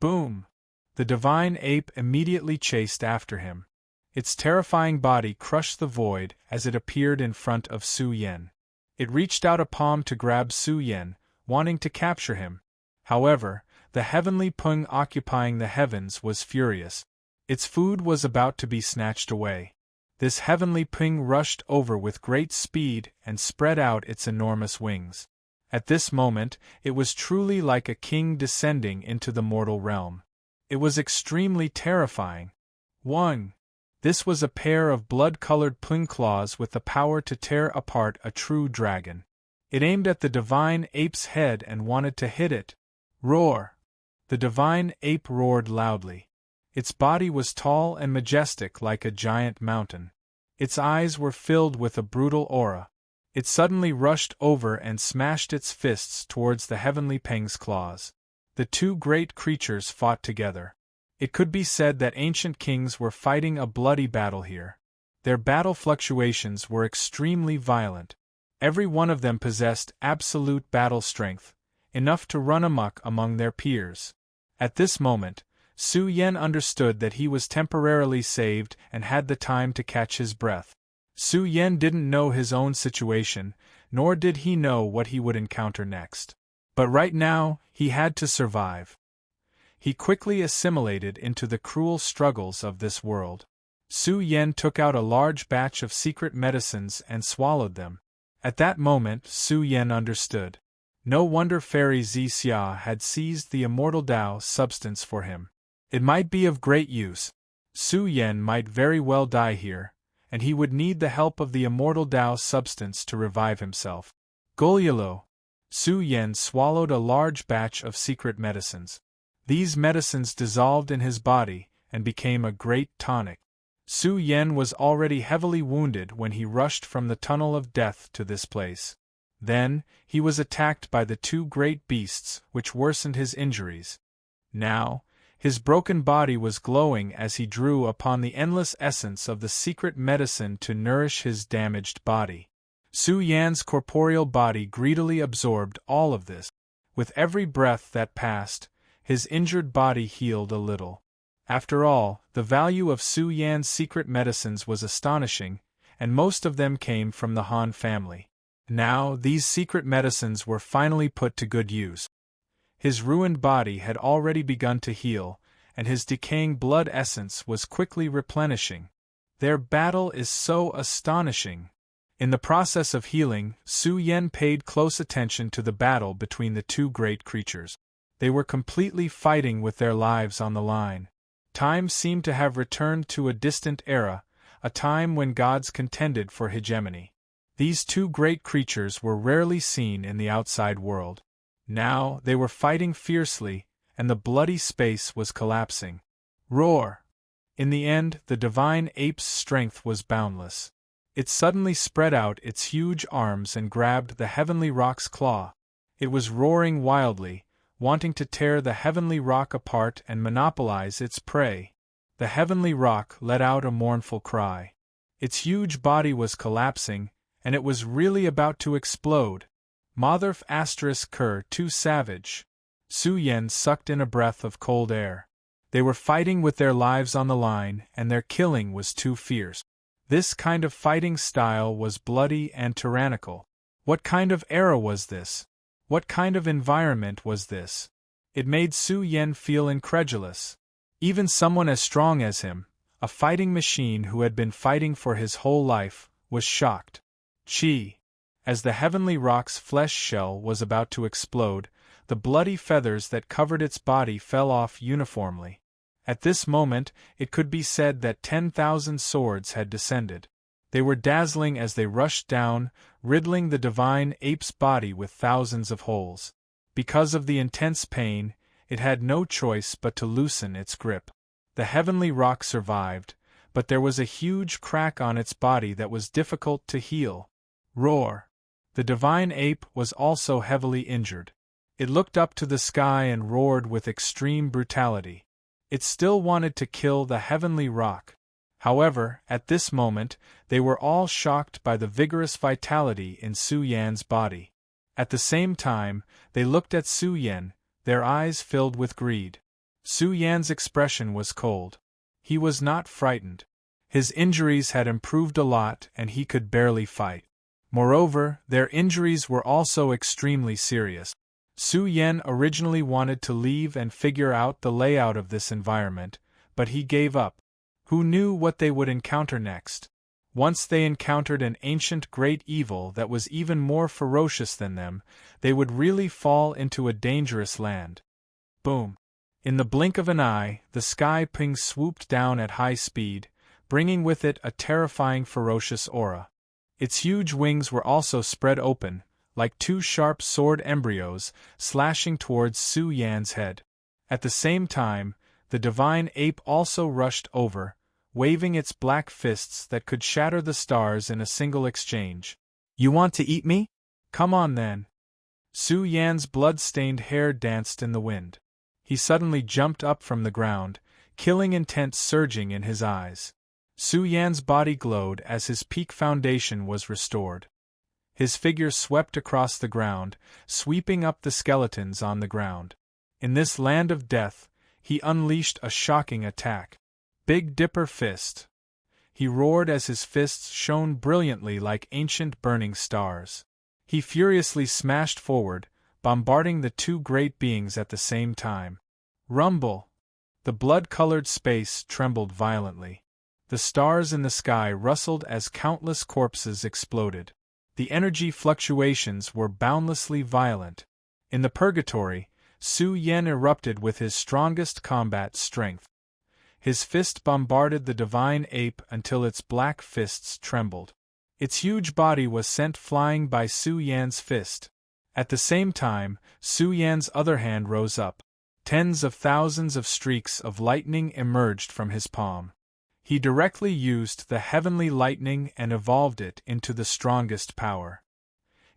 Boom! The divine ape immediately chased after him. Its terrifying body crushed the void as it appeared in front of Su Yen. It reached out a palm to grab Su Yen, wanting to capture him. However, the heavenly pung occupying the heavens was furious. Its food was about to be snatched away. This heavenly pung rushed over with great speed and spread out its enormous wings. At this moment, it was truly like a king descending into the mortal realm. It was extremely terrifying. 1. This was a pair of blood-colored pung claws with the power to tear apart a true dragon. It aimed at the divine ape's head and wanted to hit it. Roar! The divine ape roared loudly. Its body was tall and majestic like a giant mountain. Its eyes were filled with a brutal aura. It suddenly rushed over and smashed its fists towards the heavenly pung's claws. The two great creatures fought together. It could be said that ancient kings were fighting a bloody battle here. Their battle fluctuations were extremely violent. Every one of them possessed absolute battle strength, enough to run amok among their peers. At this moment, Su Yen understood that he was temporarily saved and had the time to catch his breath. Su Yen didn't know his own situation, nor did he know what he would encounter next. But right now, he had to survive. He quickly assimilated into the cruel struggles of this world. Su Yen took out a large batch of secret medicines and swallowed them. At that moment, Su Yen understood. No wonder Fairy Xia had seized the immortal Tao substance for him. It might be of great use. Su Yen might very well die here, and he would need the help of the immortal Tao substance to revive himself. Golyalo! Su Yen swallowed a large batch of secret medicines. These medicines dissolved in his body and became a great tonic. Su Yen was already heavily wounded when he rushed from the tunnel of death to this place. Then, he was attacked by the two great beasts, which worsened his injuries. Now, his broken body was glowing as he drew upon the endless essence of the secret medicine to nourish his damaged body. Su Yan's corporeal body greedily absorbed all of this. With every breath that passed, his injured body healed a little. After all, the value of Su Yan's secret medicines was astonishing, and most of them came from the Han family. Now, these secret medicines were finally put to good use. His ruined body had already begun to heal, and his decaying blood essence was quickly replenishing. Their battle is so astonishing. In the process of healing, Su Yen paid close attention to the battle between the two great creatures. They were completely fighting with their lives on the line. Time seemed to have returned to a distant era, a time when gods contended for hegemony. These two great creatures were rarely seen in the outside world. Now they were fighting fiercely, and the bloody space was collapsing. Roar! In the end, the divine ape's strength was boundless. It suddenly spread out its huge arms and grabbed the heavenly rock's claw. It was roaring wildly, wanting to tear the heavenly rock apart and monopolize its prey. The heavenly rock let out a mournful cry. Its huge body was collapsing, and it was really about to explode. Motherf *Cur too savage. Su Yen sucked in a breath of cold air. They were fighting with their lives on the line, and their killing was too fierce. This kind of fighting style was bloody and tyrannical. What kind of era was this? What kind of environment was this? It made Su Yen feel incredulous. Even someone as strong as him, a fighting machine who had been fighting for his whole life, was shocked. Chi! As the heavenly rock's flesh shell was about to explode, the bloody feathers that covered its body fell off uniformly. At this moment, it could be said that 10,000 swords had descended. They were dazzling as they rushed down, riddling the divine ape's body with thousands of holes. Because of the intense pain, it had no choice but to loosen its grip. The heavenly rock survived, but there was a huge crack on its body that was difficult to heal. Roar! The divine ape was also heavily injured. It looked up to the sky and roared with extreme brutality. It still wanted to kill the heavenly rock. However, at this moment, they were all shocked by the vigorous vitality in Su Yan's body. At the same time, they looked at Su Yan, their eyes filled with greed. Su Yan's expression was cold. He was not frightened. His injuries had improved a lot and he could barely fight. Moreover, their injuries were also extremely serious. Su Yan originally wanted to leave and figure out the layout of this environment, but he gave up. Who knew what they would encounter next? Once they encountered an ancient great evil that was even more ferocious than them, they would really fall into a dangerous land. Boom! In the blink of an eye, the sky ping swooped down at high speed, bringing with it a terrifying ferocious aura. Its huge wings were also spread open, like two sharp sword embryos, slashing towards Su Yan's head. At the same time, the divine ape also rushed over, waving its black fists that could shatter the stars in a single exchange. You want to eat me? Come on then. Su Yan's blood-stained hair danced in the wind. He suddenly jumped up from the ground, killing intent surging in his eyes. Su Yan's body glowed as his peak foundation was restored. His figure swept across the ground, sweeping up the skeletons on the ground. In this land of death, he unleashed a shocking attack. Big Dipper Fist. He roared as his fists shone brilliantly like ancient burning stars. He furiously smashed forward, bombarding the two great beings at the same time. Rumble! The blood-colored space trembled violently. The stars in the sky rustled as countless corpses exploded. The energy fluctuations were boundlessly violent. In the purgatory, Su Yan erupted with his strongest combat strength. His fist bombarded the divine ape until its black fists trembled. Its huge body was sent flying by Su Yan's fist. At the same time, Su Yan's other hand rose up. Tens of thousands of streaks of lightning emerged from his palm. He directly used the heavenly lightning and evolved it into the strongest power.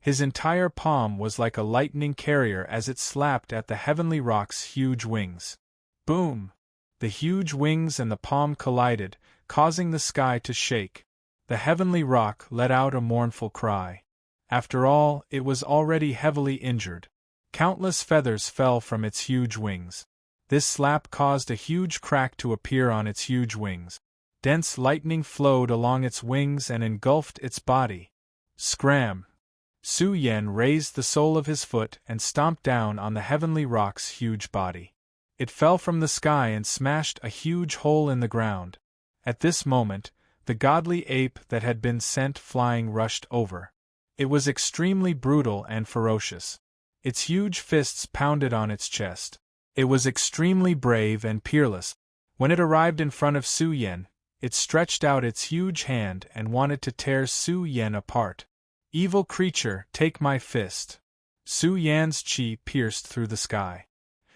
His entire palm was like a lightning carrier as it slapped at the heavenly rock's huge wings. Boom! The huge wings and the palm collided, causing the sky to shake. The heavenly rock let out a mournful cry. After all, it was already heavily injured. Countless feathers fell from its huge wings. This slap caused a huge crack to appear on its huge wings. Dense lightning flowed along its wings and engulfed its body. Scram! Su Yan raised the sole of his foot and stomped down on the heavenly rock's huge body. It fell from the sky and smashed a huge hole in the ground. At this moment, the godly ape that had been sent flying rushed over. It was extremely brutal and ferocious. Its huge fists pounded on its chest. It was extremely brave and peerless. When it arrived in front of Su Yan, it stretched out its huge hand and wanted to tear Su Yan apart. Evil creature, take my fist. Su Yan's chi pierced through the sky.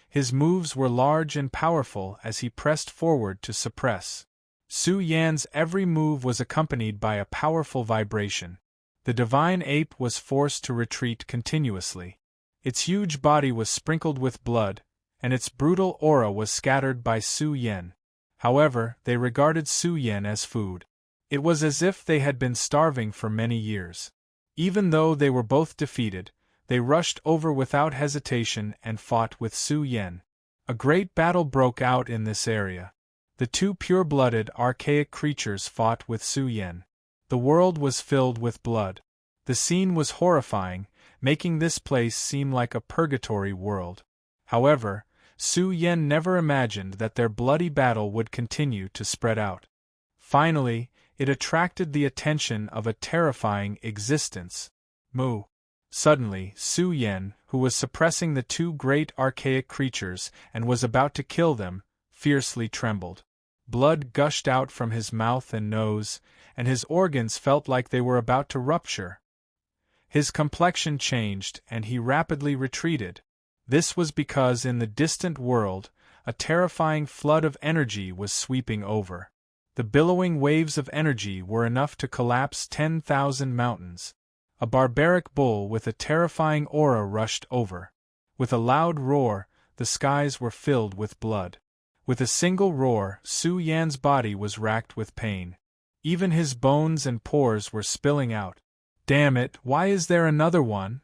His moves were large and powerful as he pressed forward to suppress. Su Yan's every move was accompanied by a powerful vibration. The divine ape was forced to retreat continuously. Its huge body was sprinkled with blood, and its brutal aura was scattered by Su Yan. However, they regarded Su Yan as food. It was as if they had been starving for many years. Even though they were both defeated, they rushed over without hesitation and fought with Su Yan. A great battle broke out in this area. The two pure-blooded, archaic creatures fought with Su Yan. The world was filled with blood. The scene was horrifying, making this place seem like a purgatory world. However, Su Yan never imagined that their bloody battle would continue to spread out. Finally, it attracted the attention of a terrifying existence. Mu. Suddenly, Su Yan, who was suppressing the two great archaic creatures and was about to kill them, fiercely trembled. Blood gushed out from his mouth and nose, and his organs felt like they were about to rupture. His complexion changed, and he rapidly retreated. This was because in the distant world, a terrifying flood of energy was sweeping over. The billowing waves of energy were enough to collapse 10,000 mountains. A barbaric bull with a terrifying aura rushed over. With a loud roar, the skies were filled with blood. With a single roar, Su Yan's body was racked with pain. Even his bones and pores were spilling out. "Damn it, why is there another one?"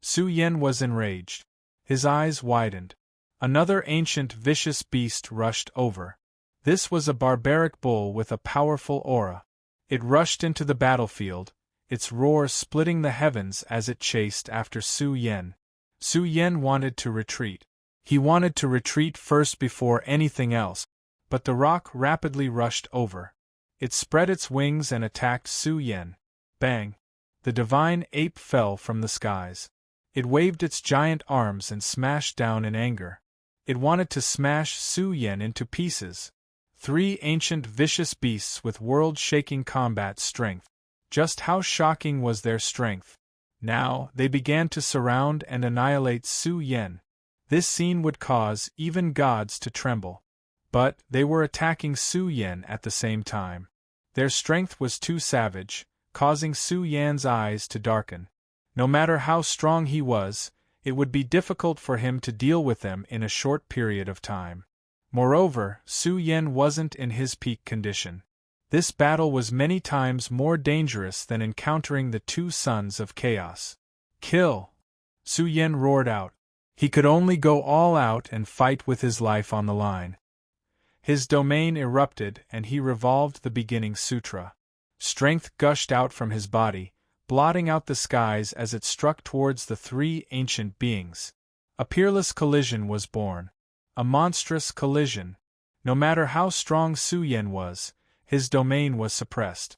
Su Yan was enraged. His eyes widened. Another ancient vicious beast rushed over. This was a barbaric bull with a powerful aura. It rushed into the battlefield, its roar splitting the heavens as it chased after Su Yan. Su Yan wanted to retreat. He wanted to retreat first before anything else, but the rock rapidly rushed over. It spread its wings and attacked Su Yan. Bang! The divine ape fell from the skies. It waved its giant arms and smashed down in anger. It wanted to smash Su Yan into pieces. Three ancient vicious beasts with world-shaking combat strength. Just how shocking was their strength? Now, they began to surround and annihilate Su Yan. This scene would cause even gods to tremble. But they were attacking Su Yan at the same time. Their strength was too savage, causing Su Yan's eyes to darken. No matter how strong he was, it would be difficult for him to deal with them in a short period of time. Moreover, Su Yan wasn't in his peak condition. This battle was many times more dangerous than encountering the two sons of chaos. "Kill!" Su Yan roared out. He could only go all out and fight with his life on the line. His domain erupted and he revolved the beginning sutra. Strength gushed out from his body, blotting out the skies as it struck towards the three ancient beings. A peerless collision was born. A monstrous collision. No matter how strong Su Yan was, his domain was suppressed.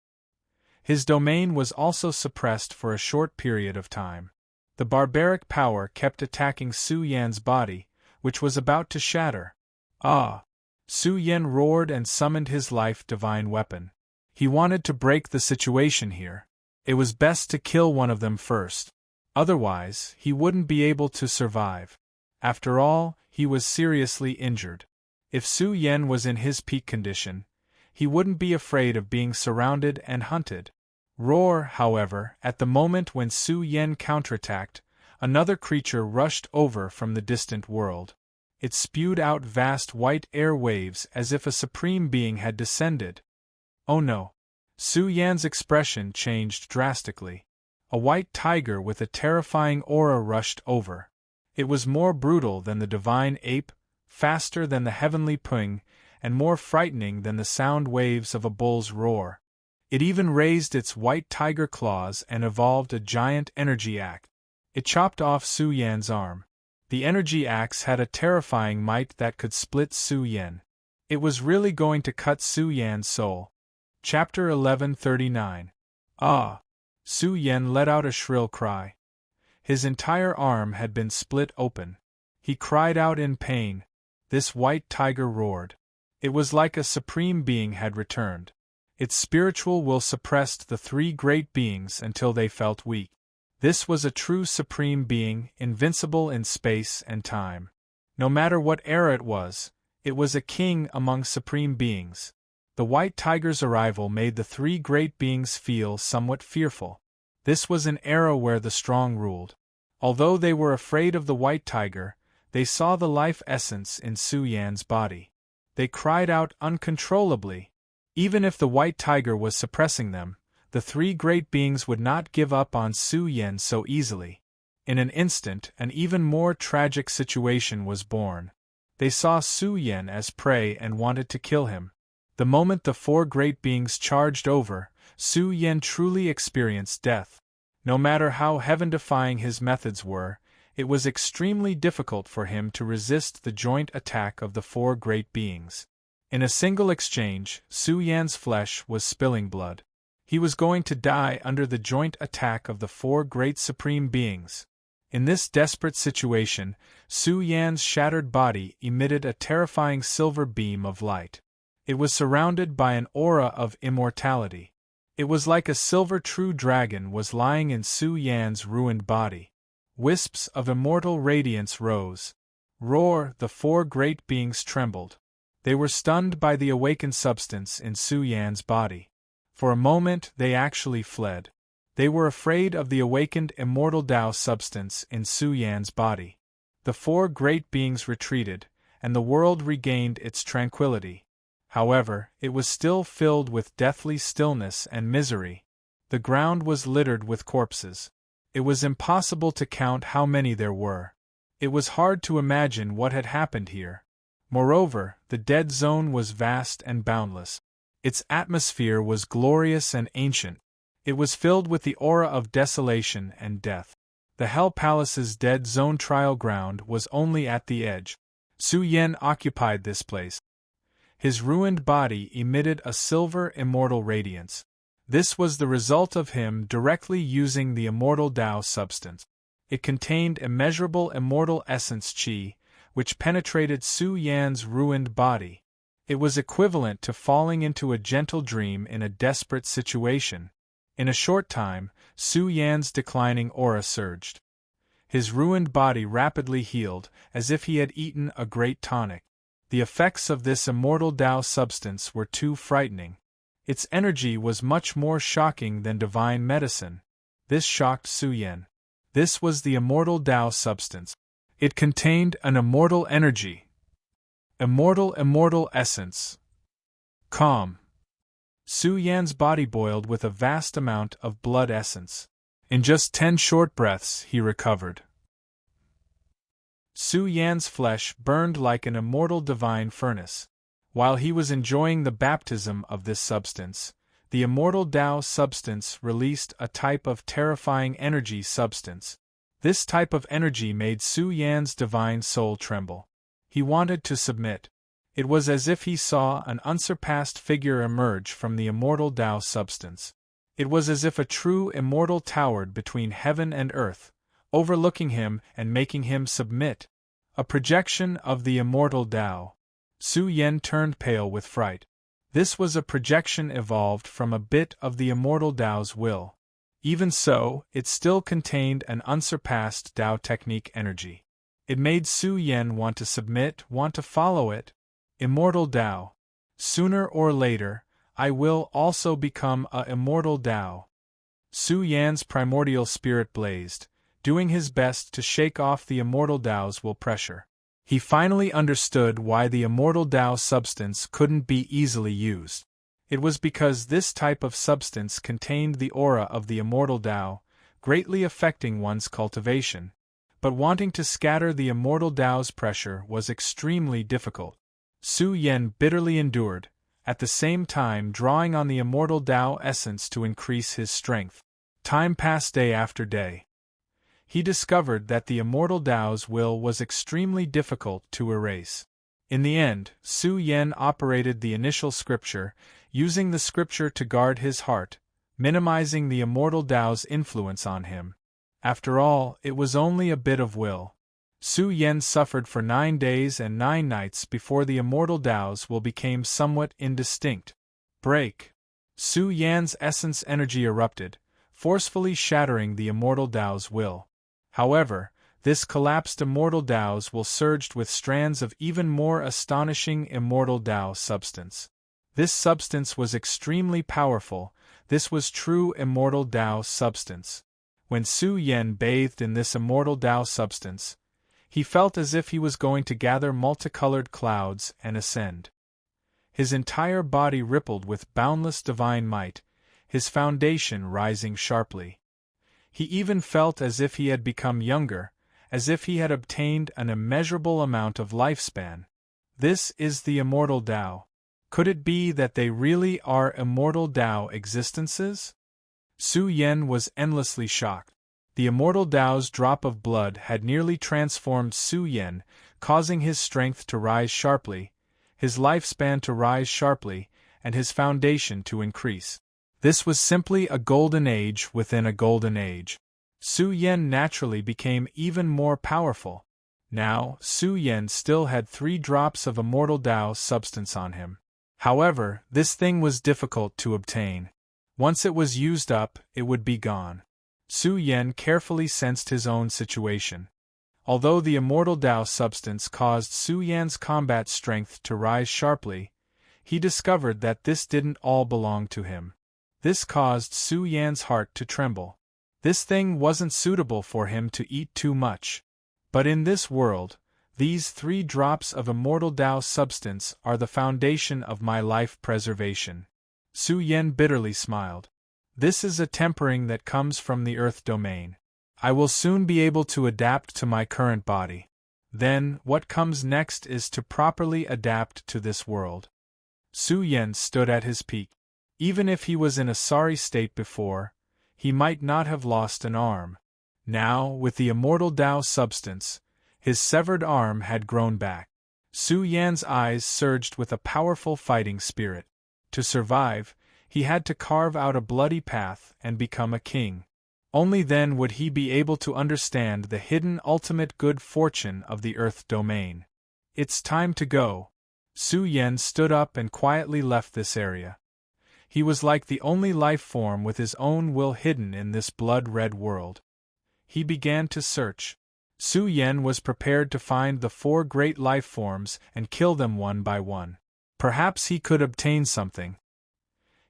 His domain was also suppressed for a short period of time. The barbaric power kept attacking Su Yan's body, which was about to shatter. "Ah!" Su Yan roared and summoned his life-divine weapon. He wanted to break the situation here. It was best to kill one of them first. Otherwise, he wouldn't be able to survive. After all, he was seriously injured. If Su Yan was in his peak condition, he wouldn't be afraid of being surrounded and hunted. Roar, however, at the moment when Su Yan counterattacked, another creature rushed over from the distant world. It spewed out vast white air waves as if a supreme being had descended. Oh no! Su Yan's expression changed drastically. A white tiger with a terrifying aura rushed over. It was more brutal than the divine ape, faster than the heavenly pung, and more frightening than the sound waves of a bull's roar. It even raised its white tiger claws and evolved a giant energy axe. It chopped off Su Yan's arm. The energy axe had a terrifying might that could split Su Yan. It was really going to cut Su Yan's soul. Chapter 1139. Ah! Su Yan let out a shrill cry. His entire arm had been split open. He cried out in pain. This white tiger roared. It was like a supreme being had returned. Its spiritual will suppressed the three great beings until they felt weak. This was a true supreme being, invincible in space and time. No matter what era it was a king among supreme beings. The white tiger's arrival made the three great beings feel somewhat fearful. This was an era where the strong ruled. Although they were afraid of the white tiger, they saw the life essence in Su Yan's body. They cried out uncontrollably. Even if the white tiger was suppressing them, the three great beings would not give up on Su Yan so easily. In an instant, an even more tragic situation was born. They saw Su Yan as prey and wanted to kill him. The moment the four great beings charged over, Su Yan truly experienced death. No matter how heaven-defying his methods were, it was extremely difficult for him to resist the joint attack of the four great beings. In a single exchange, Su Yan's flesh was spilling blood. He was going to die under the joint attack of the four great supreme beings. In this desperate situation, Su Yan's shattered body emitted a terrifying silver beam of light. It was surrounded by an aura of immortality. It was like a silver true dragon was lying in Su Yan's ruined body. Wisps of immortal radiance rose. Roar! The four great beings trembled. They were stunned by the awakened substance in Su Yan's body. For a moment they actually fled. They were afraid of the awakened immortal Tao substance in Su Yan's body. The four great beings retreated, and the world regained its tranquility. However, it was still filled with deathly stillness and misery. The ground was littered with corpses. It was impossible to count how many there were. It was hard to imagine what had happened here. Moreover, the dead zone was vast and boundless. Its atmosphere was glorious and ancient. It was filled with the aura of desolation and death. The Hell Palace's dead zone trial ground was only at the edge. Su Yan occupied this place. His ruined body emitted a silver immortal radiance. This was the result of him directly using the immortal Tao substance. It contained immeasurable immortal essence qi, which penetrated Su Yan's ruined body. It was equivalent to falling into a gentle dream in a desperate situation. In a short time, Su Yan's declining aura surged. His ruined body rapidly healed, as if he had eaten a great tonic. The effects of this immortal Tao substance were too frightening. Its energy was much more shocking than divine medicine. This shocked Su Yan. This was the immortal Tao substance. It contained an immortal energy. Immortal essence. Calm. Su Yan's body boiled with a vast amount of blood essence. In just 10 short breaths, he recovered. Su Yan's flesh burned like an immortal divine furnace. While he was enjoying the baptism of this substance, the immortal Tao substance released a type of terrifying energy substance. This type of energy made Su Yan's divine soul tremble. He wanted to submit. It was as if he saw an unsurpassed figure emerge from the immortal Tao substance. It was as if a true immortal towered between heaven and earth, overlooking him and making him submit. A projection of the immortal Tao. Su Yan turned pale with fright. This was a projection evolved from a bit of the immortal Tao's will. Even so, it still contained an unsurpassed Tao technique energy. It made Su Yan want to submit, want to follow it. Immortal Tao. Sooner or later, I will also become a immortal Tao. Su Yan's primordial spirit blazed, doing his best to shake off the immortal Tao's will pressure. He finally understood why the immortal Tao substance couldn't be easily used. It was because this type of substance contained the aura of the immortal Tao, greatly affecting one's cultivation. But wanting to scatter the immortal Tao's pressure was extremely difficult. Su Yan bitterly endured, at the same time drawing on the immortal Tao essence to increase his strength. Time passed day after day. He discovered that the immortal Tao's will was extremely difficult to erase. In the end, Su Yan operated the initial scripture, using the scripture to guard his heart, minimizing the immortal Tao's influence on him. After all, it was only a bit of will. Su Yan suffered for 9 days and 9 nights before the immortal Tao's will became somewhat indistinct. Break. Su Yan's essence energy erupted, forcefully shattering the immortal Tao's will. However, This collapsed immortal Tao's will surged with strands of even more astonishing immortal Tao substance. This substance was extremely powerful. This was true immortal Tao substance. When Su Yan bathed in this immortal Tao substance, he felt as if he was going to gather multicolored clouds and ascend. His entire body rippled with boundless divine might, his foundation rising sharply. He even felt as if he had become younger, as if he had obtained an immeasurable amount of lifespan. This is the immortal Tao. Could it be that they really are immortal Tao existences? Su Yan was endlessly shocked. The immortal Tao's drop of blood had nearly transformed Su Yan, causing his strength to rise sharply, his lifespan to rise sharply, and his foundation to increase. This was simply a golden age within a golden age. Su Yan naturally became even more powerful. Now, Su Yan still had 3 drops of immortal Tao substance on him. However, this thing was difficult to obtain. Once it was used up, it would be gone. Su Yan carefully sensed his own situation. Although the immortal Tao substance caused Su Yan's combat strength to rise sharply, he discovered that this didn't all belong to him. This caused Su Yan's heart to tremble. This thing wasn't suitable for him to eat too much. But in this world, these 3 drops of immortal Tao substance are the foundation of my life preservation. Su Yan bitterly smiled. This is a tempering that comes from the earth domain. I will soon be able to adapt to my current body. Then, what comes next is to properly adapt to this world. Su Yan stood at his peak. Even if he was in a sorry state before, he might not have lost an arm. Now, with the immortal Tao substance, his severed arm had grown back. Su Yan's eyes surged with a powerful fighting spirit. To survive, he had to carve out a bloody path and become a king. Only then would he be able to understand the hidden ultimate good fortune of the earth domain. It's time to go. Su Yan stood up and quietly left this area. He was like the only life form with his own will hidden in this blood-red world. He began to search. Su Yan was prepared to find the 4 great life forms and kill them one by one. Perhaps he could obtain something.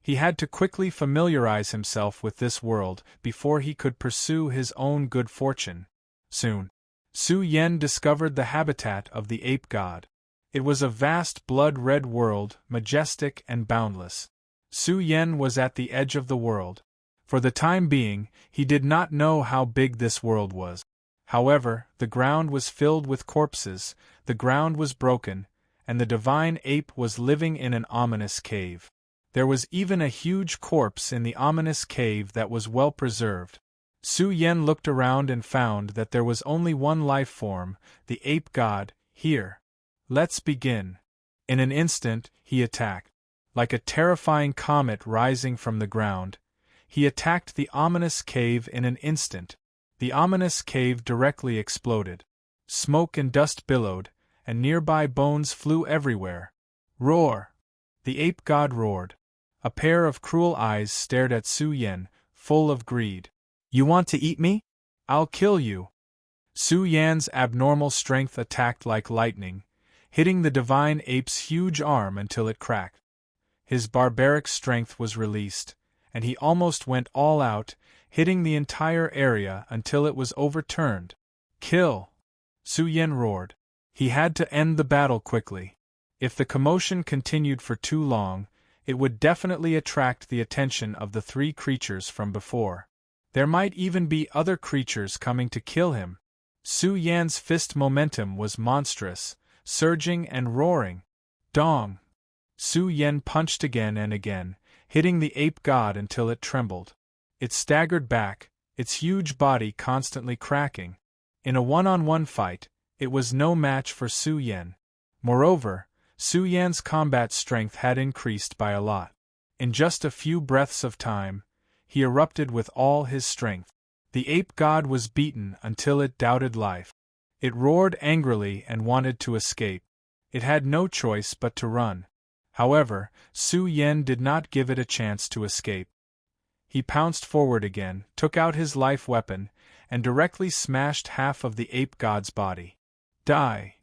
He had to quickly familiarize himself with this world before he could pursue his own good fortune. Soon, Su Yan discovered the habitat of the ape god. It was a vast blood-red world, majestic and boundless. Su Yan was at the edge of the world. For the time being, he did not know how big this world was. However, the ground was filled with corpses, the ground was broken, and the divine ape was living in an ominous cave. There was even a huge corpse in the ominous cave that was well preserved. Su Yan looked around and found that there was only one life form, the ape god, here. Let's begin. In an instant, he attacked. Like a terrifying comet rising from the ground, he attacked the ominous cave in an instant. The ominous cave directly exploded. Smoke and dust billowed, and nearby bones flew everywhere. Roar! The ape god roared. A pair of cruel eyes stared at Su Yan, full of greed. You want to eat me? I'll kill you. Su Yan's abnormal strength attacked like lightning, hitting the divine ape's huge arm until it cracked. His barbaric strength was released, and he almost went all out, hitting the entire area until it was overturned. Kill! Su Yan roared. He had to end the battle quickly. If the commotion continued for too long, it would definitely attract the attention of the 3 creatures from before. There might even be other creatures coming to kill him. Su Yan's fist momentum was monstrous, surging and roaring. Dong! Su Yan punched again and again, hitting the ape god until it trembled. It staggered back, its huge body constantly cracking. In a one-on-one fight, it was no match for Su Yan. Moreover, Su Yan's combat strength had increased by a lot. In just a few breaths of time, he erupted with all his strength. The ape god was beaten until it doubted life. It roared angrily and wanted to escape. It had no choice but to run. However, Su Yan did not give it a chance to escape. He pounced forward again, took out his life weapon, and directly smashed half of the ape god's body. Die!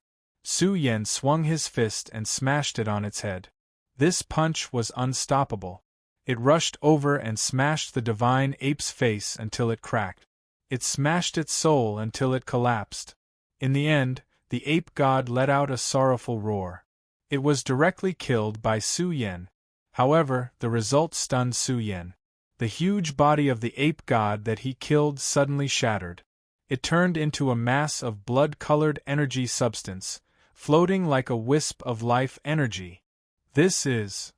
Su Yan swung his fist and smashed it on its head. This punch was unstoppable. It rushed over and smashed the divine ape's face until it cracked. It smashed its soul until it collapsed. In the end, the ape god let out a sorrowful roar. It was directly killed by Su Yan. However, the result stunned Su Yan. The huge body of the ape god that he killed suddenly shattered. It turned into a mass of blood-colored energy substance, floating like a wisp of life energy. This is...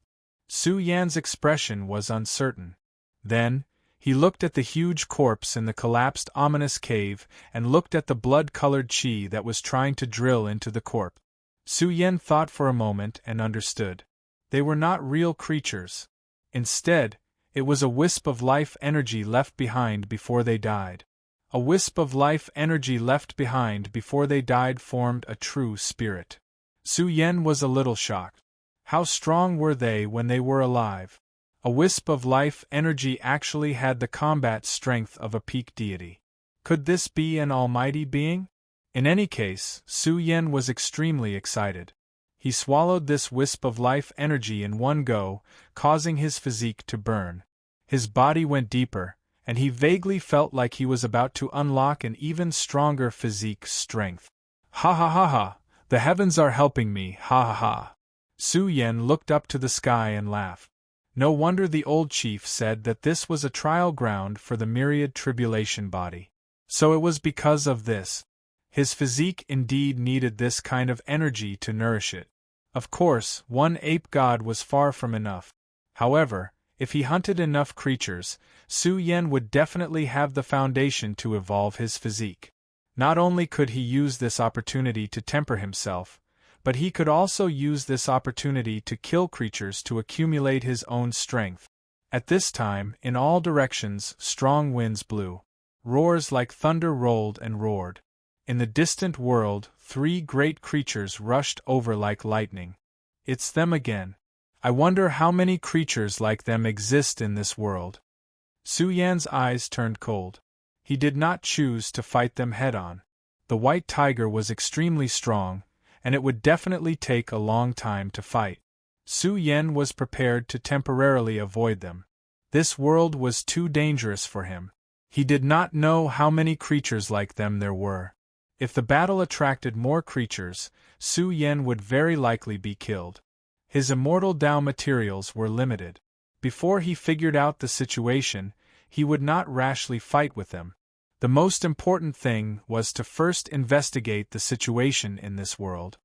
Su Yan's expression was uncertain. Then, he looked at the huge corpse in the collapsed ominous cave and looked at the blood-colored chi that was trying to drill into the corpse. Su Yan thought for a moment and understood. They were not real creatures. Instead, it was a wisp of life energy left behind before they died. A wisp of life energy left behind before they died formed a true spirit. Su Yan was a little shocked. How strong were they when they were alive? A wisp of life energy actually had the combat strength of a peak deity. Could this be an almighty being? In any case, Su Yan was extremely excited. He swallowed this wisp of life energy in one go, causing his physique to burn. His body went deeper, and he vaguely felt like he was about to unlock an even stronger physique strength. Ha ha ha ha! The heavens are helping me, ha ha ha! Su Yan looked up to the sky and laughed. No wonder the old chief said that this was a trial ground for the myriad tribulation body. So it was because of this. His physique indeed needed this kind of energy to nourish it. Of course, one ape god was far from enough. However, if he hunted enough creatures, Su Yan would definitely have the foundation to evolve his physique. Not only could he use this opportunity to temper himself, but he could also use this opportunity to kill creatures to accumulate his own strength. At this time, in all directions, strong winds blew. Roars like thunder rolled and roared. In the distant world, 3 great creatures rushed over like lightning. It's them again. I wonder how many creatures like them exist in this world. Su Yan's eyes turned cold. He did not choose to fight them head-on. The white tiger was extremely strong, and it would definitely take a long time to fight. Su Yan was prepared to temporarily avoid them. This world was too dangerous for him. He did not know how many creatures like them there were. If the battle attracted more creatures, Su Yan would very likely be killed. His immortal Dao materials were limited. Before he figured out the situation, he would not rashly fight with them. The most important thing was to first investigate the situation in this world.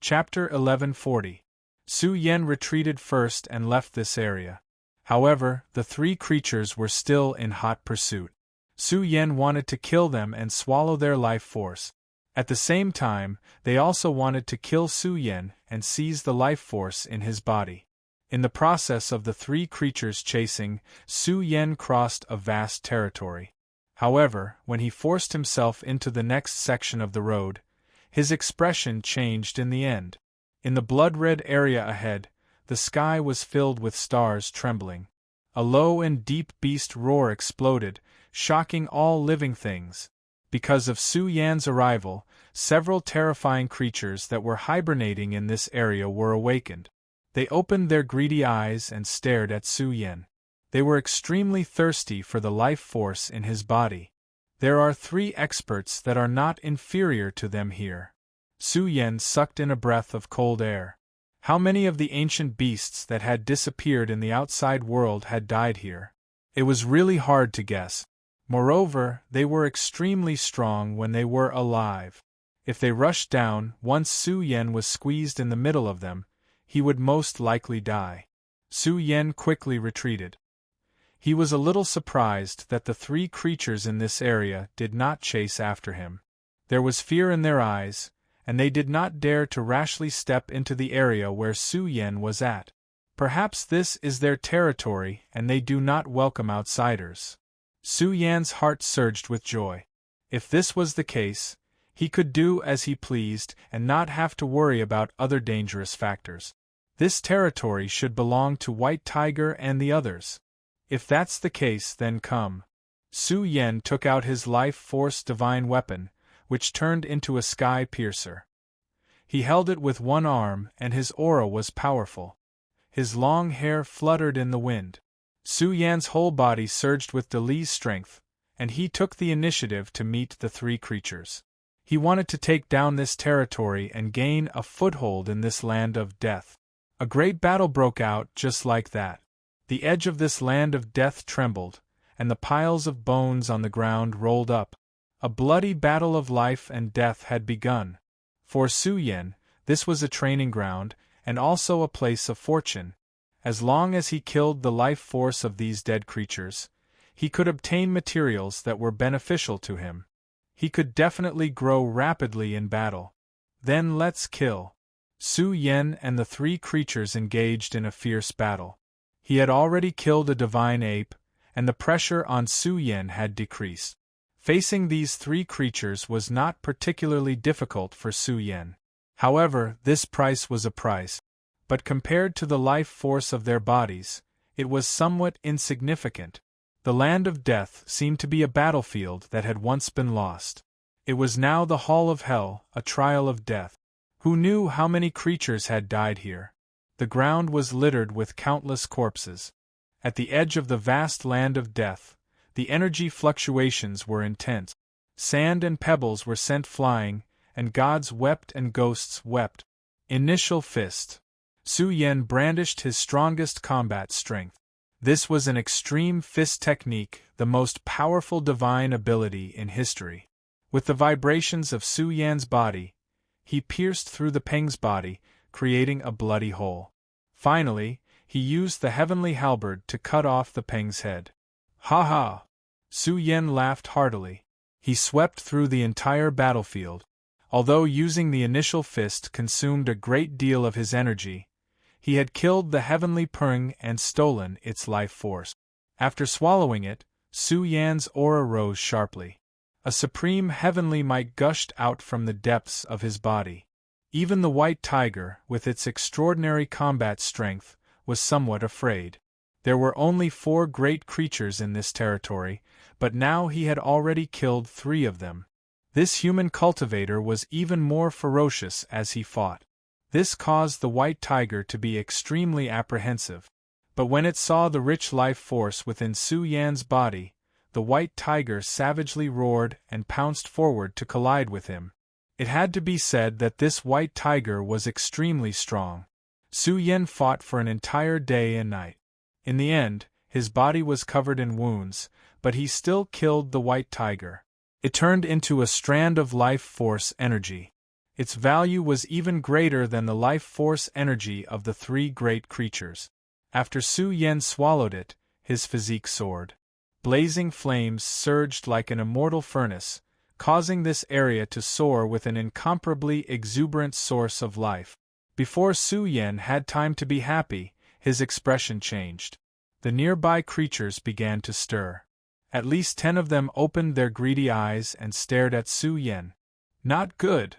Chapter 1140. Su Yan retreated first and left this area. However, the 3 creatures were still in hot pursuit. Su Yan wanted to kill them and swallow their life force. At the same time, they also wanted to kill Su Yan and seize the life force in his body. In the process of the 3 creatures chasing, Su Yan crossed a vast territory. However, when he forced himself into the next section of the road, his expression changed in the end. In the blood-red area ahead, the sky was filled with stars trembling. A low and deep beast roar exploded, shocking all living things. Because of Su Yan's arrival, several terrifying creatures that were hibernating in this area were awakened. They opened their greedy eyes and stared at Su Yan. They were extremely thirsty for the life force in his body. There are 3 experts that are not inferior to them here. Su Yan sucked in a breath of cold air. How many of the ancient beasts that had disappeared in the outside world had died here? It was really hard to guess. Moreover, they were extremely strong when they were alive. If they rushed down, once Su Yan was squeezed in the middle of them, he would most likely die. Su Yan quickly retreated. He was a little surprised that the 3 creatures in this area did not chase after him. There was fear in their eyes, and they did not dare to rashly step into the area where Su Yan was at. Perhaps this is their territory and they do not welcome outsiders. Su Yan's heart surged with joy. If this was the case, he could do as he pleased and not have to worry about other dangerous factors. This territory should belong to White Tiger and the others. If that's the case, then come. Su Yen took out his life force divine weapon, which turned into a sky piercer. He held it with one arm, and his aura was powerful. His long hair fluttered in the wind. Su Yan's whole body surged with Dali's strength, and he took the initiative to meet the three creatures. He wanted to take down this territory and gain a foothold in this land of death. A great battle broke out just like that. The edge of this land of death trembled, and the piles of bones on the ground rolled up. A bloody battle of life and death had begun. For Su Yen, this was a training ground, and also a place of fortune. As long as he killed the life force of these dead creatures, he could obtain materials that were beneficial to him. He could definitely grow rapidly in battle. Then let's kill. Su Yen and the three creatures engaged in a fierce battle. He had already killed a divine ape, and the pressure on Su Yen had decreased. Facing these three creatures was not particularly difficult for Su Yen. However, this price was a price. But compared to the life force of their bodies, it was somewhat insignificant. The land of death seemed to be a battlefield that had once been lost. It was now the hall of hell, a trial of death. Who knew how many creatures had died here? The ground was littered with countless corpses. At the edge of the vast land of death, the energy fluctuations were intense. Sand and pebbles were sent flying, and gods wept and ghosts wept. Initial fist. Su Yen brandished his strongest combat strength. This was an extreme fist technique, the most powerful divine ability in history. With the vibrations of Su Yan's body, he pierced through the Peng's body, creating a bloody hole. Finally, he used the heavenly halberd to cut off the Peng's head. Ha ha! Su Yen laughed heartily. He swept through the entire battlefield. Although using the initial fist consumed a great deal of his energy, he had killed the heavenly Peng and stolen its life force. After swallowing it, Su Yan's aura rose sharply. A supreme heavenly might gushed out from the depths of his body. Even the white tiger, with its extraordinary combat strength, was somewhat afraid. There were only 4 great creatures in this territory, but now he had already killed 3 of them. This human cultivator was even more ferocious as he fought. This caused the white tiger to be extremely apprehensive. But when it saw the rich life force within Su Yan's body, the white tiger savagely roared and pounced forward to collide with him. It had to be said that this white tiger was extremely strong. Su Yen fought for an entire day and night. In the end, his body was covered in wounds, but he still killed the white tiger. It turned into a strand of life force energy. Its value was even greater than the life force energy of the 3 great creatures. After Su Yen swallowed it, his physique soared. Blazing flames surged like an immortal furnace, causing this area to soar with an incomparably exuberant source of life. Before Su Yen had time to be happy, his expression changed. The nearby creatures began to stir. At least 10 of them opened their greedy eyes and stared at Su Yen. Not good.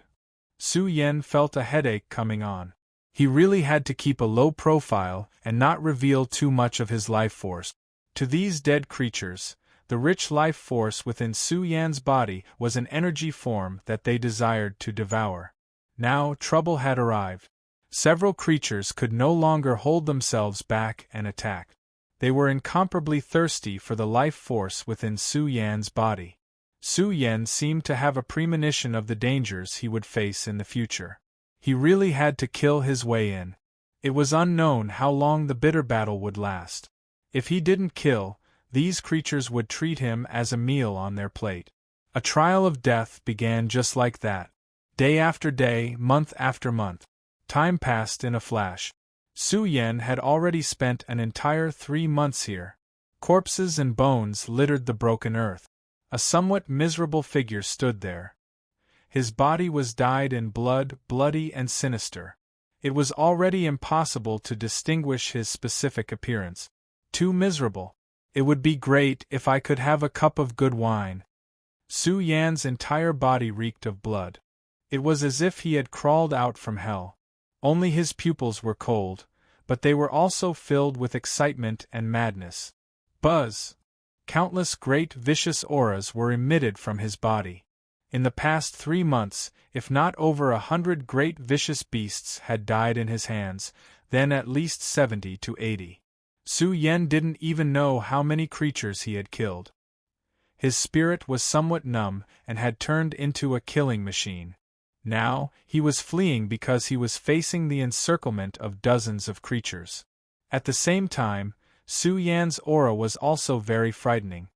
Su Yen felt a headache coming on. He really had to keep a low profile and not reveal too much of his life force. To these dead creatures, the rich life force within Su Yan's body was an energy form that they desired to devour. Now trouble had arrived. Several creatures could no longer hold themselves back and attack. They were incomparably thirsty for the life force within Su Yan's body. Su Yen seemed to have a premonition of the dangers he would face in the future. He really had to kill his way in. It was unknown how long the bitter battle would last. If he didn't kill, these creatures would treat him as a meal on their plate. A trial of death began just like that. Day after day, month after month. Time passed in a flash. Su Yen had already spent an entire 3 months here. Corpses and bones littered the broken earth. A somewhat miserable figure stood there. His body was dyed in blood, bloody and sinister. It was already impossible to distinguish his specific appearance. Too miserable. It would be great if I could have a cup of good wine. Su Yan's entire body reeked of blood. It was as if he had crawled out from hell. Only his pupils were cold, but they were also filled with excitement and madness. Buzz! countless great vicious auras were emitted from his body. In the past 3 months, if not over 100 great vicious beasts had died in his hands, then at least 70 to 80. Su Yen didn't even know how many creatures he had killed. His spirit was somewhat numb and had turned into a killing machine. Now, he was fleeing because he was facing the encirclement of dozens of creatures. At the same time, Su Yan's aura was also very frightening.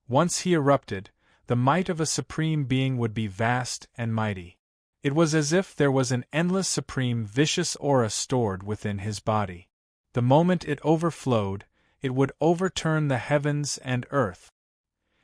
Once he erupted, the might of a supreme being would be vast and mighty. It was as if there was an endless supreme vicious aura stored within his body. The moment it overflowed, it would overturn the heavens and earth.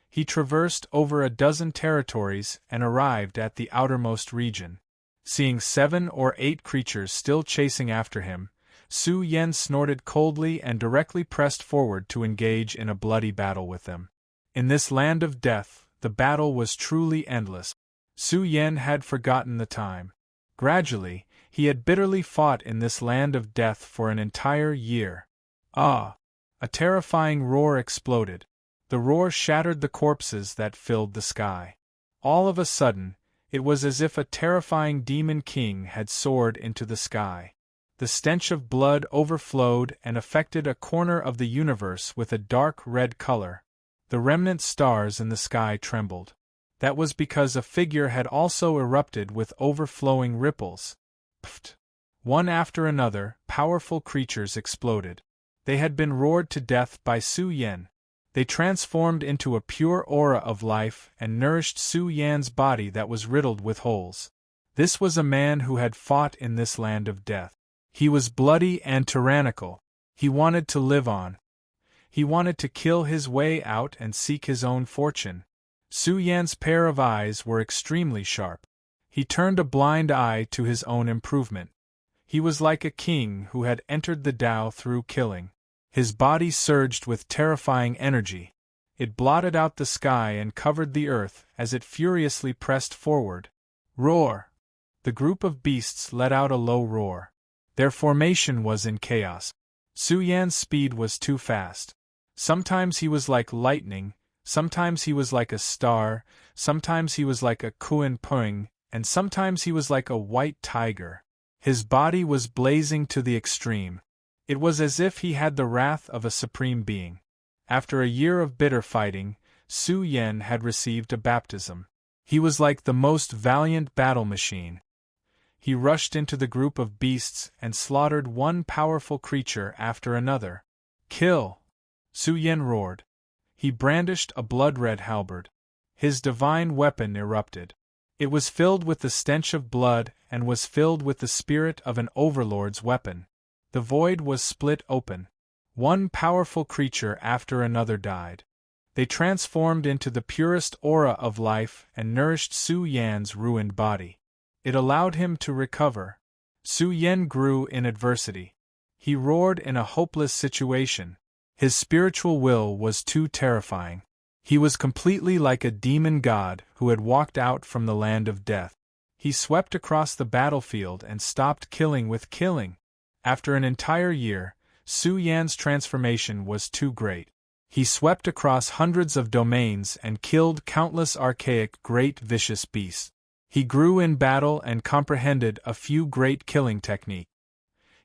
He traversed over a dozen territories and arrived at the outermost region. Seeing 7 or 8 creatures still chasing after him, Su Yen snorted coldly and directly pressed forward to engage in a bloody battle with them. In this land of death, the battle was truly endless. Su Yen had forgotten the time. Gradually, he had bitterly fought in this land of death for an entire year. Ah! A terrifying roar exploded. The roar shattered the corpses that filled the sky. All of a sudden, it was as if a terrifying demon king had soared into the sky. The stench of blood overflowed and affected a corner of the universe with a dark red color. The remnant stars in the sky trembled. That was because a figure had also erupted with overflowing ripples. Pft! One after another, powerful creatures exploded. They had been roared to death by Su Yen. They transformed into a pure aura of life and nourished Su Yan's body that was riddled with holes. This was a man who had fought in this land of death. He was bloody and tyrannical. He wanted to live on. He wanted to kill his way out and seek his own fortune. Su Yan's pair of eyes were extremely sharp. He turned a blind eye to his own improvement. He was like a king who had entered the Tao through killing. His body surged with terrifying energy. It blotted out the sky and covered the earth as it furiously pressed forward. Roar! The group of beasts let out a low roar. Their formation was in chaos. Su Yan's speed was too fast. Sometimes he was like lightning, sometimes he was like a star, sometimes he was like a Kuan Pung, and sometimes he was like a white tiger. His body was blazing to the extreme. It was as if he had the wrath of a supreme being. After a year of bitter fighting, Su Yen had received a baptism. He was like the most valiant battle machine. He rushed into the group of beasts and slaughtered one powerful creature after another. Kill! Su Yen roared. He brandished a blood-red halberd. His divine weapon erupted. It was filled with the stench of blood and was filled with the spirit of an overlord's weapon. The void was split open. One powerful creature after another died. They transformed into the purest aura of life and nourished Su Yan's ruined body. It allowed him to recover. Su Yen grew in adversity. He roared in a hopeless situation. His spiritual will was too terrifying. He was completely like a demon god who had walked out from the land of death. He swept across the battlefield and stopped killing with killing. After an entire year, Su Yan's transformation was too great. He swept across hundreds of domains and killed countless archaic great vicious beasts. He grew in battle and comprehended a few great killing techniques.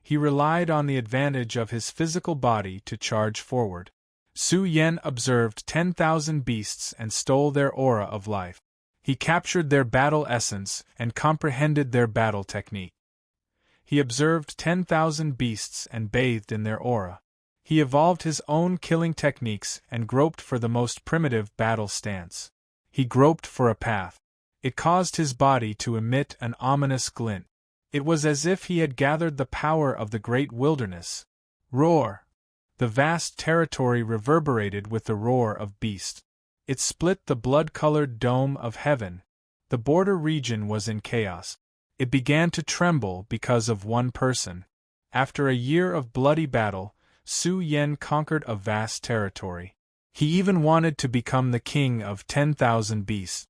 He relied on the advantage of his physical body to charge forward. Su Yen observed 10,000 beasts and stole their aura of life. He captured their battle essence and comprehended their battle technique. He observed 10,000 beasts and bathed in their aura. He evolved his own killing techniques and groped for the most primitive battle stance. He groped for a path. It caused his body to emit an ominous glint. It was as if he had gathered the power of the great wilderness. Roar! The vast territory reverberated with the roar of beasts. It split the blood-colored dome of heaven. The border region was in chaos. It began to tremble because of one person. After a year of bloody battle, Su Yen conquered a vast territory. He even wanted to become the king of 10,000 beasts.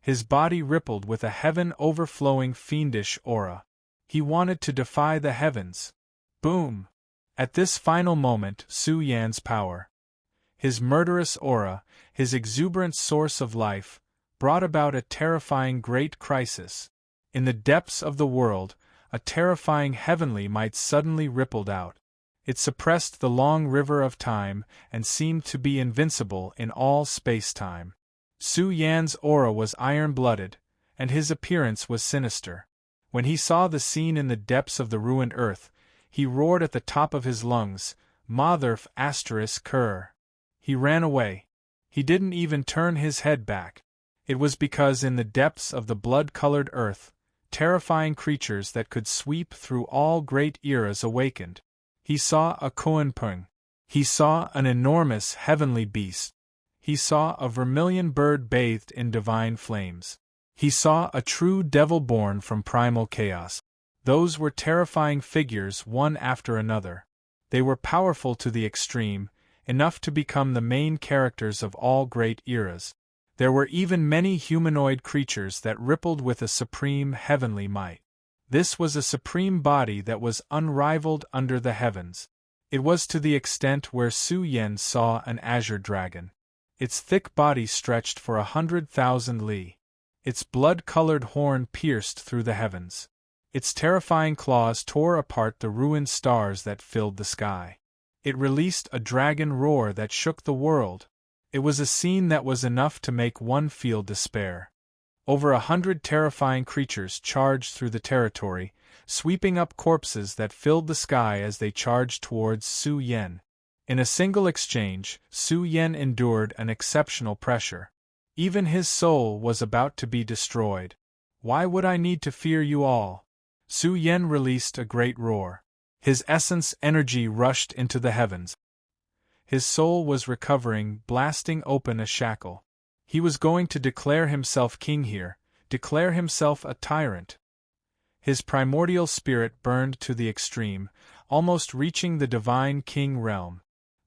His body rippled with a heaven-overflowing fiendish aura. He wanted to defy the heavens. Boom! At this final moment, Su Yan's power. His murderous aura, his exuberant source of life, brought about a terrifying great crisis. In the depths of the world, a terrifying heavenly might suddenly rippled out. It suppressed the long river of time and seemed to be invincible in all space-time. Su Yan's aura was iron-blooded, and his appearance was sinister. When he saw the scene in the depths of the ruined earth, he roared at the top of his lungs, "Motherf asterisk cur!" He ran away. He didn't even turn his head back. It was because in the depths of the blood-colored earth, terrifying creatures that could sweep through all great eras awakened. He saw a Koanpung. He saw an enormous heavenly beast. He saw a vermilion bird bathed in divine flames. He saw a true devil born from primal chaos. Those were terrifying figures one after another. They were powerful to the extreme, enough to become the main characters of all great eras. There were even many humanoid creatures that rippled with a supreme heavenly might. This was a supreme body that was unrivaled under the heavens. It was to the extent where Su Yan saw an azure dragon. Its thick body stretched for 100,000 li. Its blood-colored horn pierced through the heavens. Its terrifying claws tore apart the ruined stars that filled the sky. It released a dragon roar that shook the world. It was a scene that was enough to make one feel despair. Over 100 terrifying creatures charged through the territory, sweeping up corpses that filled the sky as they charged towards Su Yan. In a single exchange, Su Yan endured an exceptional pressure. Even his soul was about to be destroyed. "Why would I need to fear you all?" Su Yan released a great roar. His essence energy rushed into the heavens. His soul was recovering, blasting open a shackle. He was going to declare himself king here, declare himself a tyrant. His primordial spirit burned to the extreme, almost reaching the divine king realm.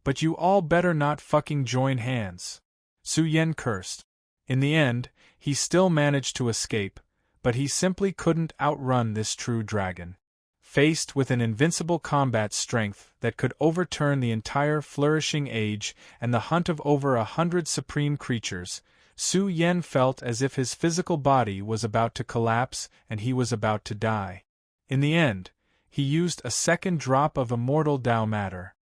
"But you all better not fucking join hands," Su Yan cursed. In the end, he still managed to escape, but he simply couldn't outrun this true dragon. Faced with an invincible combat strength that could overturn the entire flourishing age and the hunt of over 100 supreme creatures, Su Yan felt as if his physical body was about to collapse and he was about to die. In the end, he used a second drop of immortal Tao matter.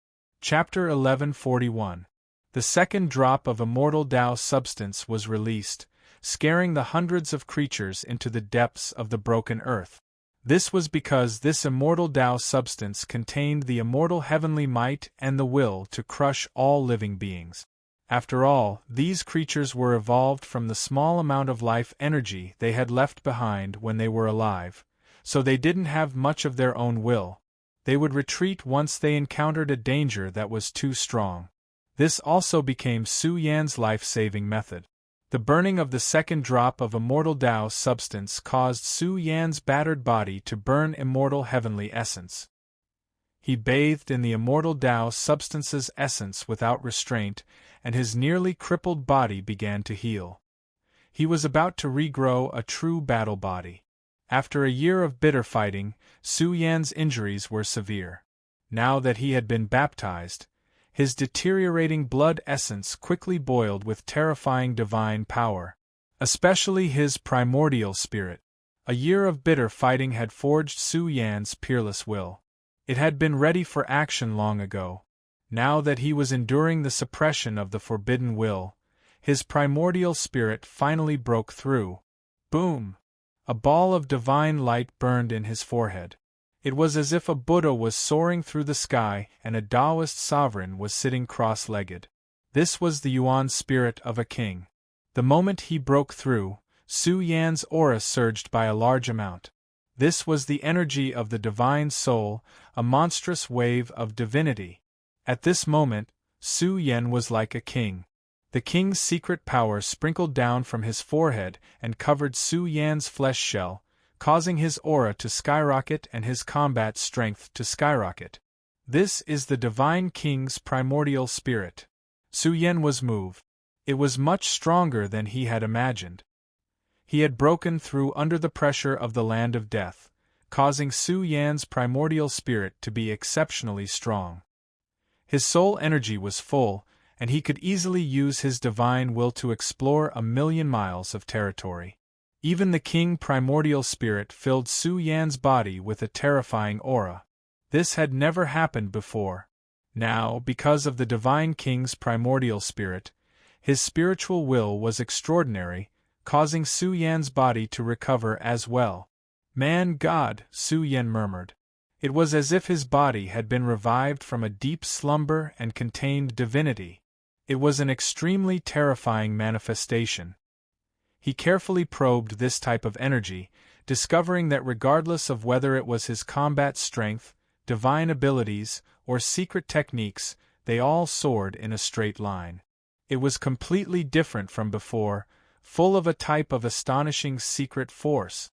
Chapter 1141. The second drop of immortal Tao substance was released, scaring the hundreds of creatures into the depths of the broken earth. This was because this immortal Tao substance contained the immortal heavenly might and the will to crush all living beings. After all, these creatures were evolved from the small amount of life energy they had left behind when they were alive, so they didn't have much of their own will. They would retreat once they encountered a danger that was too strong. This also became Su Yan's life-saving method. The burning of the second drop of immortal Tao substance caused Su Yan's battered body to burn immortal heavenly essence. He bathed in the immortal Tao substance's essence without restraint, and his nearly crippled body began to heal. He was about to regrow a true battle body. After a year of bitter fighting, Su Yan's injuries were severe. Now that he had been baptized, his deteriorating blood essence quickly boiled with terrifying divine power. Especially his primordial spirit. A year of bitter fighting had forged Su Yan's peerless will. It had been ready for action long ago. Now that he was enduring the suppression of the forbidden will, his primordial spirit finally broke through. Boom! A ball of divine light burned in his forehead. It was as if a Buddha was soaring through the sky and a Taoist sovereign was sitting cross-legged. This was the Yuan spirit of a king. The moment he broke through, Su Yan's aura surged by a large amount. This was the energy of the divine soul, a monstrous wave of divinity. At this moment, Su Yan was like a king. The king's secret power sprinkled down from his forehead and covered Su Yan's flesh shell, causing his aura to skyrocket and his combat strength to skyrocket. This is the divine king's primordial spirit. Su Yan was moved. It was much stronger than he had imagined. He had broken through under the pressure of the land of death, causing Su Yan's primordial spirit to be exceptionally strong. His soul energy was full, and he could easily use his divine will to explore 1,000,000 miles of territory. Even the king primordial spirit filled Su Yan's body with a terrifying aura. This had never happened before. Now, because of the divine king's primordial spirit, his spiritual will was extraordinary, causing Su Yan's body to recover as well. Man God, Su Yan murmured. It was as if his body had been revived from a deep slumber and contained divinity. It was an extremely terrifying manifestation. He carefully probed this type of energy, discovering that regardless of whether it was his combat strength, divine abilities, or secret techniques, they all soared in a straight line. It was completely different from before, full of a type of astonishing secret force.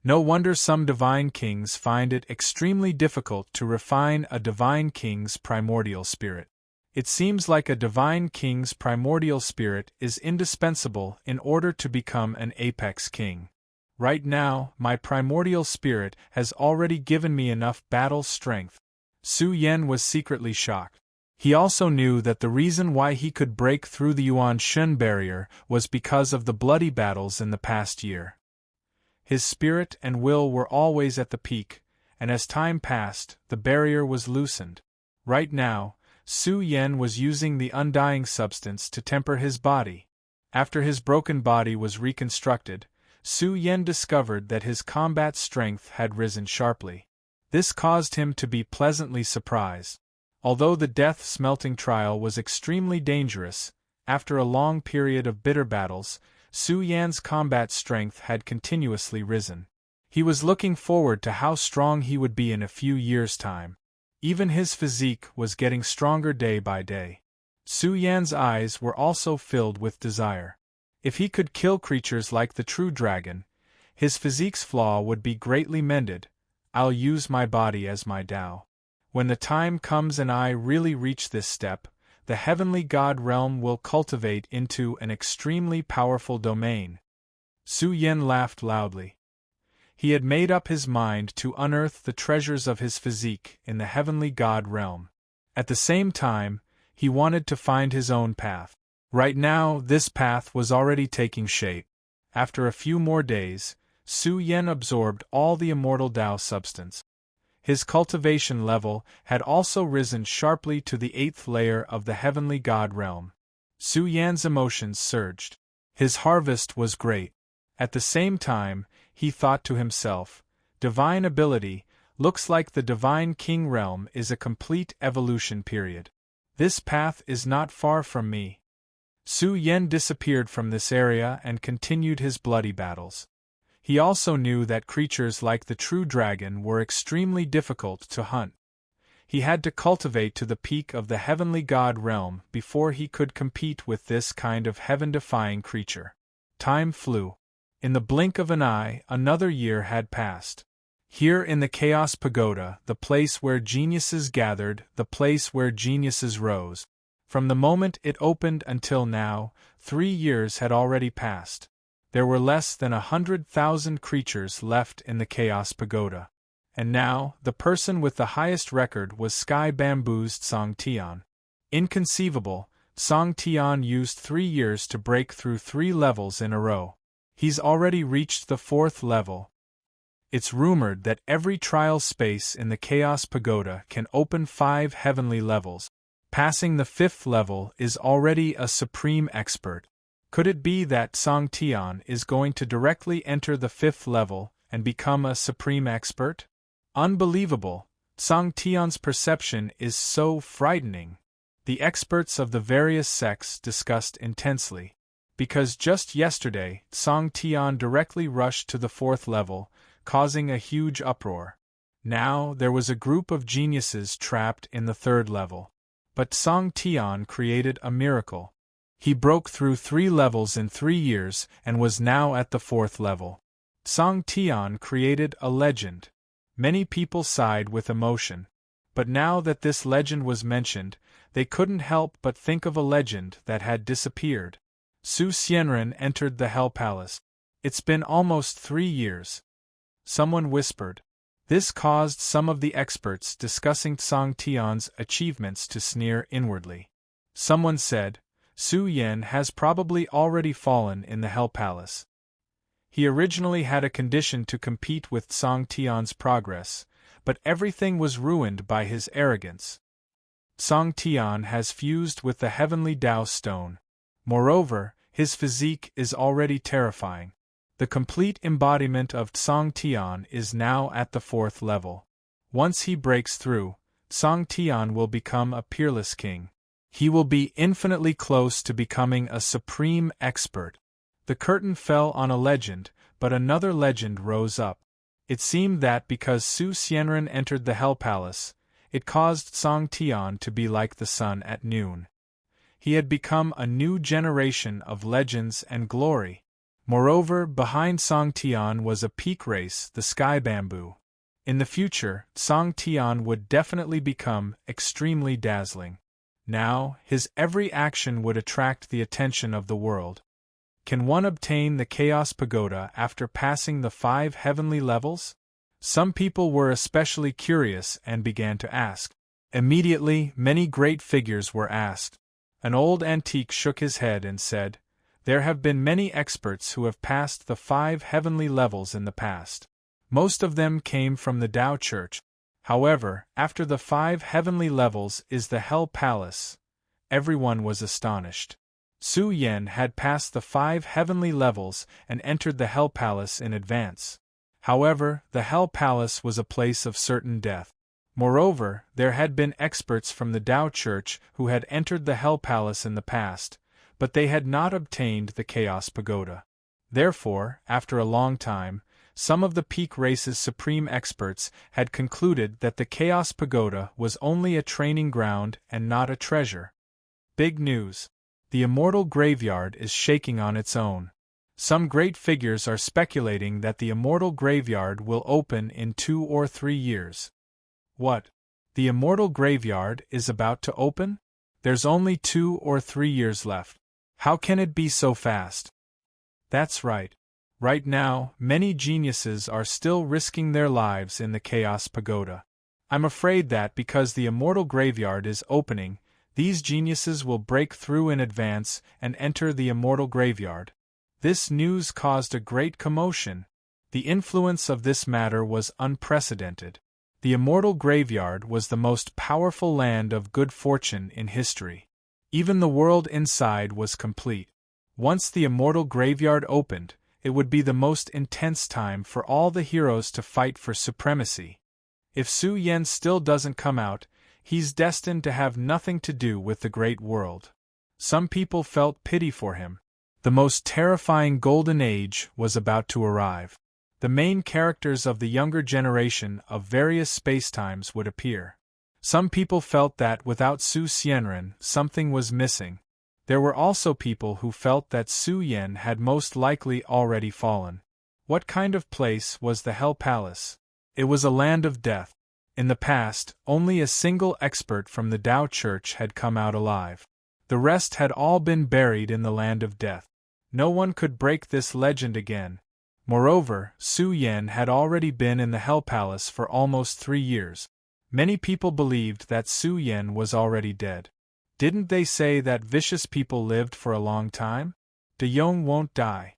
No wonder some divine kings find it extremely difficult to refine a divine king's primordial spirit. It seems like a divine king's primordial spirit is indispensable in order to become an apex king. Right now, my primordial spirit has already given me enough battle strength. Su Yan was secretly shocked. He also knew that the reason why he could break through the Yuan Shun barrier was because of the bloody battles in the past year. His spirit and will were always at the peak, and as time passed, the barrier was loosened. Right now, Su Yan was using the undying substance to temper his body. After his broken body was reconstructed, Su Yan discovered that his combat strength had risen sharply. This caused him to be pleasantly surprised. Although the death-smelting trial was extremely dangerous, after a long period of bitter battles, Su Yan's combat strength had continuously risen. He was looking forward to how strong he would be in a few years' time. Even his physique was getting stronger day by day. Su Yan's eyes were also filled with desire. If he could kill creatures like the true dragon, his physique's flaw would be greatly mended. I'll use my body as my Tao. When the time comes and I really reach this step, the heavenly god realm will cultivate into an extremely powerful domain. Su Yan laughed loudly. He had made up his mind to unearth the treasures of his physique in the heavenly god realm. At the same time, he wanted to find his own path. Right now, this path was already taking shape. After a few more days, Su Yan absorbed all the immortal Tao substance. His cultivation level had also risen sharply to the 8th layer of the heavenly god realm. Su Yan's emotions surged. His harvest was great. At the same time, he thought to himself, divine ability, looks like the divine king realm is a complete evolution period. This path is not far from me. Su Yan disappeared from this area and continued his bloody battles. He also knew that creatures like the true dragon were extremely difficult to hunt. He had to cultivate to the peak of the heavenly god realm before he could compete with this kind of heaven-defying creature. Time flew. In the blink of an eye, another year had passed. Here in the Chaos Pagoda, the place where geniuses gathered, the place where geniuses rose. From the moment it opened until now, 3 years had already passed. There were less than 100,000 creatures left in the Chaos Pagoda. And now, the person with the highest record was Sky Bamboo's Song Tian. Inconceivable, Song Tian used 3 years to break through 3 levels in a row. He's already reached the 4th level. It's rumored that every trial space in the Chaos Pagoda can open 5 heavenly levels. Passing the 5th level is already a supreme expert. Could it be that Song Tian is going to directly enter the 5th level and become a supreme expert? Unbelievable! Song Tian's perception is so frightening. The experts of the various sects discussed intensely. Because just yesterday, Song Tian directly rushed to the 4th level, causing a huge uproar. Now there was a group of geniuses trapped in the 3rd level. But Song Tian created a miracle. He broke through 3 levels in 3 years and was now at the 4th level. Song Tian created a legend. Many people sighed with emotion. But now that this legend was mentioned, they couldn't help but think of a legend that had disappeared. Su Xianren entered the Hell Palace. It's been almost 3 years. Someone whispered. This caused some of the experts discussing Song Tian's achievements to sneer inwardly. Someone said, Su Yen has probably already fallen in the Hell Palace. He originally had a condition to compete with Song Tian's progress, but everything was ruined by his arrogance. Song Tian has fused with the heavenly Tao stone. Moreover, his physique is already terrifying. The complete embodiment of Song Tian is now at the 4th level. Once he breaks through, Song Tian will become a peerless king. He will be infinitely close to becoming a supreme expert. The curtain fell on a legend, but another legend rose up. It seemed that because Su Xianren entered the Hell Palace, it caused Song Tian to be like the sun at noon. He had become a new generation of legends and glory. Moreover, behind Song Tian was a peak race, the Sky Bamboo. In the future, Song Tian would definitely become extremely dazzling. Now, his every action would attract the attention of the world. Can one obtain the Chaos Pagoda after passing the 5 heavenly levels? Some people were especially curious and began to ask. Immediately, many great figures were asked. An old antique shook his head and said, There have been many experts who have passed the 5 heavenly levels in the past. Most of them came from the Tao Church. However, after the 5 heavenly levels is the Hell Palace. Everyone was astonished. Su Yen had passed the 5 heavenly levels and entered the Hell Palace in advance. However, the Hell Palace was a place of certain death. Moreover, there had been experts from the Tao Church who had entered the Hell Palace in the past, but they had not obtained the Chaos Pagoda. Therefore, after a long time, some of the peak race's supreme experts had concluded that the Chaos Pagoda was only a training ground and not a treasure. Big news! The immortal graveyard is shaking on its own. Some great figures are speculating that the immortal graveyard will open in 2 or 3 years. What? The immortal graveyard is about to open? There's only 2 or 3 years left. How can it be so fast? That's right. Right now, many geniuses are still risking their lives in the Chaos Pagoda. I'm afraid that because the immortal graveyard is opening, these geniuses will break through in advance and enter the immortal graveyard. This news caused a great commotion. The influence of this matter was unprecedented. The immortal graveyard was the most powerful land of good fortune in history. Even the world inside was complete. Once the immortal graveyard opened, it would be the most intense time for all the heroes to fight for supremacy. If Su Yen still doesn't come out, he's destined to have nothing to do with the great world. Some people felt pity for him. The most terrifying golden age was about to arrive. The main characters of the younger generation of various spacetimes would appear. Some people felt that without Su Xianren, something was missing. There were also people who felt that Su Yen had most likely already fallen. What kind of place was the Hell Palace? It was a land of death. In the past, only a single expert from the Tao Church had come out alive. The rest had all been buried in the land of death. No one could break this legend again. Moreover, Su Yen had already been in the Hell Palace for almost 3 years. Many people believed that Su Yen was already dead. Didn't they say that vicious people lived for a long time? De Yong won't die.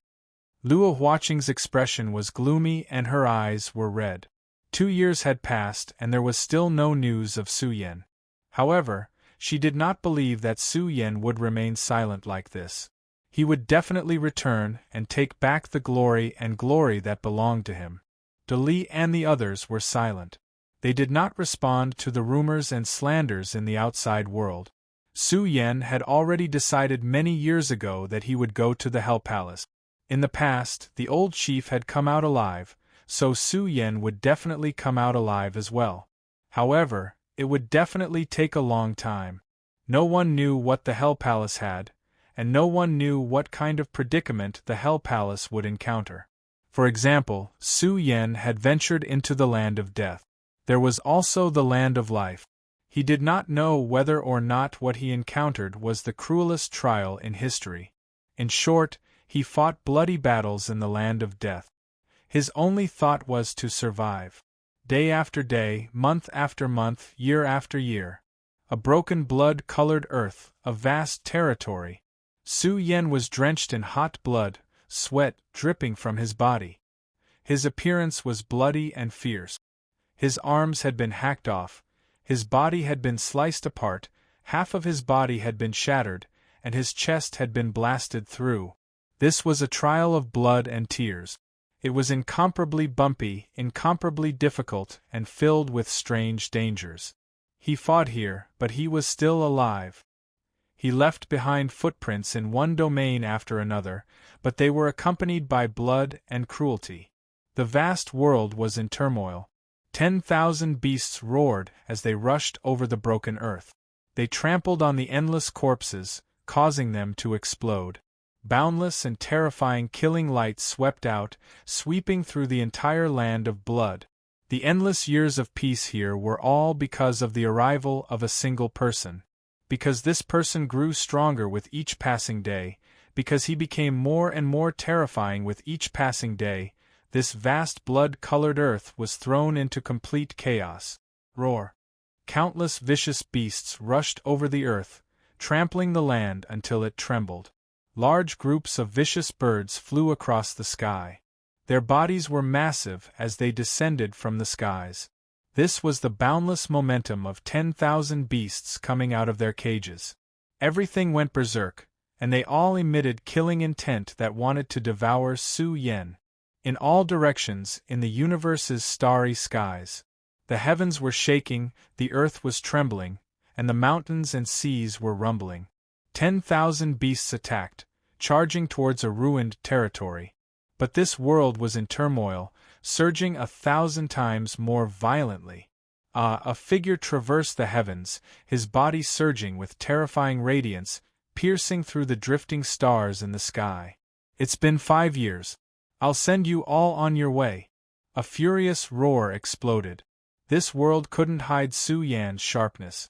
Luo Huaqing's expression was gloomy and her eyes were red. 2 years had passed and there was still no news of Su Yen. However, she did not believe that Su Yen would remain silent like this. He would definitely return and take back the glory that belonged to him. De Li and the others were silent. They did not respond to the rumors and slanders in the outside world. Su Yen had already decided many years ago that he would go to the Hell Palace. In the past, the old chief had come out alive, so Su Yen would definitely come out alive as well. However, it would definitely take a long time. No one knew what the Hell Palace had, and no one knew what kind of predicament the Hell Palace would encounter. For example, Su Yen had ventured into the land of death. There was also the land of life. He did not know whether or not what he encountered was the cruelest trial in history. In short, he fought bloody battles in the land of death. His only thought was to survive. Day after day, month after month, year after year. a broken blood-colored earth, a vast territory. Su Yen was drenched in hot blood, sweat dripping from his body. His appearance was bloody and fierce. His arms had been hacked off, his body had been sliced apart, half of his body had been shattered, and his chest had been blasted through. This was a trial of blood and tears. It was incomparably bumpy, incomparably difficult, and filled with strange dangers. He fought here, but he was still alive. He left behind footprints in one domain after another, but they were accompanied by blood and cruelty. The vast world was in turmoil. 10,000 beasts roared as they rushed over the broken earth. They trampled on the endless corpses, causing them to explode. Boundless and terrifying killing light swept out, sweeping through the entire land of blood. The endless years of peace here were all because of the arrival of a single person. Because this person grew stronger with each passing day, because he became more and more terrifying with each passing day, this vast blood-colored earth was thrown into complete chaos. Roar! Countless vicious beasts rushed over the earth, trampling the land until it trembled. Large groups of vicious birds flew across the sky. Their bodies were massive as they descended from the skies. This was the boundless momentum of 10,000 beasts coming out of their cages. Everything went berserk, and they all emitted killing intent that wanted to devour Su Yen. In all directions in the universe's starry skies, the heavens were shaking, the earth was trembling, and the mountains and seas were rumbling. 10,000 beasts attacked, charging towards a ruined territory. But this world was in turmoil, surging 1,000 times more violently. A figure traversed the heavens, his body surging with terrifying radiance, piercing through the drifting stars in the sky. "It's been 5 years. I'll send you all on your way." A furious roar exploded. This world couldn't hide Su Yan's sharpness.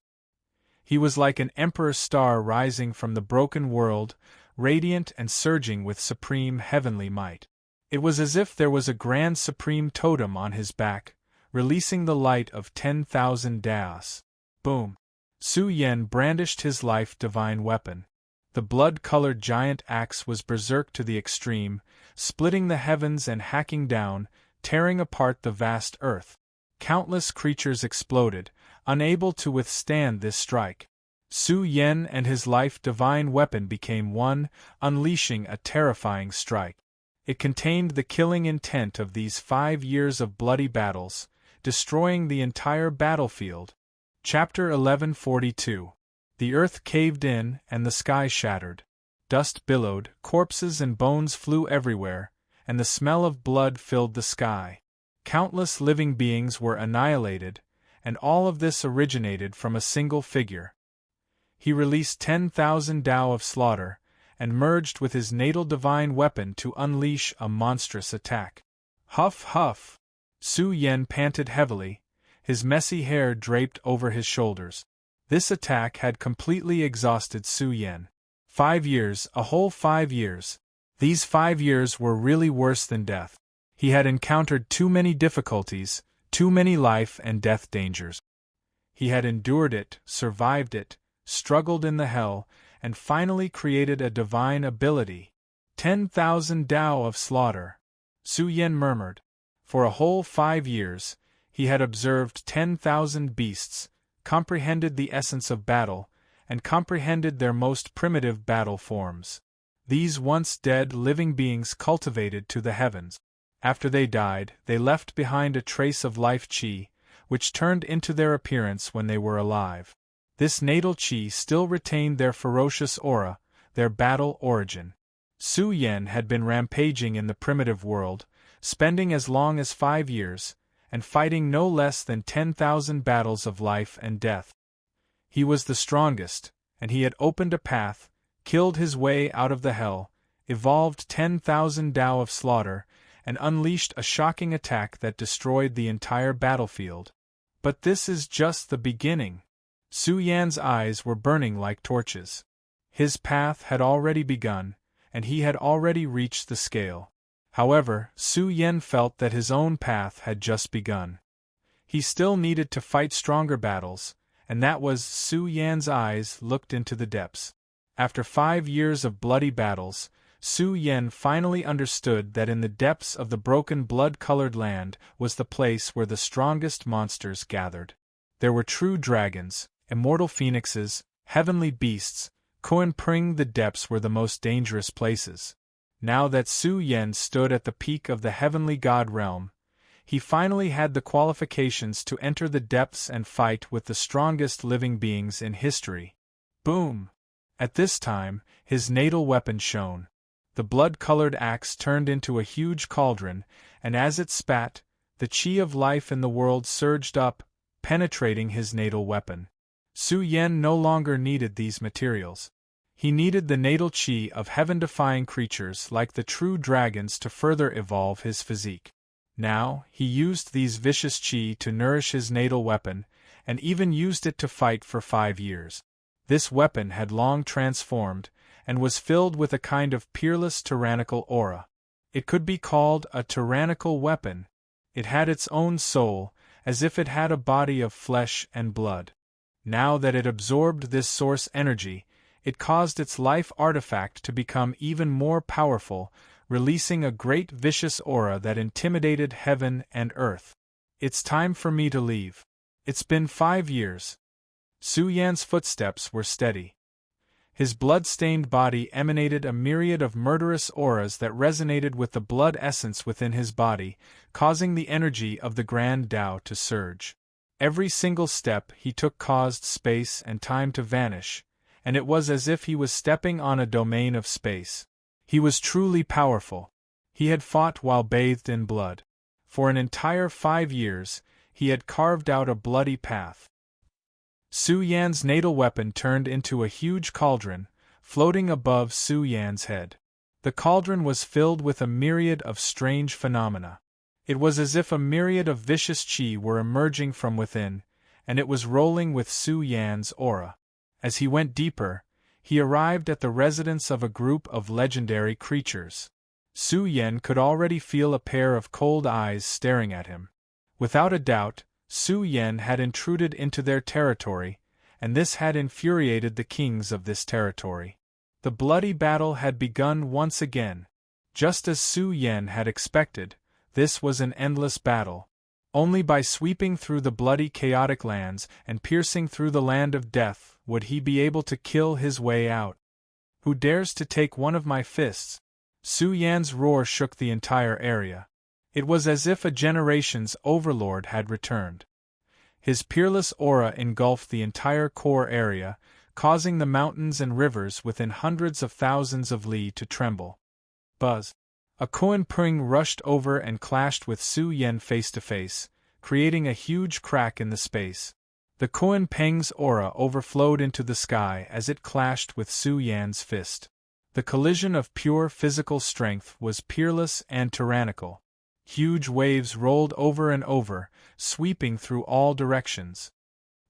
He was like an emperor's star rising from the broken world, radiant and surging with supreme heavenly might. It was as if there was a grand supreme totem on his back, releasing the light of 10,000 daos. Boom! Su Yen brandished his life-divine weapon. The blood-colored giant axe was berserk to the extreme, splitting the heavens and hacking down, tearing apart the vast earth. Countless creatures exploded, unable to withstand this strike. Su Yen and his life-divine weapon became one, unleashing a terrifying strike. It contained the killing intent of these 5 years of bloody battles, destroying the entire battlefield. Chapter 1142. The earth caved in and the sky shattered. Dust billowed, corpses and bones flew everywhere, and the smell of blood filled the sky. Countless living beings were annihilated, and all of this originated from a single figure. He released 10,000 Dao of slaughter, and merged with his natal divine weapon to unleash a monstrous attack. Huff, huff! Su Yen panted heavily, his messy hair draped over his shoulders. This attack had completely exhausted Su Yen. 5 years, a whole 5 years. These 5 years were really worse than death. He had encountered too many difficulties, too many life and death dangers. He had endured it, survived it, struggled in the hell, and finally created a divine ability. 10,000 Dao of slaughter. Su Yen murmured. For a whole 5 years, he had observed 10,000 beasts, comprehended the essence of battle, and comprehended their most primitive battle forms. These once dead living beings cultivated to the heavens. After they died, they left behind a trace of life chi, which turned into their appearance when they were alive. This natal chi still retained their ferocious aura, their battle origin. Su Yen had been rampaging in the primitive world, spending as long as 5 years, and fighting no less than 10,000 battles of life and death. He was the strongest, and he had opened a path, killed his way out of the hell, evolved 10,000 Dao of slaughter, and unleashed a shocking attack that destroyed the entire battlefield. But this is just the beginning. Su Yan's eyes were burning like torches. His path had already begun, and he had already reached the scale. However, Su Yen felt that his own path had just begun. He still needed to fight stronger battles, and that was Su Yan's eyes looked into the depths. After 5 years of bloody battles, Su Yan finally understood that in the depths of the broken blood-colored land was the place where the strongest monsters gathered. There were true dragons, immortal phoenixes, heavenly beasts. Kuan-Pring, the depths were the most dangerous places. Now that Su Yan stood at the peak of the heavenly god realm, he finally had the qualifications to enter the depths and fight with the strongest living beings in history. Boom! At this time, his natal weapon shone. The blood-colored axe turned into a huge cauldron, and as it spat, the chi of life in the world surged up, penetrating his natal weapon. Su Yan no longer needed these materials. He needed the natal chi of heaven-defying creatures like the true dragons to further evolve his physique. Now, he used these vicious chi to nourish his natal weapon, and even used it to fight for 5 years. This weapon had long transformed, and was filled with a kind of peerless tyrannical aura. It could be called a tyrannical weapon. It had its own soul, as if it had a body of flesh and blood. Now that it absorbed this source energy, it caused its life artifact to become even more powerful, releasing a great vicious aura that intimidated heaven and earth. It's time for me to leave. It's been 5 years. Su Yan's footsteps were steady. His blood-stained body emanated a myriad of murderous auras that resonated with the blood essence within his body, causing the energy of the Grand Tao to surge. Every single step he took caused space and time to vanish, and it was as if he was stepping on a domain of space. He was truly powerful. He had fought while bathed in blood. For an entire 5 years, he had carved out a bloody path. Su Yan's natal weapon turned into a huge cauldron, floating above Su Yan's head. The cauldron was filled with a myriad of strange phenomena. It was as if a myriad of vicious chi were emerging from within, and it was rolling with Su Yan's aura. As he went deeper, he arrived at the residence of a group of legendary creatures. Su Yan could already feel a pair of cold eyes staring at him. Without a doubt, Su Yan had intruded into their territory, and this had infuriated the kings of this territory. The bloody battle had begun once again. Just as Su Yan had expected, this was an endless battle. Only by sweeping through the bloody chaotic lands and piercing through the land of death would he be able to kill his way out. Who dares to take one of my fists? Su Yan's roar shook the entire area. It was as if a generation's overlord had returned. His peerless aura engulfed the entire core area, causing the mountains and rivers within hundreds of thousands of li to tremble. Buzz! A Kuan-Pring rushed over and clashed with Su Yan face to face, creating a huge crack in the space. The Kuan-Peng's aura overflowed into the sky as it clashed with Su Yan's fist. The collision of pure physical strength was peerless and tyrannical. Huge waves rolled over and over, sweeping through all directions.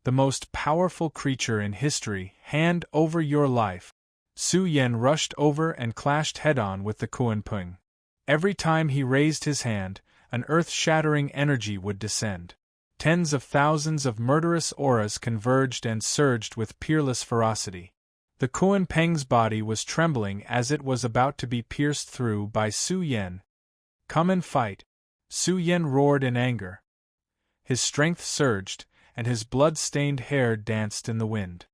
The most powerful creature in history, hand over your life. Su Yan rushed over and clashed head-on with the Kuan-Peng. Every time he raised his hand, an earth-shattering energy would descend. Tens of thousands of murderous auras converged and surged with peerless ferocity. The Kuan-Peng's body was trembling as it was about to be pierced through by Su Yan. Come and fight! Su Yan roared in anger. His strength surged, and his blood-stained hair danced in the wind.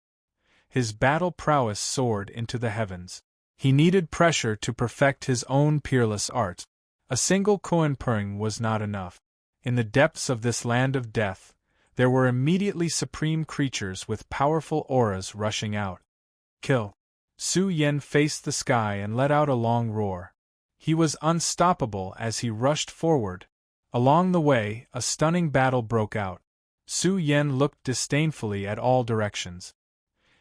His battle prowess soared into the heavens. He needed pressure to perfect his own peerless art. A single Kuan-Peng was not enough. In the depths of this land of death, there were immediately supreme creatures with powerful auras rushing out. Kill! Su Yan faced the sky and let out a long roar. He was unstoppable as he rushed forward. Along the way, a stunning battle broke out. Su Yan looked disdainfully at all directions.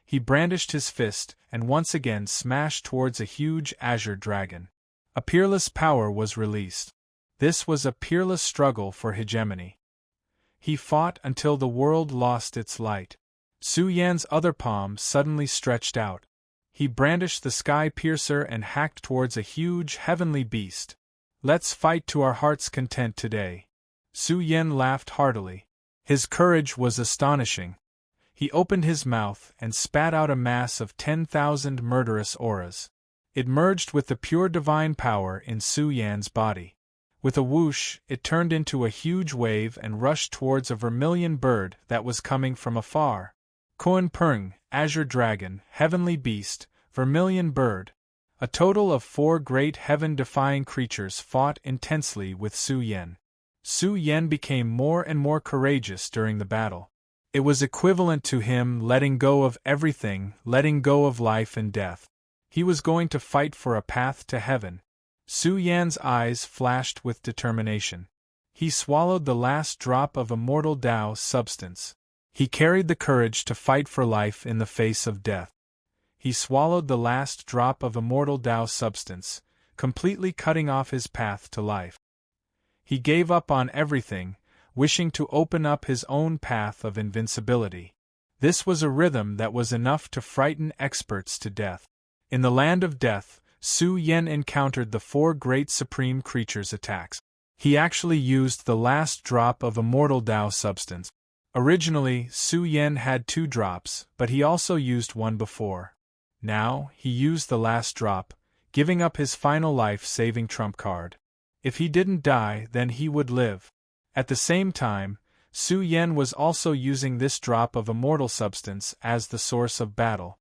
He brandished his fist and once again smashed towards a huge azure dragon. A peerless power was released. This was a peerless struggle for hegemony. He fought until the world lost its light. Su Yan's other palm suddenly stretched out. He brandished the sky piercer and hacked towards a huge heavenly beast. Let's fight to our heart's content today. Su Yan laughed heartily. His courage was astonishing. He opened his mouth and spat out a mass of 10,000 murderous auras. It merged with the pure divine power in Su Yan's body. With a whoosh, it turned into a huge wave and rushed towards a vermilion bird that was coming from afar. Kuan Peng, azure dragon, heavenly beast, vermilion bird. A total of 4 great heaven-defying creatures fought intensely with Su Yan. Su Yan became more and more courageous during the battle. It was equivalent to him letting go of everything, letting go of life and death. He was going to fight for a path to heaven. Su Yan's eyes flashed with determination. He swallowed the last drop of immortal Tao substance. He carried the courage to fight for life in the face of death. He swallowed the last drop of immortal Tao substance, completely cutting off his path to life. He gave up on everything, wishing to open up his own path of invincibility. This was a rhythm that was enough to frighten experts to death. In the land of death, Su Yan encountered the 4 great supreme creatures' attacks. He actually used the last drop of immortal Tao substance. Originally, Su Yan had 2 drops, but he also used one before. Now, he used the last drop, giving up his final life-saving trump card. If he didn't die, then he would live. At the same time, Su Yan was also using this drop of immortal substance as the source of battle.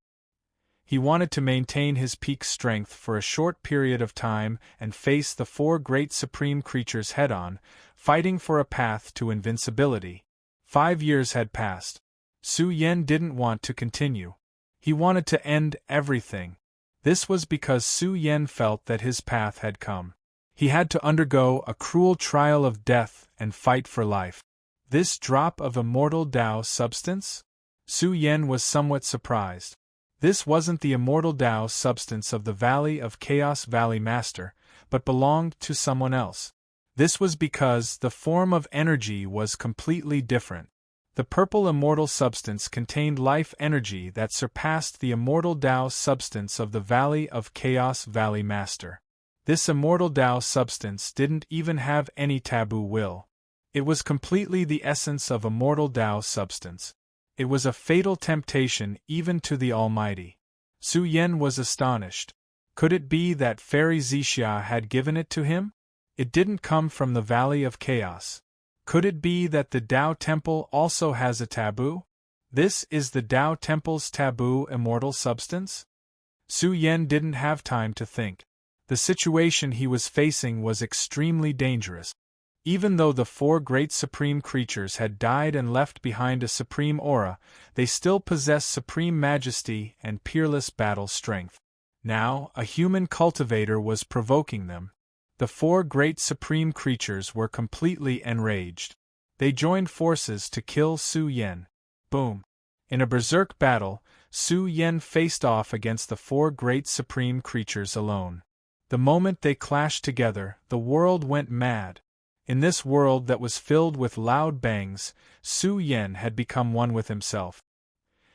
He wanted to maintain his peak strength for a short period of time and face the 4 great supreme creatures head-on, fighting for a path to invincibility. 5 years had passed. Su Yan didn't want to continue. He wanted to end everything. This was because Su Yan felt that his path had come. He had to undergo a cruel trial of death and fight for life. This drop of immortal Tao substance? Su Yan was somewhat surprised. This wasn't the immortal Tao substance of the Valley of Chaos Valley Master, but belonged to someone else. This was because the form of energy was completely different. The purple immortal substance contained life energy that surpassed the immortal Tao substance of the Valley of Chaos Valley Master. This immortal Tao substance didn't even have any taboo will. It was completely the essence of immortal Tao substance. It was a fatal temptation even to the Almighty. Su Yan was astonished. Could it be that Fairy Zixia had given it to him? It didn't come from the Valley of Chaos. Could it be that the Tao Temple also has a taboo? This is the Tao Temple's taboo immortal substance? Su Yan didn't have time to think. The situation he was facing was extremely dangerous. Even though the 4 great supreme creatures had died and left behind a supreme aura, they still possessed supreme majesty and peerless battle strength. Now, a human cultivator was provoking them. The 4 great supreme creatures were completely enraged. They joined forces to kill Su Yan. Boom! In a berserk battle, Su Yan faced off against the 4 great supreme creatures alone. The moment they clashed together, the world went mad. In this world that was filled with loud bangs, Su Yan had become one with himself.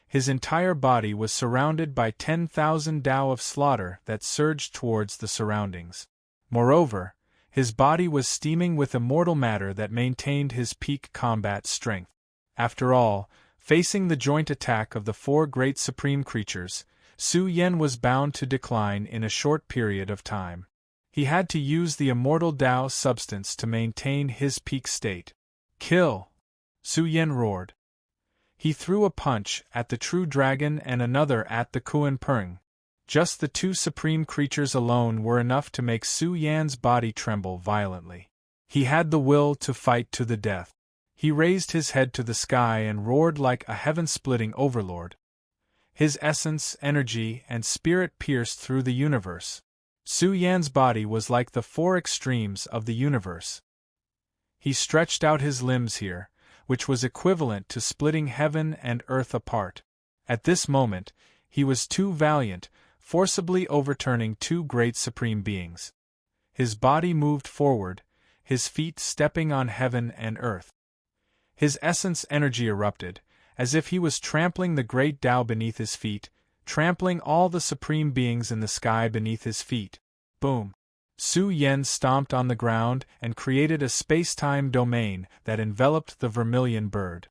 His entire body was surrounded by 10,000 Tao of slaughter that surged towards the surroundings. Moreover, his body was steaming with immortal matter that maintained his peak combat strength. After all, facing the joint attack of the 4 great supreme creatures, Su Yan was bound to decline in a short period of time. He had to use the immortal Tao substance to maintain his peak state. Kill! Su Yan roared. He threw a punch at the true dragon and another at the Kuan Peng. Just the 2 supreme creatures alone were enough to make Su Yan's body tremble violently. He had the will to fight to the death. He raised his head to the sky and roared like a heaven-splitting overlord. His essence, energy, and spirit pierced through the universe. Su Yan's body was like the 4 extremes of the universe. He stretched out his limbs here, which was equivalent to splitting heaven and earth apart. At this moment, he was too valiant, forcibly overturning 2 great supreme beings. His body moved forward, his feet stepping on heaven and earth. His essence energy erupted, as if he was trampling the great Tao beneath his feet, trampling all the supreme beings in the sky beneath his feet. Boom! Su Yan stomped on the ground and created a space-time domain that enveloped the vermilion bird.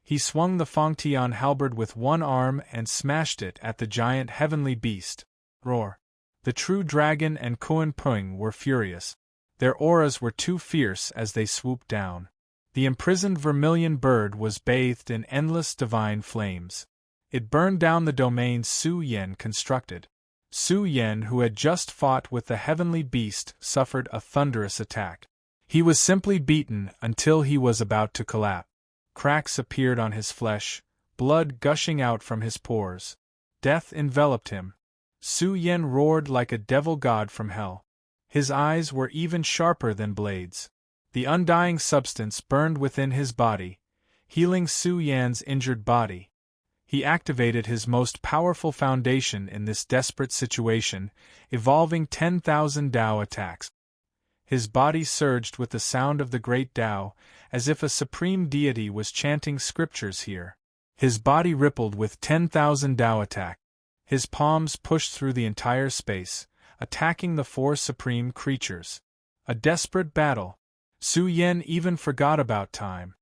He swung the Fangtian halberd with one arm and smashed it at the giant heavenly beast. Roar! The true dragon and Kuan Pung were furious. Their auras were too fierce as they swooped down. The imprisoned vermilion bird was bathed in endless divine flames. It burned down the domain Su Yen constructed. Su Yen, who had just fought with the heavenly beast, suffered a thunderous attack. He was simply beaten until he was about to collapse. Cracks appeared on his flesh, blood gushing out from his pores. Death enveloped him. Su Yen roared like a devil god from hell. His eyes were even sharper than blades. The undying substance burned within his body, healing Su Yan's injured body. He activated his most powerful foundation in this desperate situation, evolving 10,000 Dao attacks. His body surged with the sound of the great Tao, as if a supreme deity was chanting scriptures here. His body rippled with 10,000 Tao attack. His palms pushed through the entire space, attacking the four supreme creatures. A desperate battle. Su Yen even forgot about time.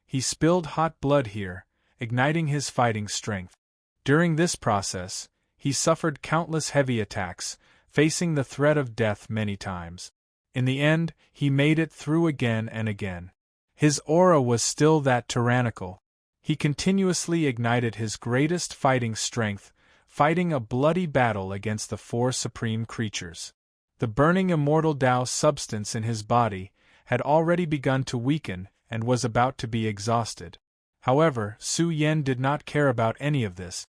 He spilled hot blood here, igniting his fighting strength. During this process, he suffered countless heavy attacks, facing the threat of death many times. In the end, he made it through again and again. His aura was still that tyrannical. He continuously ignited his greatest fighting strength, fighting a bloody battle against the four supreme creatures. The burning immortal Tao substance in his body had already begun to weaken and was about to be exhausted. However, Su Yen did not care about any of this.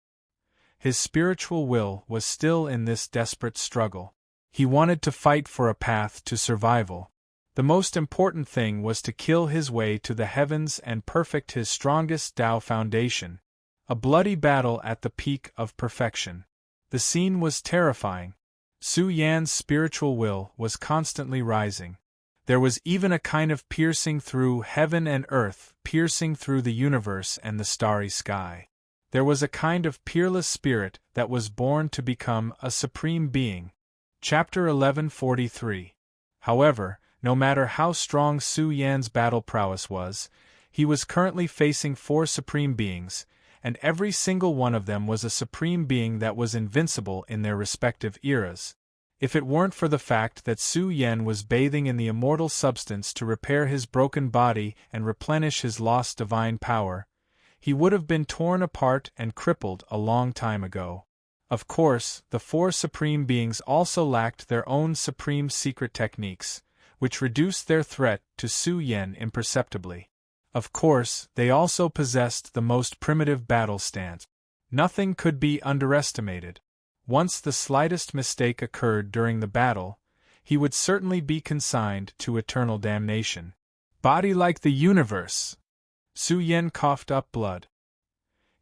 His spiritual will was still in this desperate struggle. He wanted to fight for a path to survival. The most important thing was to kill his way to the heavens and perfect his strongest Tao foundation. A bloody battle at the peak of perfection. The scene was terrifying. Su Yan's spiritual will was constantly rising. There was even a kind of piercing through heaven and earth, piercing through the universe and the starry sky. There was a kind of peerless spirit that was born to become a supreme being. Chapter 1143. However, no matter how strong Su Yan's battle prowess was, he was currently facing four supreme beings, and every single one of them was a supreme being that was invincible in their respective eras. If it weren't for the fact that Su Yen was bathing in the immortal substance to repair his broken body and replenish his lost divine power, he would have been torn apart and crippled a long time ago. Of course, the four supreme beings also lacked their own supreme secret techniques, which reduced their threat to Su Yen imperceptibly. Of course, they also possessed the most primitive battle stance. Nothing could be underestimated. Once the slightest mistake occurred during the battle, he would certainly be consigned to eternal damnation. Body like the universe! Su Yen coughed up blood.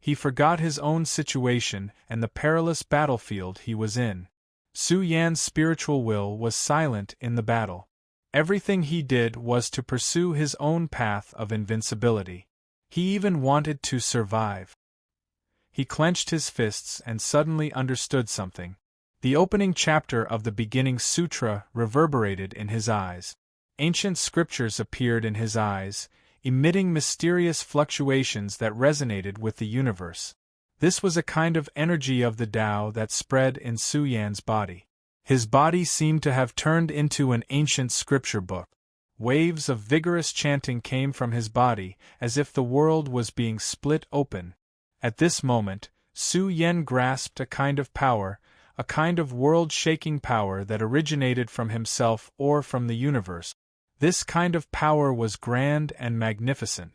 He forgot his own situation and the perilous battlefield he was in. Su Yan's spiritual will was silent in the battle. Everything he did was to pursue his own path of invincibility. He even wanted to survive. He clenched his fists and suddenly understood something. The opening chapter of the beginning sutra reverberated in his eyes. Ancient scriptures appeared in his eyes, emitting mysterious fluctuations that resonated with the universe. This was a kind of energy of the Tao that spread in Su Yan's body. His body seemed to have turned into an ancient scripture book. Waves of vigorous chanting came from his body, as if the world was being split open. At this moment, Su Yen grasped a kind of power, a kind of world-shaking power that originated from himself or from the universe. This kind of power was grand and magnificent.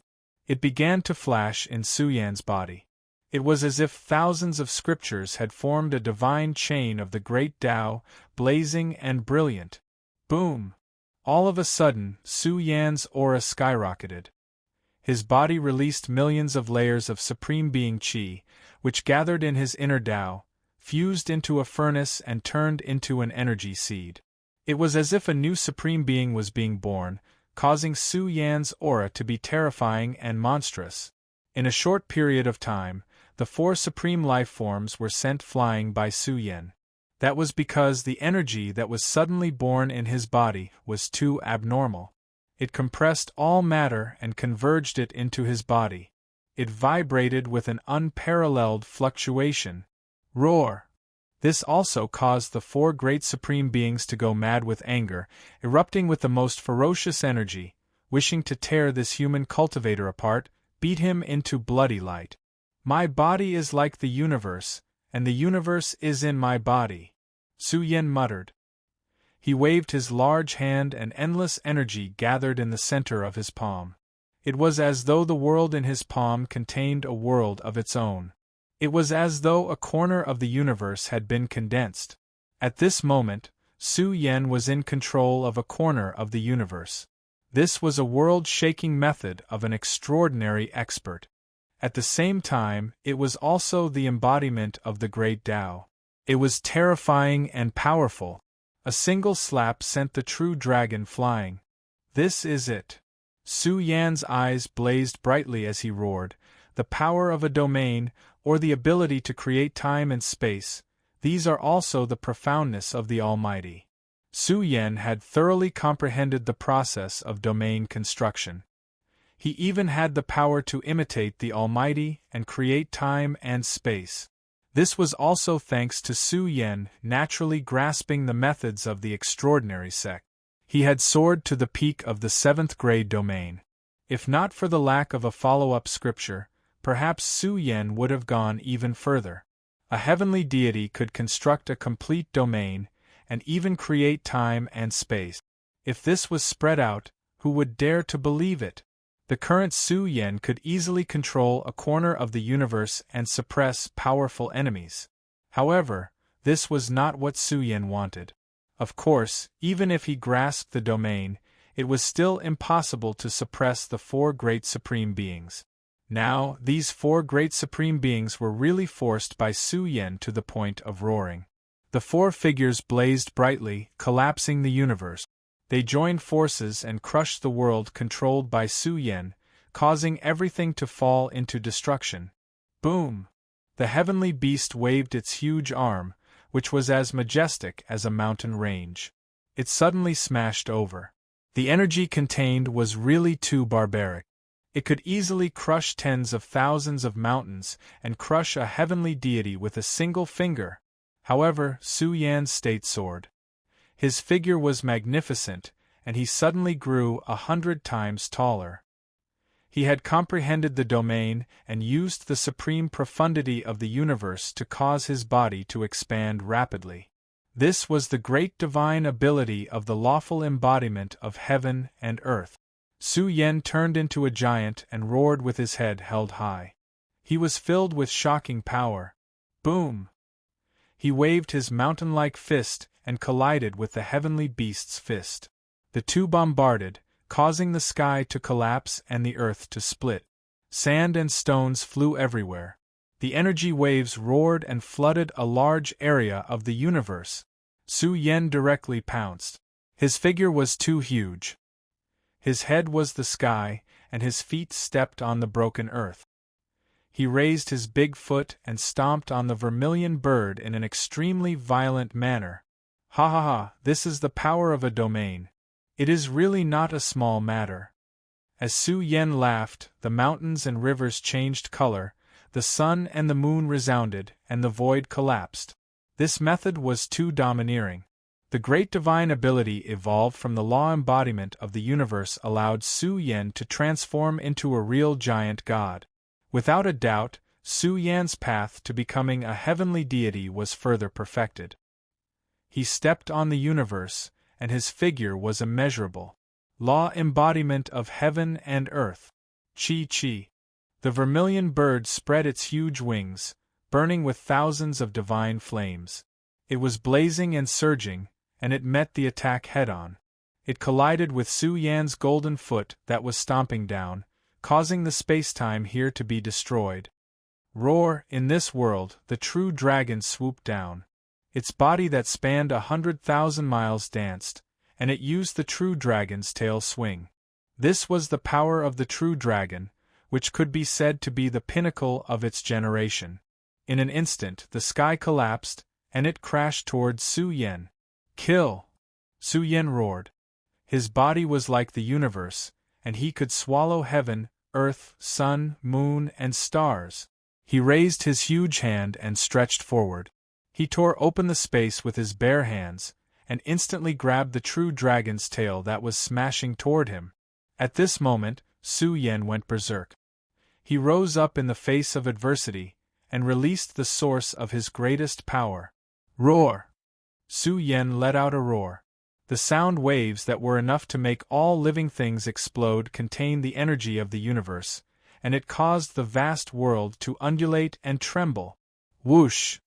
It began to flash in Su Yan's body. It was as if thousands of scriptures had formed a divine chain of the great Tao, blazing and brilliant. Boom! All of a sudden, Su Yan's aura skyrocketed. His body released millions of layers of supreme being qi, which gathered in his inner Tao, fused into a furnace and turned into an energy seed. It was as if a new supreme being was being born, causing Su Yan's aura to be terrifying and monstrous. In a short period of time, the four supreme life forms were sent flying by Su Yen. That was because the energy that was suddenly born in his body was too abnormal. It compressed all matter and converged it into his body. It vibrated with an unparalleled fluctuation. Roar! This also caused the four great supreme beings to go mad with anger, erupting with the most ferocious energy, wishing to tear this human cultivator apart, beat him into bloody light. My body is like the universe, and the universe is in my body, Su Yen muttered. He waved his large hand and endless energy gathered in the center of his palm. It was as though the world in his palm contained a world of its own. It was as though a corner of the universe had been condensed. At this moment, Su Yen was in control of a corner of the universe. This was a world-shaking method of an extraordinary expert. At the same time, it was also the embodiment of the great Tao. It was terrifying and powerful. A single slap sent the true dragon flying. This is it. Su Yan's eyes blazed brightly as he roared, the power of a domain, or the ability to create time and space, these are also the profoundness of the Almighty. Su Yan had thoroughly comprehended the process of domain construction. He even had the power to imitate the Almighty and create time and space. This was also thanks to Su Yan naturally grasping the methods of the extraordinary sect. He had soared to the peak of the 7th grade domain. If not for the lack of a follow-up scripture, perhaps Su Yan would have gone even further. A heavenly deity could construct a complete domain, and even create time and space. If this was spread out, who would dare to believe it? The current Su Yan could easily control a corner of the universe and suppress powerful enemies. However, this was not what Su Yan wanted. Of course, even if he grasped the domain, it was still impossible to suppress the four great supreme beings. Now, these four great supreme beings were really forced by Su Yan to the point of roaring. The four figures blazed brightly, collapsing the universe. They joined forces and crushed the world controlled by Su Yan, causing everything to fall into destruction. Boom! The heavenly beast waved its huge arm, which was as majestic as a mountain range. It suddenly smashed over. The energy contained was really too barbaric. It could easily crush tens of thousands of mountains and crush a heavenly deity with a single finger. However, Su Yan's state soared. His figure was magnificent, and he suddenly grew 100 times taller. He had comprehended the domain and used the supreme profundity of the universe to cause his body to expand rapidly. This was the great divine ability of the lawful embodiment of heaven and earth. Su Yan turned into a giant and roared with his head held high. He was filled with shocking power. Boom! He waved his mountain-like fist and collided with the heavenly beast's fist. The two bombarded, causing the sky to collapse and the earth to split. Sand and stones flew everywhere. The energy waves roared and flooded a large area of the universe. Su Yan directly pounced. His figure was too huge. His head was the sky, and his feet stepped on the broken earth. He raised his big foot and stomped on the vermilion bird in an extremely violent manner. Ha ha ha, this is the power of a domain. It is really not a small matter. As Su Yan laughed, the mountains and rivers changed color, the sun and the moon resounded, and the void collapsed. This method was too domineering. The great divine ability evolved from the law embodiment of the universe allowed Su Yan to transform into a real giant god. Without a doubt, Su Yan's path to becoming a heavenly deity was further perfected. He stepped on the universe, and his figure was immeasurable. Law embodiment of heaven and earth. Chi. The vermilion bird spread its huge wings, burning with thousands of divine flames. It was blazing and surging, and it met the attack head-on. It collided with Su Yan's golden foot that was stomping down, causing the space-time here to be destroyed. Roar! In this world, the true dragon swooped down. Its body that spanned 100,000 miles danced, and it used the true dragon's tail swing. This was the power of the true dragon, which could be said to be the pinnacle of its generation. In an instant the sky collapsed, and it crashed towards Su Yan. Kill! Su Yan roared. His body was like the universe, and he could swallow heaven, earth, sun, moon, and stars. He raised his huge hand and stretched forward. He tore open the space with his bare hands, and instantly grabbed the true dragon's tail that was smashing toward him. At this moment, Su Yan went berserk. He rose up in the face of adversity, and released the source of his greatest power. Roar! Su Yan let out a roar. The sound waves that were enough to make all living things explode contained the energy of the universe, and it caused the vast world to undulate and tremble. Whoosh!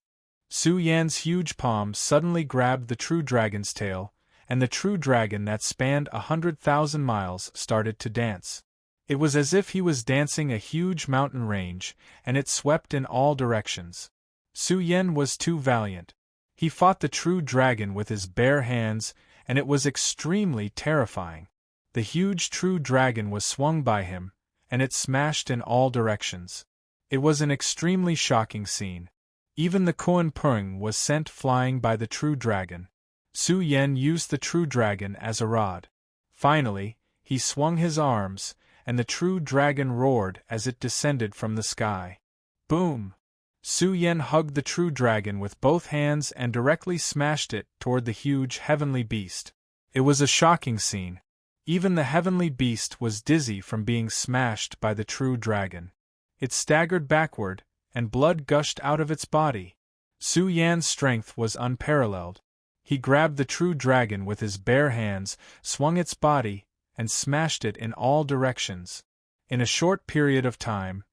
Su Yan's huge palm suddenly grabbed the true dragon's tail, and the true dragon that spanned 100,000 miles started to dance. It was as if he was dancing a huge mountain range, and it swept in all directions. Su Yan was too valiant. He fought the true dragon with his bare hands, and it was extremely terrifying. The huge true dragon was swung by him, and it smashed in all directions. It was an extremely shocking scene. Even the Kuan Pung was sent flying by the true dragon. Su Yan used the true dragon as a rod. Finally, he swung his arms, and the true dragon roared as it descended from the sky. Boom! Su Yan hugged the true dragon with both hands and directly smashed it toward the huge heavenly beast. It was a shocking scene. Even the heavenly beast was dizzy from being smashed by the true dragon. It staggered backward, and blood gushed out of its body. Su Yan's strength was unparalleled. He grabbed the true dragon with his bare hands, swung its body, and smashed it in all directions. In a short period of time,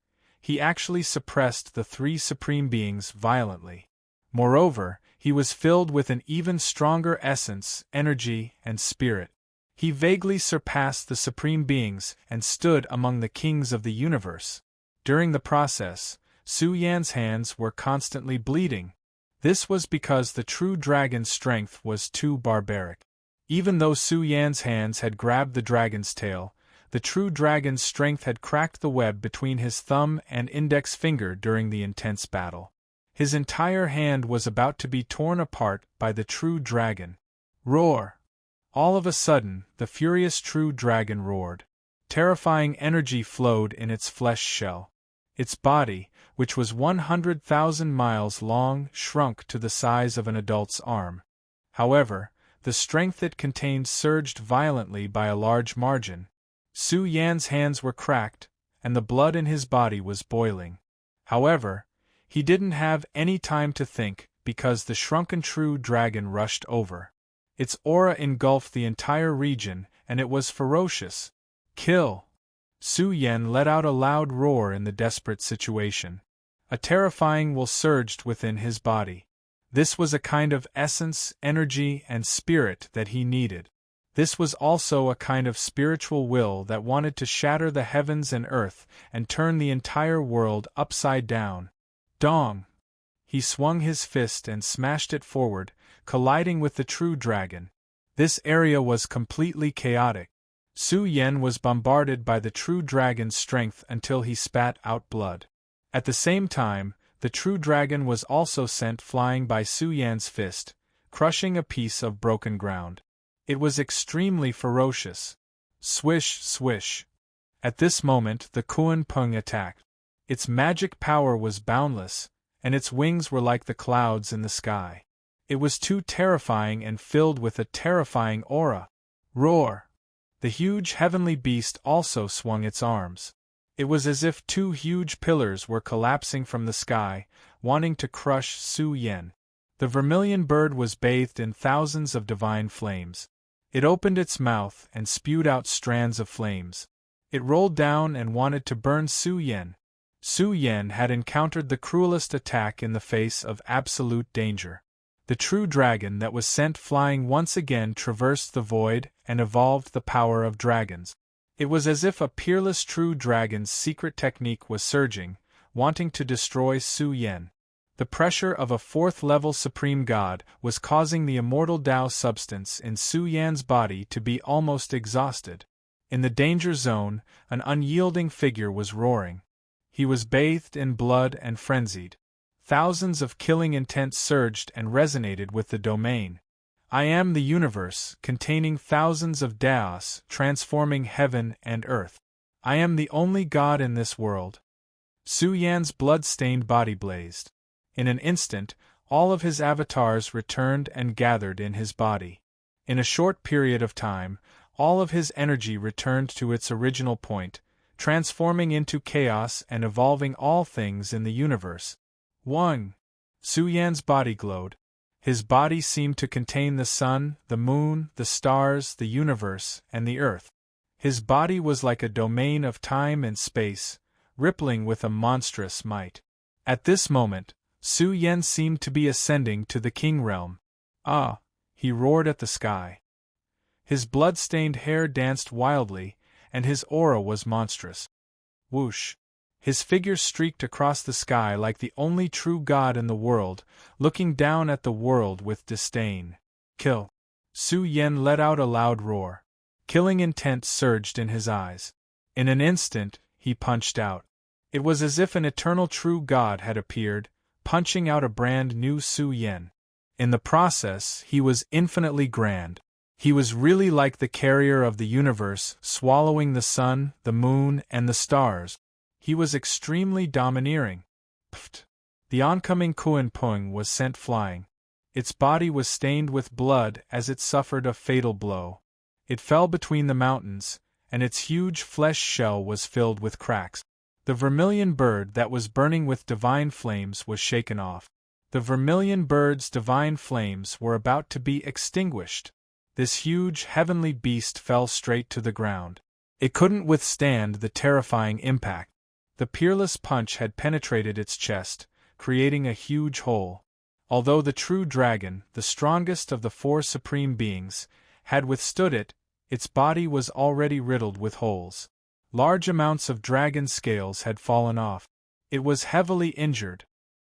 he actually suppressed the three supreme beings violently. Moreover, he was filled with an even stronger essence, energy, and spirit. He vaguely surpassed the supreme beings and stood among the kings of the universe. During the process, Su Yan's hands were constantly bleeding. This was because the true dragon's strength was too barbaric. Even though Su Yan's hands had grabbed the dragon's tail, the true dragon's strength had cracked the web between his thumb and index finger during the intense battle. His entire hand was about to be torn apart by the true dragon. Roar! All of a sudden, the furious true dragon roared. Terrifying energy flowed in its flesh shell. Its body, which was 100,000 miles long, shrunk to the size of an adult's arm. However, the strength it contained surged violently by a large margin. Su Yan's hands were cracked, and the blood in his body was boiling. However, he didn't have any time to think, because the shrunken true dragon rushed over. Its aura engulfed the entire region, and it was ferocious. Kill! Su Yan let out a loud roar in the desperate situation. A terrifying will surged within his body. This was a kind of essence, energy, and spirit that he needed. This was also a kind of spiritual will that wanted to shatter the heavens and earth and turn the entire world upside down. Dong! He swung his fist and smashed it forward, colliding with the true dragon. This area was completely chaotic. Su Yan was bombarded by the true dragon's strength until he spat out blood. At the same time, the true dragon was also sent flying by Su Yan's fist, crushing a piece of broken ground. It was extremely ferocious. Swish, swish. At this moment the Kuan Pung attacked. Its magic power was boundless, and its wings were like the clouds in the sky. It was too terrifying and filled with a terrifying aura. Roar! The huge heavenly beast also swung its arms. It was as if two huge pillars were collapsing from the sky, wanting to crush Su Yan. The vermilion bird was bathed in thousands of divine flames. It opened its mouth and spewed out strands of flames. It rolled down and wanted to burn Su Yan. Su Yan had encountered the cruelest attack in the face of absolute danger. The true dragon that was sent flying once again traversed the void and evolved the power of dragons. It was as if a peerless true dragon's secret technique was surging, wanting to destroy Su Yan. The pressure of a fourth-level supreme god was causing the immortal Tao substance in Su Yan's body to be almost exhausted. In the danger zone, an unyielding figure was roaring. He was bathed in blood and frenzied. Thousands of killing intent surged and resonated with the domain. I am the universe, containing thousands of Daos, transforming heaven and earth. I am the only god in this world. Su Yan's blood-stained body blazed. In an instant, all of his avatars returned and gathered in his body. In a short period of time, all of his energy returned to its original point, transforming into chaos and evolving all things in the universe. 1. Su Yan's body glowed. His body seemed to contain the sun, the moon, the stars, the universe, and the earth. His body was like a domain of time and space, rippling with a monstrous might. At this moment, Su Yan seemed to be ascending to the king realm. Ah! He roared at the sky. His blood-stained hair danced wildly, and his aura was monstrous. Whoosh! His figure streaked across the sky like the only true god in the world, looking down at the world with disdain. Kill! Su Yan let out a loud roar. Killing intent surged in his eyes. In an instant, he punched out. It was as if an eternal true god had appeared, punching out a brand new Su Yan. In the process, he was infinitely grand. He was really like the carrier of the universe, swallowing the sun, the moon, and the stars. He was extremely domineering. Pft! The oncoming Kuan Pung was sent flying. Its body was stained with blood as it suffered a fatal blow. It fell between the mountains, and its huge flesh shell was filled with cracks. The vermilion bird that was burning with divine flames was shaken off. The vermilion bird's divine flames were about to be extinguished. This huge heavenly beast fell straight to the ground. It couldn't withstand the terrifying impact. The peerless punch had penetrated its chest, creating a huge hole. Although the true dragon, the strongest of the four supreme beings, had withstood it, its body was already riddled with holes. Large amounts of dragon scales had fallen off. It was heavily injured,